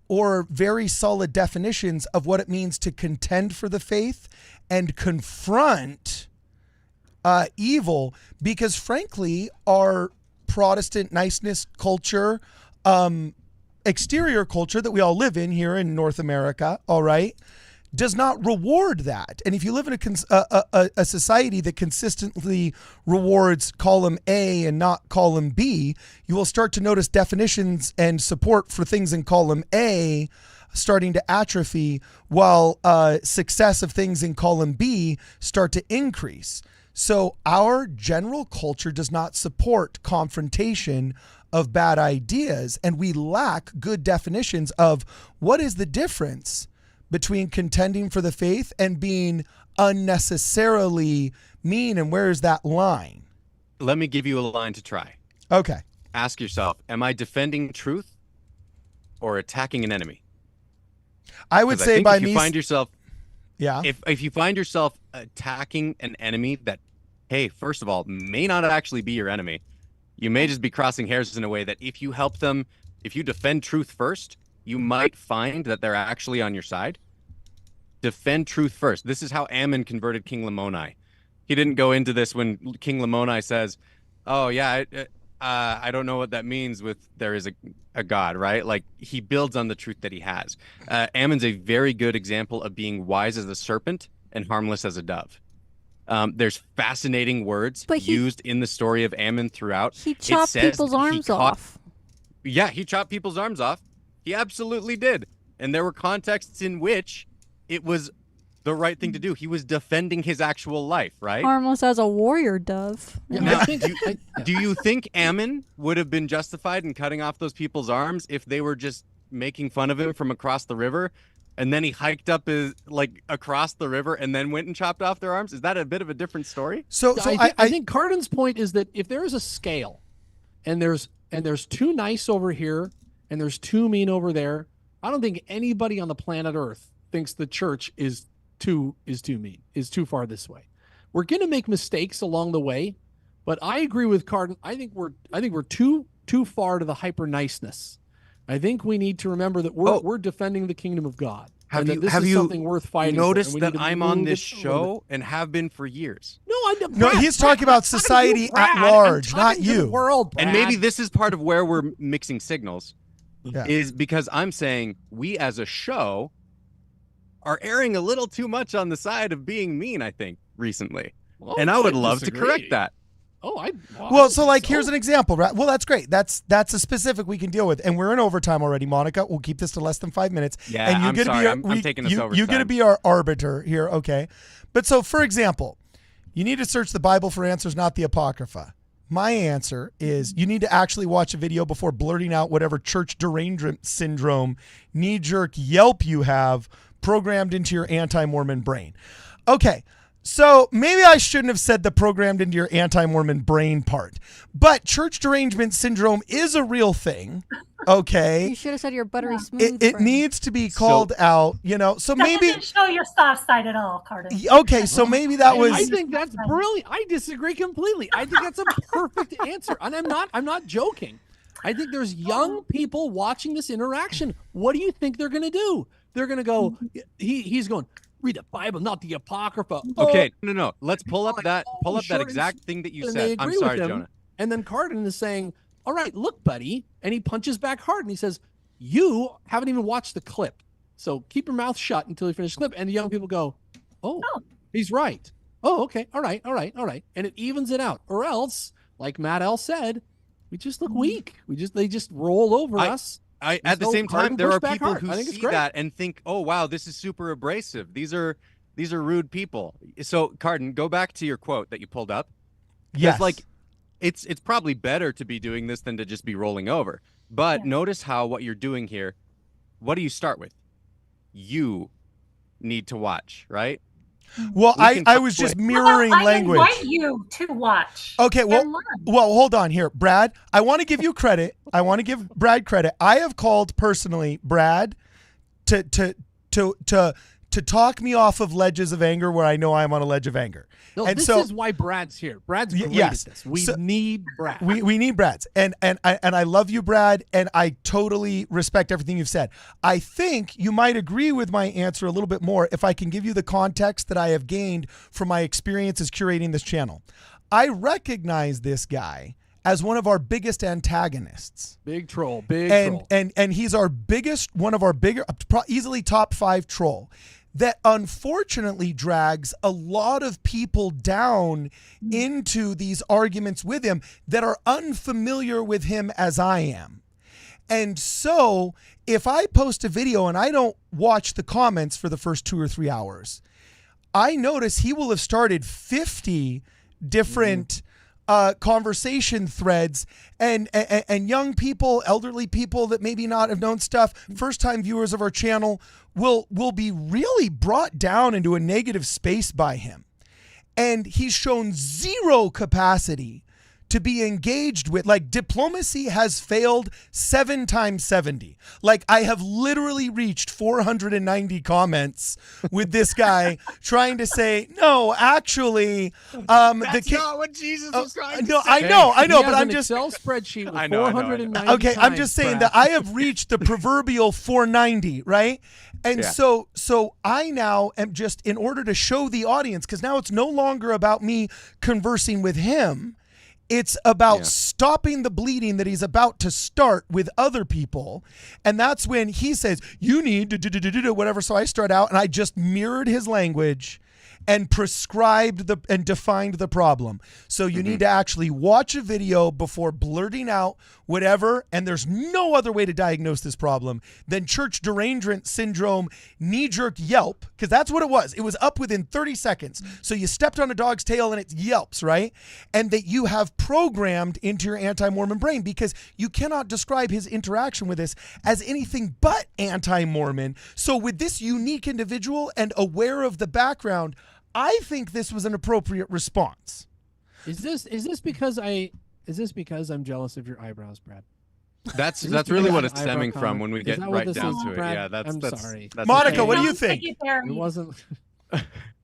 or very solid definitions of what it means to contend for the faith and confront evil, because frankly, our Protestant niceness culture, exterior culture that we all live in here in North America, all right, does not reward that. And if you live in a society that consistently rewards column A and not column B, you will start to notice definitions and support for things in column A starting to atrophy, while success of things in column B start to increase. So our general culture does not support confrontation of bad ideas, and we lack good definitions of what is the difference between contending for the faith and being unnecessarily mean, and where is that line? Let me give you a line to try. Okay. Ask yourself, am I defending truth or attacking an enemy? I would say by if you me... find yourself... Yeah. If you find yourself attacking an enemy that, hey, first of all, may not actually be your enemy, you may just be crossing hairs in a way that if you help them, if you defend truth first, you might find that they're actually on your side. Defend truth first. This is how Ammon converted King Lamoni. He didn't go into this when King Lamoni says, oh, yeah, I don't know what that means with there is a God, right? Like, he builds on the truth that he has. Ammon's a very good example of being wise as a serpent and harmless as a dove. There's fascinating words used in the story of Ammon throughout. He chopped people's arms off. Yeah, he chopped people's arms off. He absolutely did. And there were contexts in which it was the right thing to do. He was defending his actual life, right? Almost as a warrior dove. Now, do you think Ammon would have been justified in cutting off those people's arms if they were just making fun of him from across the river, and then he hiked up across the river and then went and chopped off their arms? Is that a bit of a different story? So I think Cardin's point is that if there is a scale, and there's too nice over here and there's too mean over there, I don't think anybody on the planet Earth thinks the church is too mean, is too far this way. We're going to make mistakes along the way, but I agree with Cardin. I think we're too far to the hyper niceness. I think we need to remember that we're defending the kingdom of God. Have you something worth fighting noticed for, that I'm on this show and have been for years? No, he's talking about society at large, not you. World, and maybe this is part of where we're mixing signals, is because I'm saying we as a show are erring a little too much on the side of being mean, I think, recently. Well, and I would love to correct that. So here's an example, right? Well, that's great. That's a specific we can deal with. And we're in overtime already, Monica. We'll keep this to less than 5 minutes. Yeah, and I'm sorry. I'm taking this overtime. You get to be our arbiter here, okay? But so, for example, you need to search the Bible for answers, not the Apocrypha. My answer is you need to actually watch a video before blurting out whatever church derangement syndrome knee-jerk yelp you have programmed into your anti-Mormon brain. Okay, so maybe I shouldn't have said the programmed into your anti-Mormon brain part, but church derangement syndrome is a real thing, okay? You should have said your buttery smooth. It needs to be called out, so maybe... That didn't show your soft side at all, Cardin. Okay, so maybe that was... I think that's brilliant. I disagree completely. I think that's a perfect answer, and I'm not joking. I think there's young people watching this interaction. What do you think they're going to do? They're going to go, he's going, read the Bible, not the Apocrypha. Okay, no. Let's pull up that exact thing that you said. I'm sorry, Jonah. And then Cardin is saying, all right, look, buddy. And he punches back hard and he says, you haven't even watched the clip. So keep your mouth shut until you finish the clip. And the young people go, oh, he's right. Oh, okay. All right. And it evens it out. Or else, like Matt L said, we just look weak. They just roll over us. At the same time, there are people who see that and think, "Oh, wow, this is super abrasive. These are rude people." So, Cardin, go back to your quote that you pulled up. Yes. It's probably better to be doing this than to just be rolling over. But notice how what you're doing here. What do you start with? You need to watch, right? Well, I was just mirroring language. I invite you to watch. Okay, well, hold on here, Brad. I want to give you credit. I want to give Brad credit. I have called personally Brad to talk me off of ledges of anger where I know I'm on a ledge of anger. No, and this is why Brad's here. Brad's great at this. We need Brad. We need Brad's. And I love you, Brad, and I totally respect everything you've said. I think you might agree with my answer a little bit more if I can give you the context that I have gained from my experiences curating this channel. I recognize this guy as one of our biggest antagonists. Big troll. And he's one of our bigger, easily top 5 troll that unfortunately drags a lot of people down into these arguments with him that are unfamiliar with him as I am. And so if I post a video and I don't watch the comments for the first 2 or 3 hours, I notice he will have started 50 different conversation threads and young people, elderly people that maybe not have known stuff, first-time viewers of our channel will be really brought down into a negative space by him. And he's shown zero capacity to be engaged with. Like, diplomacy has failed 7 times 70. Like, I have literally reached 490 comments with this guy trying to say, no, actually, that's not what Jesus was trying to say. I know, but I'm just Excel spreadsheet with 490. Okay, I'm just saying that I have reached the proverbial 490, right? And so I now am just, in order to show the audience, because now it's no longer about me conversing with him. It's about stopping the bleeding that he's about to start with other people. And that's when he says, you need to do whatever. So I start out and I just mirrored his language. and prescribed and defined the problem. So you need to actually watch a video before blurting out whatever, and there's no other way to diagnose this problem than church derangement syndrome knee-jerk yelp, because that's what it was. It was up within 30 seconds. So you stepped on a dog's tail and it yelps, right? And that you have programmed into your anti-Mormon brain, because you cannot describe his interaction with this as anything but anti-Mormon. So with this unique individual and aware of the background, I think this was an appropriate response. Is this because I'm jealous of your eyebrows, Brad? That's really what it's stemming from when we get right down to it. Brad? Yeah, that's sorry. That's Monica, okay. what do you think? It wasn't.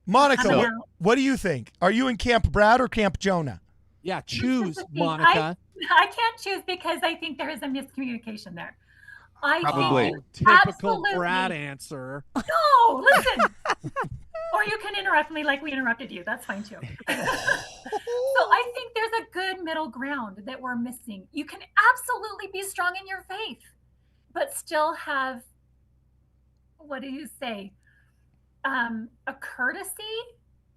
Monica, what do you think? Are you in Camp Brad or Camp Jonah? Yeah, choose, Monica. I can't choose because I think there is a miscommunication there. Probably. Typical Absolutely. Brad answer. No, listen. Or you can interrupt me like we interrupted you. That's fine too. So I think there's a good middle ground that we're missing. You can absolutely be strong in your faith, but still have, what do you say, a courtesy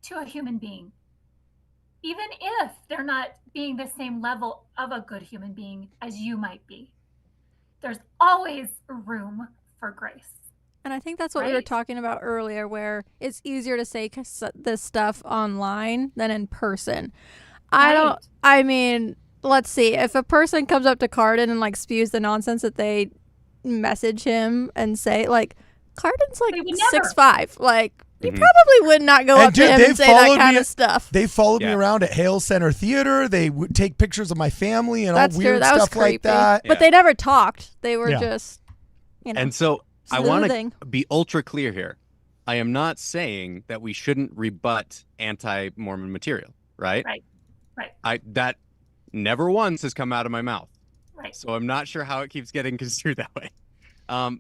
to a human being, even if they're not being the same level of a good human being as you might be. There's always room for grace. And I think that's what we were talking about earlier, where it's easier to say this stuff online than in person. I mean, let's see. If a person comes up to Cardin and like spews the nonsense that they message him and say, like, Cardin's like 6'5", like, you probably would not go up to him and say that kind of stuff. They followed me around at Hale Center Theater. They would take pictures of my family and all weird stuff like that. But they never talked. They were just, you know. And so I want to be ultra clear here. I am not saying that we shouldn't rebut anti-Mormon material, right? Right. That never once has come out of my mouth. Right. So I'm not sure how it keeps getting construed that way.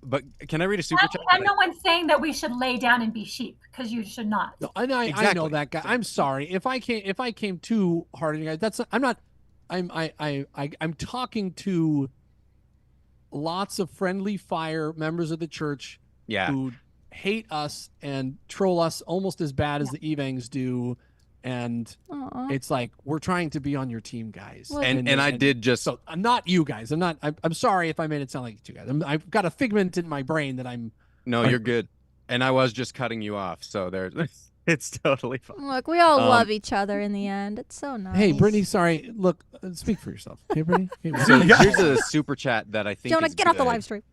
But can I read a super chat? And no one's saying that we should lay down and be sheep, because you should not. No, I know that guy. I'm sorry if I came too hard on you guys. I'm talking to lots of friendly fire members of the church who hate us and troll us almost as bad as the Evangs do. And it's like, we're trying to be on your team, guys. And I did just... So I'm not you guys. I'm sorry if I made it sound like you guys. I've got a figment in my brain that I'm... No, you're good. And I was just cutting you off. So it's totally fine. Look, we all love each other in the end. It's so nice. Hey, Brittany, sorry. Look, speak for yourself. Hey, Brittany. So here's a super chat that I think Jonah, is get off the live stream.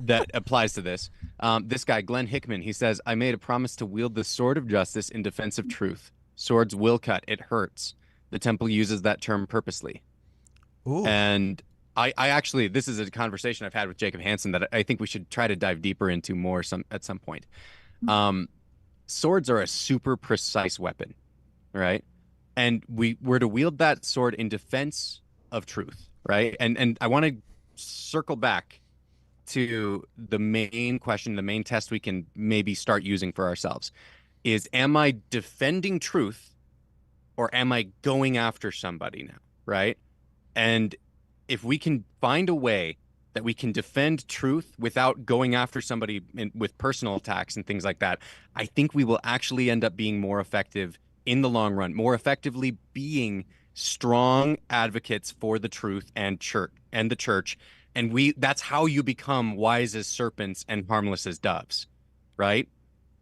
That applies to this. This guy, Glenn Hickman, he says, I made a promise to wield the sword of justice in defense of truth. Swords will cut. It hurts. The temple uses that term purposely. Ooh. And I actually, this is a conversation I've had with Jacob Hansen that I think we should try to dive deeper into more at some point. Swords are a super precise weapon, right? And we were to wield that sword in defense of truth, right? And I want to circle back to the main question, the main test we can maybe start using for ourselves is, am I defending truth or am I going after somebody now, right? And if we can find a way that we can defend truth without going after somebody with personal attacks and things like that, I think we will actually end up being more effective in the long run, more effectively being strong advocates for the truth and the church. And that's how you become wise as serpents and harmless as doves, right?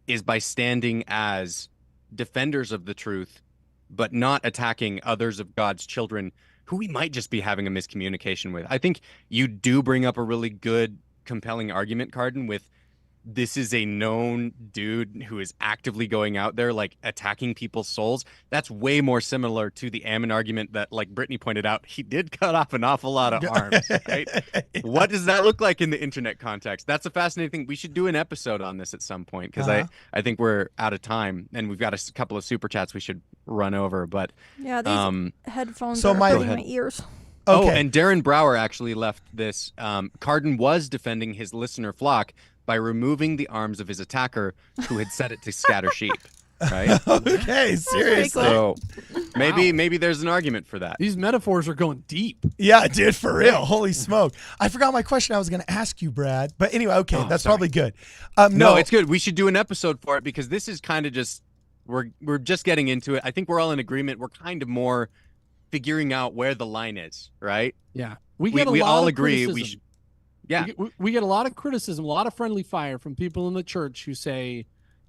Is by standing as defenders of the truth, but not attacking others of God's children who we might just be having a miscommunication with. I think you do bring up a really good, compelling argument, Cardin, with this is a known dude who is actively going out there, like, attacking people's souls. That's way more similar to the Ammon argument that, like Brittany pointed out, he did cut off an awful lot of arms, right? What does that look like in the internet context? That's a fascinating thing. We should do an episode on this at some point, because I think we're out of time, and we've got a couple of super chats we should run over. But yeah, these headphones are hurting my ears. Okay. Oh, and Darren Brower actually left this. Cardin was defending his listener flock by removing the arms of his attacker who had set it to scatter sheep. right? Okay, seriously. So maybe there's an argument for that. These metaphors are going deep. Yeah, dude, for real. Holy smoke. I forgot my question I was going to ask you, Brad. But anyway, okay, that's sorry. probably good. No, it's good. We should do an episode for it because this is kind of just we're just getting into it. I think we're all in agreement. We're kind of more figuring out where the line is, right? Yeah. We all agree we should. Yeah. We get a lot of criticism, a lot of friendly fire from people in the church who say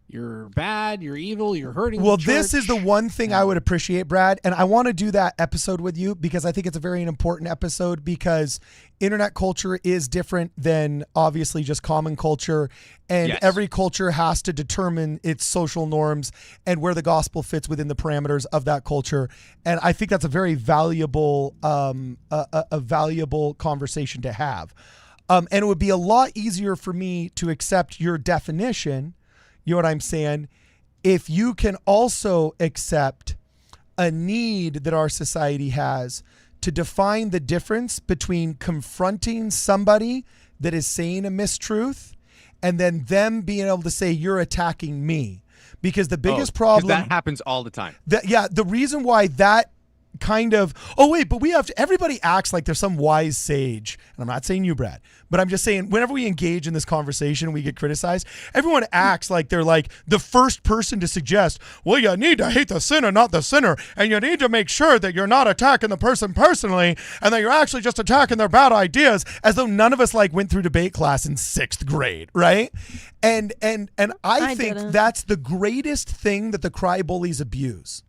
you're bad, you're evil, you're hurting Well, the this church. is the one thing I would appreciate, Brad, and I want to do that episode with you because I think it's a very important episode because internet culture is different than obviously just common culture, and Yes. every culture has to determine its social norms and where the gospel fits within the parameters of that culture. And I think that's a very valuable, a valuable conversation to have. And it would be a lot easier for me to accept your definition. You know what I'm saying? If you can also accept a need that our society has to define the difference between confronting somebody that is saying a mistruth and then them being able to say, you're attacking me. Because the biggest problem... that happens all the time. The reason why that kind of, but we have to, everybody acts like there's some wise sage, and I'm not saying you, Brad, but I'm just saying whenever we engage in this conversation, we get criticized, everyone acts like they're like the first person to suggest, well, you need to hate the sinner, not the sinner, and you need to make sure that you're not attacking the person personally, and that you're actually just attacking their bad ideas, as though none of us like went through debate class in 6th grade, right? And I think didn't. that's the greatest thing that the cry bullies abuse.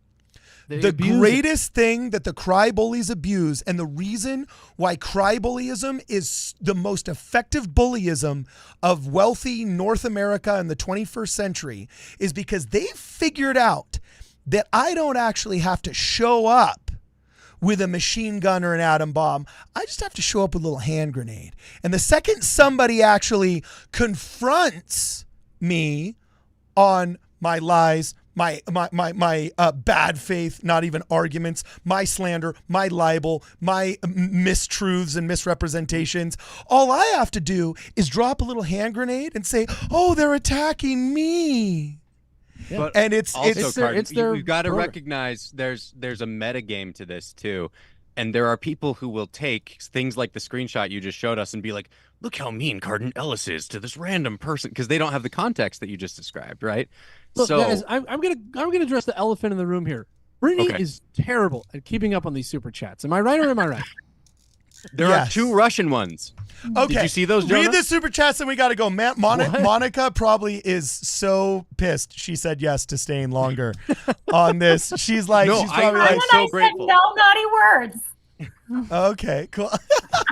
They The abuse it. greatest thing that the cry bullies abuse, and the reason why cry bullyism is the most effective bullyism of wealthy North America in the 21st century, is because they figured out that I don't actually have to show up with a machine gun or an atom bomb. I just have to show up with a little hand grenade. And the second somebody actually confronts me on my lies, my bad faith, not even arguments, my slander, my libel, my mistruths and misrepresentations, all I have to do is drop a little hand grenade and say, oh, they're attacking me. But And it's you've got to program. recognize there's a meta game to this too. And there are people who will take things like the screenshot you just showed us and be like, look how mean Cardin Ellis is to this random person, because they don't have the context that you just described, right? Look, so guys, I'm gonna address the elephant in the room here. Brittany is terrible at keeping up on these super chats. Am I right or am I right? there Yes. are 2 Russian ones. Okay. Did you see those, Jonah? Read the super chats and we got to go. Monica probably is so pissed. She said yes to staying longer on this. She's like, No, she's probably I'm like, And so I grateful. said no naughty words. okay, cool.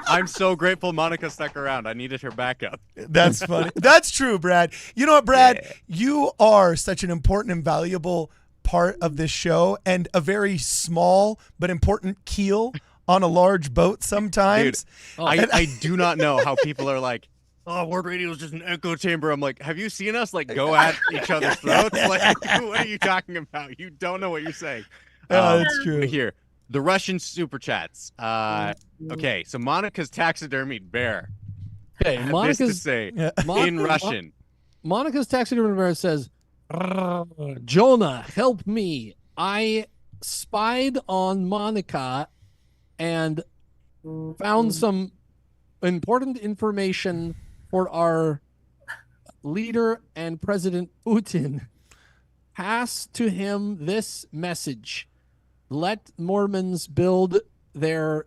I'm so grateful Monica stuck around. I needed her backup. That's funny. That's true, Brad. You know what, Brad? You are such an important and valuable part of this show and a very small but important keel on a large boat sometimes. I do not know how people are like, oh, Ward Radio is just an echo chamber. I'm like, have you seen us like go at each other's throats? Like, what are you talking about? You don't know what you're saying. That's true. Here, the Russian super chats. Okay, so Monica's taxidermied bear. Okay, Had this to say in Russian. Monica's taxidermy bear says, Jonah, help me. I spied on Monica and found some important information for our leader and President Putin. Pass to him this message. Let Mormons build their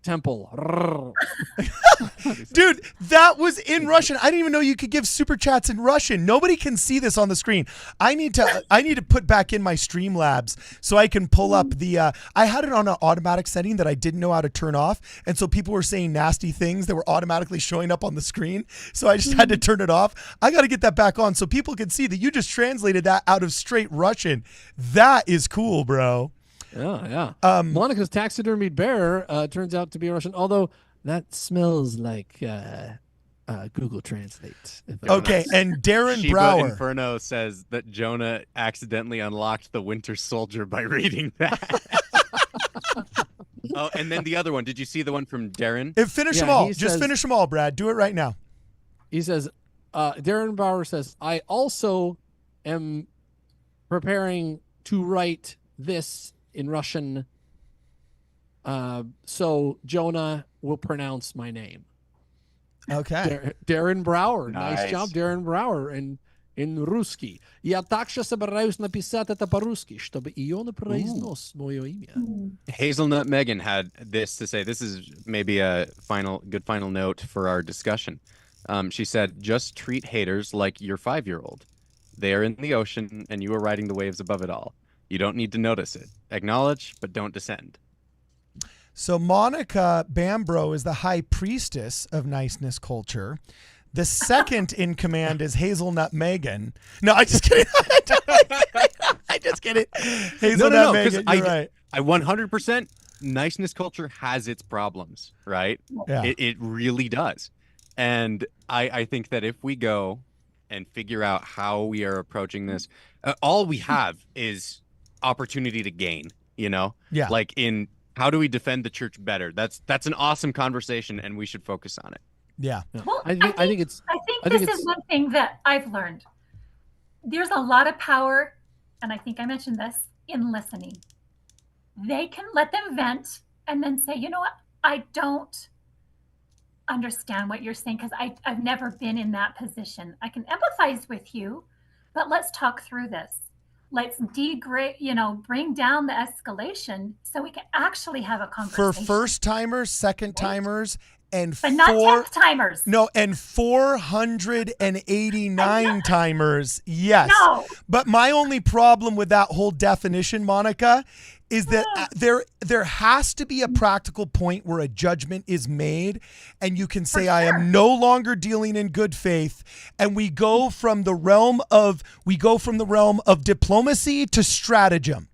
temple. Dude, that was in Russian. I didn't even know you could give super chats in Russian. Nobody can see this on the screen. I need to put back in my Streamlabs so I can pull up the I had it on an automatic setting that I didn't know how to turn off, and so people were saying nasty things that were automatically showing up on the screen. So I just had to turn it off. I got to get that back on so people can see that you just translated that out of straight Russian. That is cool, bro. Yeah. Monica's taxidermied bear turns out to be Russian, although that smells like Google Translate. Okay, and Darren Shiba Brower. Inferno says that Jonah accidentally unlocked the Winter Soldier by reading that. Oh, and then the other one. Did you see the one from Darren? Finish Yeah, them all. he Just says- finish them all, Brad. Do it right now. He says, Darren Brower says, I also am preparing to write this in Russian. So Jonah will pronounce my name. Okay. Darren Brower. Nice. Nice job, Darren Brower. In русский. Я также собираюсь написать это по-русски, чтобы ее не произнес мое имя. Hazelnut Megan had this to say. This is maybe a good final note for our discussion. She said, just treat haters like your 5-year-old. They are in the ocean and you are riding the waves above it all. You don't need to notice it. Acknowledge, but don't descend. So Monica Bambrough is the high priestess of niceness culture. The second in command is Hazelnut Megan. No, I just kidding. I just kidding. Hazelnut Megan, you're right. I 100% niceness culture has its problems, right? Yeah. It really does. And I think that if we go and figure out how we are approaching this, all we have is opportunity to gain, Yeah. Like in how do we defend the church better? That's an awesome conversation and we should focus on it. Yeah. Well, I think this is one thing that I've learned. There's a lot of power, and I think I mentioned this, in listening. They can let them vent and then say, you know what, I don't understand what you're saying because I've never been in that position. I can empathize with you, but let's talk through this. Let's bring down the escalation so we can actually have a conversation. For first timers, second timers, and but not 10th timers. No, and 489 timers. Yes. No. But my only problem with that whole definition, Monica, is that there has to be a practical point where a judgment is made and you can say, I am no longer dealing in good faith. And we go from the realm of diplomacy to stratagem.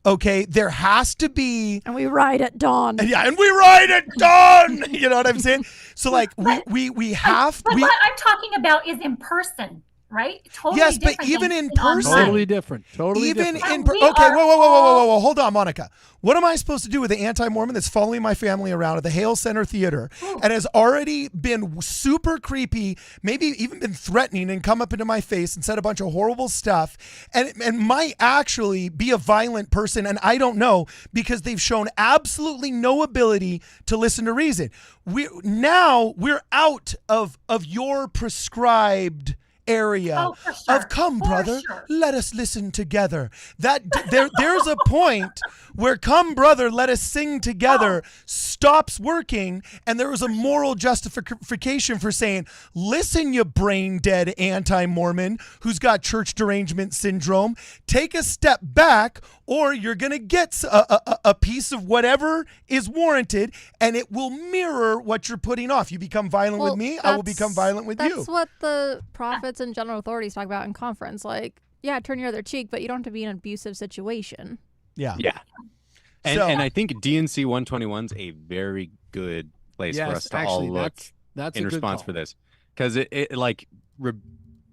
Okay, there has to be, And we ride at dawn. yeah, and we ride at dawn. You know what I'm saying? So like we have. But what I'm talking about is in person, right? Totally. Yes, but different even than in person, online. Totally different. Totally even different. in okay, whoa, hold on, Monica. What am I supposed to do with the anti-Mormon that's following my family around at the Hale Center Theater and has already been super creepy, maybe even been threatening and come up into my face and said a bunch of horrible stuff and might actually be a violent person, and I don't know because they've shown absolutely no ability to listen to reason. We're out of your prescribed area of come, brother, let us listen together. That there's a point where come, brother, let us sing together stops working, and there is a moral justification for saying, listen, you brain dead anti-Mormon who's got church derangement syndrome, take a step back or you're gonna get a piece of whatever is warranted, and it will mirror what you're putting off. You become violent with me, I will become violent with you. That's what the prophets and general authorities talk about in conference. Like, yeah, turn your other cheek, but you don't have to be in an abusive situation. Yeah. And I think DNC 121 is a very good place for us to all look that's in a good response call. for this, because it like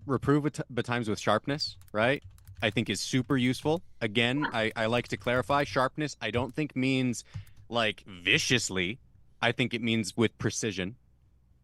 reprove but times with sharpness, right? I think is super useful. Again, I like to clarify, sharpness I don't think means like viciously. I think it means with precision,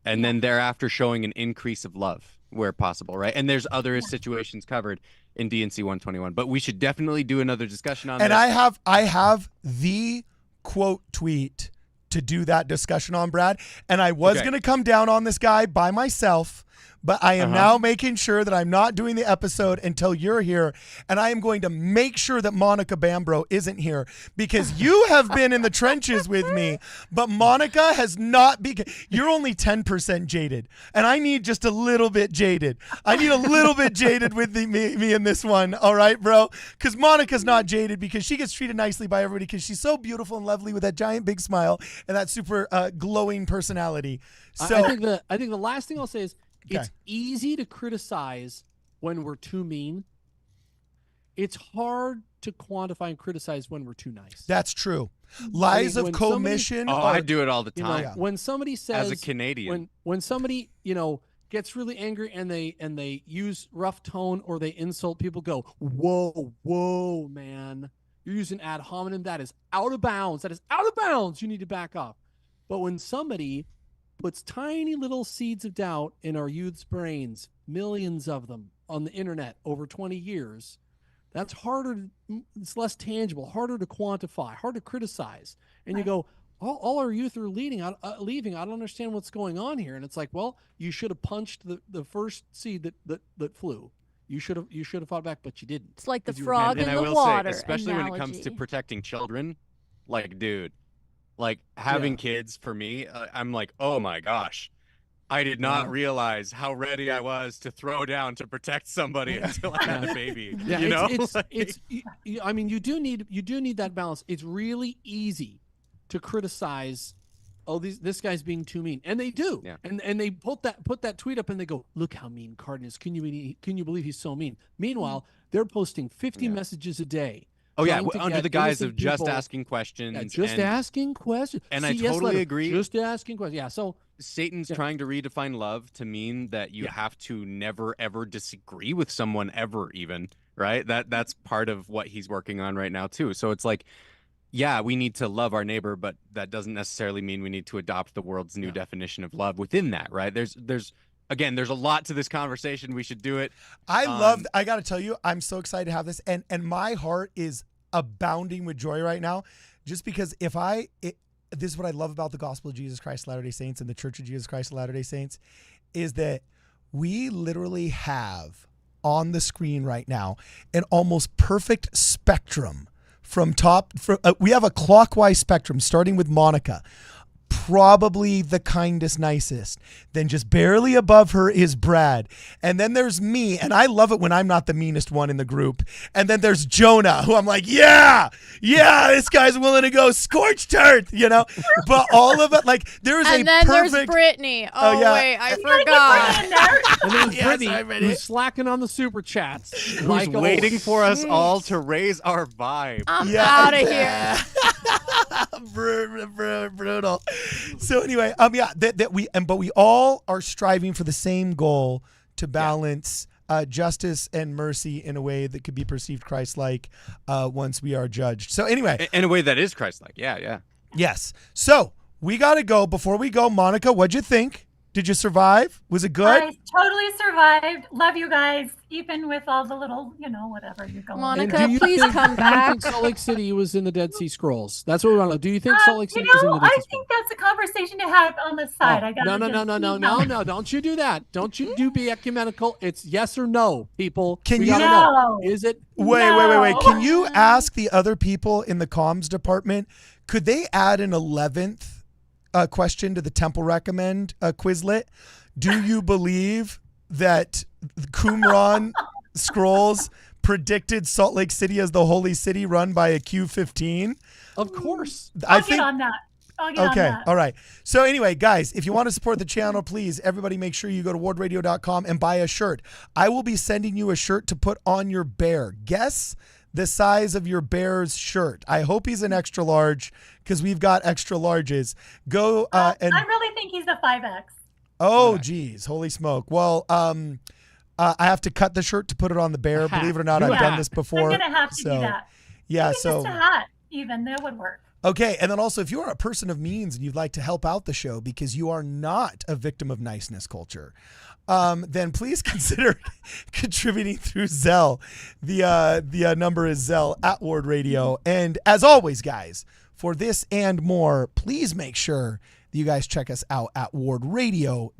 and then thereafter showing an increase of love where possible, right? And there's other situations covered in DNC 121, but we should definitely do another discussion on and this. I have the quote tweet to do that discussion on, Brad, and I was going to come down on this guy by myself, but I am now making sure that I'm not doing the episode until you're here, and I am going to make sure that Monica Bambrough isn't here, because you have been in the trenches with me, but Monica has not been. You're only 10% jaded, and I need just a little bit jaded. I need a little bit jaded with me in this one, all right, bro? Because Monica's not jaded because she gets treated nicely by everybody because she's so beautiful and lovely with that giant big smile and that super glowing personality. So I think the last thing I'll say is, it's easy to criticize when we're too mean. It's hard to quantify and criticize when we're too nice. That's true. Lies of commission. I do it all the time. When somebody says, as a Canadian, when somebody gets really angry and they use rough tone or they insult, people go, whoa, man, you're using ad hominem. That is out of bounds. You need to back off. But when somebody puts tiny little seeds of doubt in our youth's brains, millions of them on the internet over 20 years, That's harder. It's less tangible, harder to quantify, hard to criticize. And you go, all our youth are leaving. I don't understand what's going on here. And it's like, well, you should have punched the first seed that flew. You should have fought back, but you didn't. It's like the frog in and the I will water. say, especially when it comes to analogy. protecting children, like, dude, like having kids for me, I'm like, oh my gosh, I did not realize how ready I was to throw down to protect somebody until I had a baby. Yeah, you know, I mean, you do need that balance. It's really easy to criticize. Oh, this guy's being too mean, and they do. Yeah. And they put that tweet up, and they go, "Look how mean Cardin is. Can you believe he's so mean?" Meanwhile, they're posting 50 messages a day. Oh yeah, trying to under get the guise of innocent just people- asking questions. Yeah, just asking questions. And I CS totally letter, agree. Just asking questions. Yeah. So Satan's trying to redefine love to mean that you have to never ever disagree with someone ever, even, right? That's part of what he's working on right now too. So it's like, yeah, we need to love our neighbor, but that doesn't necessarily mean we need to adopt the world's new definition of love within that, right? There's a lot to this conversation. We should do it. I got to tell you, I'm so excited to have this, and my heart is abounding with joy right now, just because this is what I love about the gospel of Jesus Christ of Latter-day Saints and the Church of Jesus Christ of Latter-day Saints, is that we literally have on the screen right now an almost perfect spectrum we have a clockwise spectrum starting with Monica, probably the kindest, nicest. Then just barely above her is Brad. And then there's me, and I love it when I'm not the meanest one in the group. And then there's Jonah, who I'm like, yeah, this guy's willing to go scorched earth, you know? But all of it, like, there's and a then perfect... there's Brittany. Oh, yeah. wait, I forgot. and then Yes, Brittany, who's slacking on the super chats, Who's waiting for us all to raise our vibe. I'm out of here. Brutal. So anyway, but we all are striving for the same goal, to balance justice and mercy in a way that could be perceived Christ-like once we are judged. So anyway, In a way that is Christ-like. Yeah. yes. So we got to go. Before we go, Monica, what'd you think? Did you survive? Was it good? I totally survived. Love you guys, even with all the little, whatever you're going. Monica, And do you please think- come do you back. think Salt Lake City was in the Dead Sea Scrolls? That's what we want to know. Do you think Salt Lake City was in the Dead I Sea Scrolls? think that's a conversation to have on the side. I gotta No. Don't you do that. Don't you be ecumenical. It's yes or no, people. Can We you- gotta No. know. Is it? Wait. No. Can you ask the other people in the comms department, could they add an 11th question to the Temple Recommend Quizlet? Do you believe that Qumran scrolls predicted Salt Lake City as the holy city run by a Q15? Of course. I'll get on that. Okay. All right. So anyway, guys, if you want to support the channel, please, everybody make sure you go to wardradio.com and buy a shirt. I will be sending you a shirt to put on your bear. Guess the size of your bear's shirt. I hope he's an extra large, because we've got extra larges. Go and I really think he's a 5X. oh, geez, holy smoke. Well, I have to cut the shirt to put it on the bear. hat. Believe it or not, Do I've a done hat. this before. I'm gonna have to so, do that. Yeah. Maybe So just a hat, even that would work. okay, and then also, if you are a person of means and you'd like to help out the show because you are not a victim of niceness culture, then please consider contributing through Zelle. The number is Zelle at WardRadio. And as always, guys, for this and more, please make sure that you guys check us out at WardRadio.com.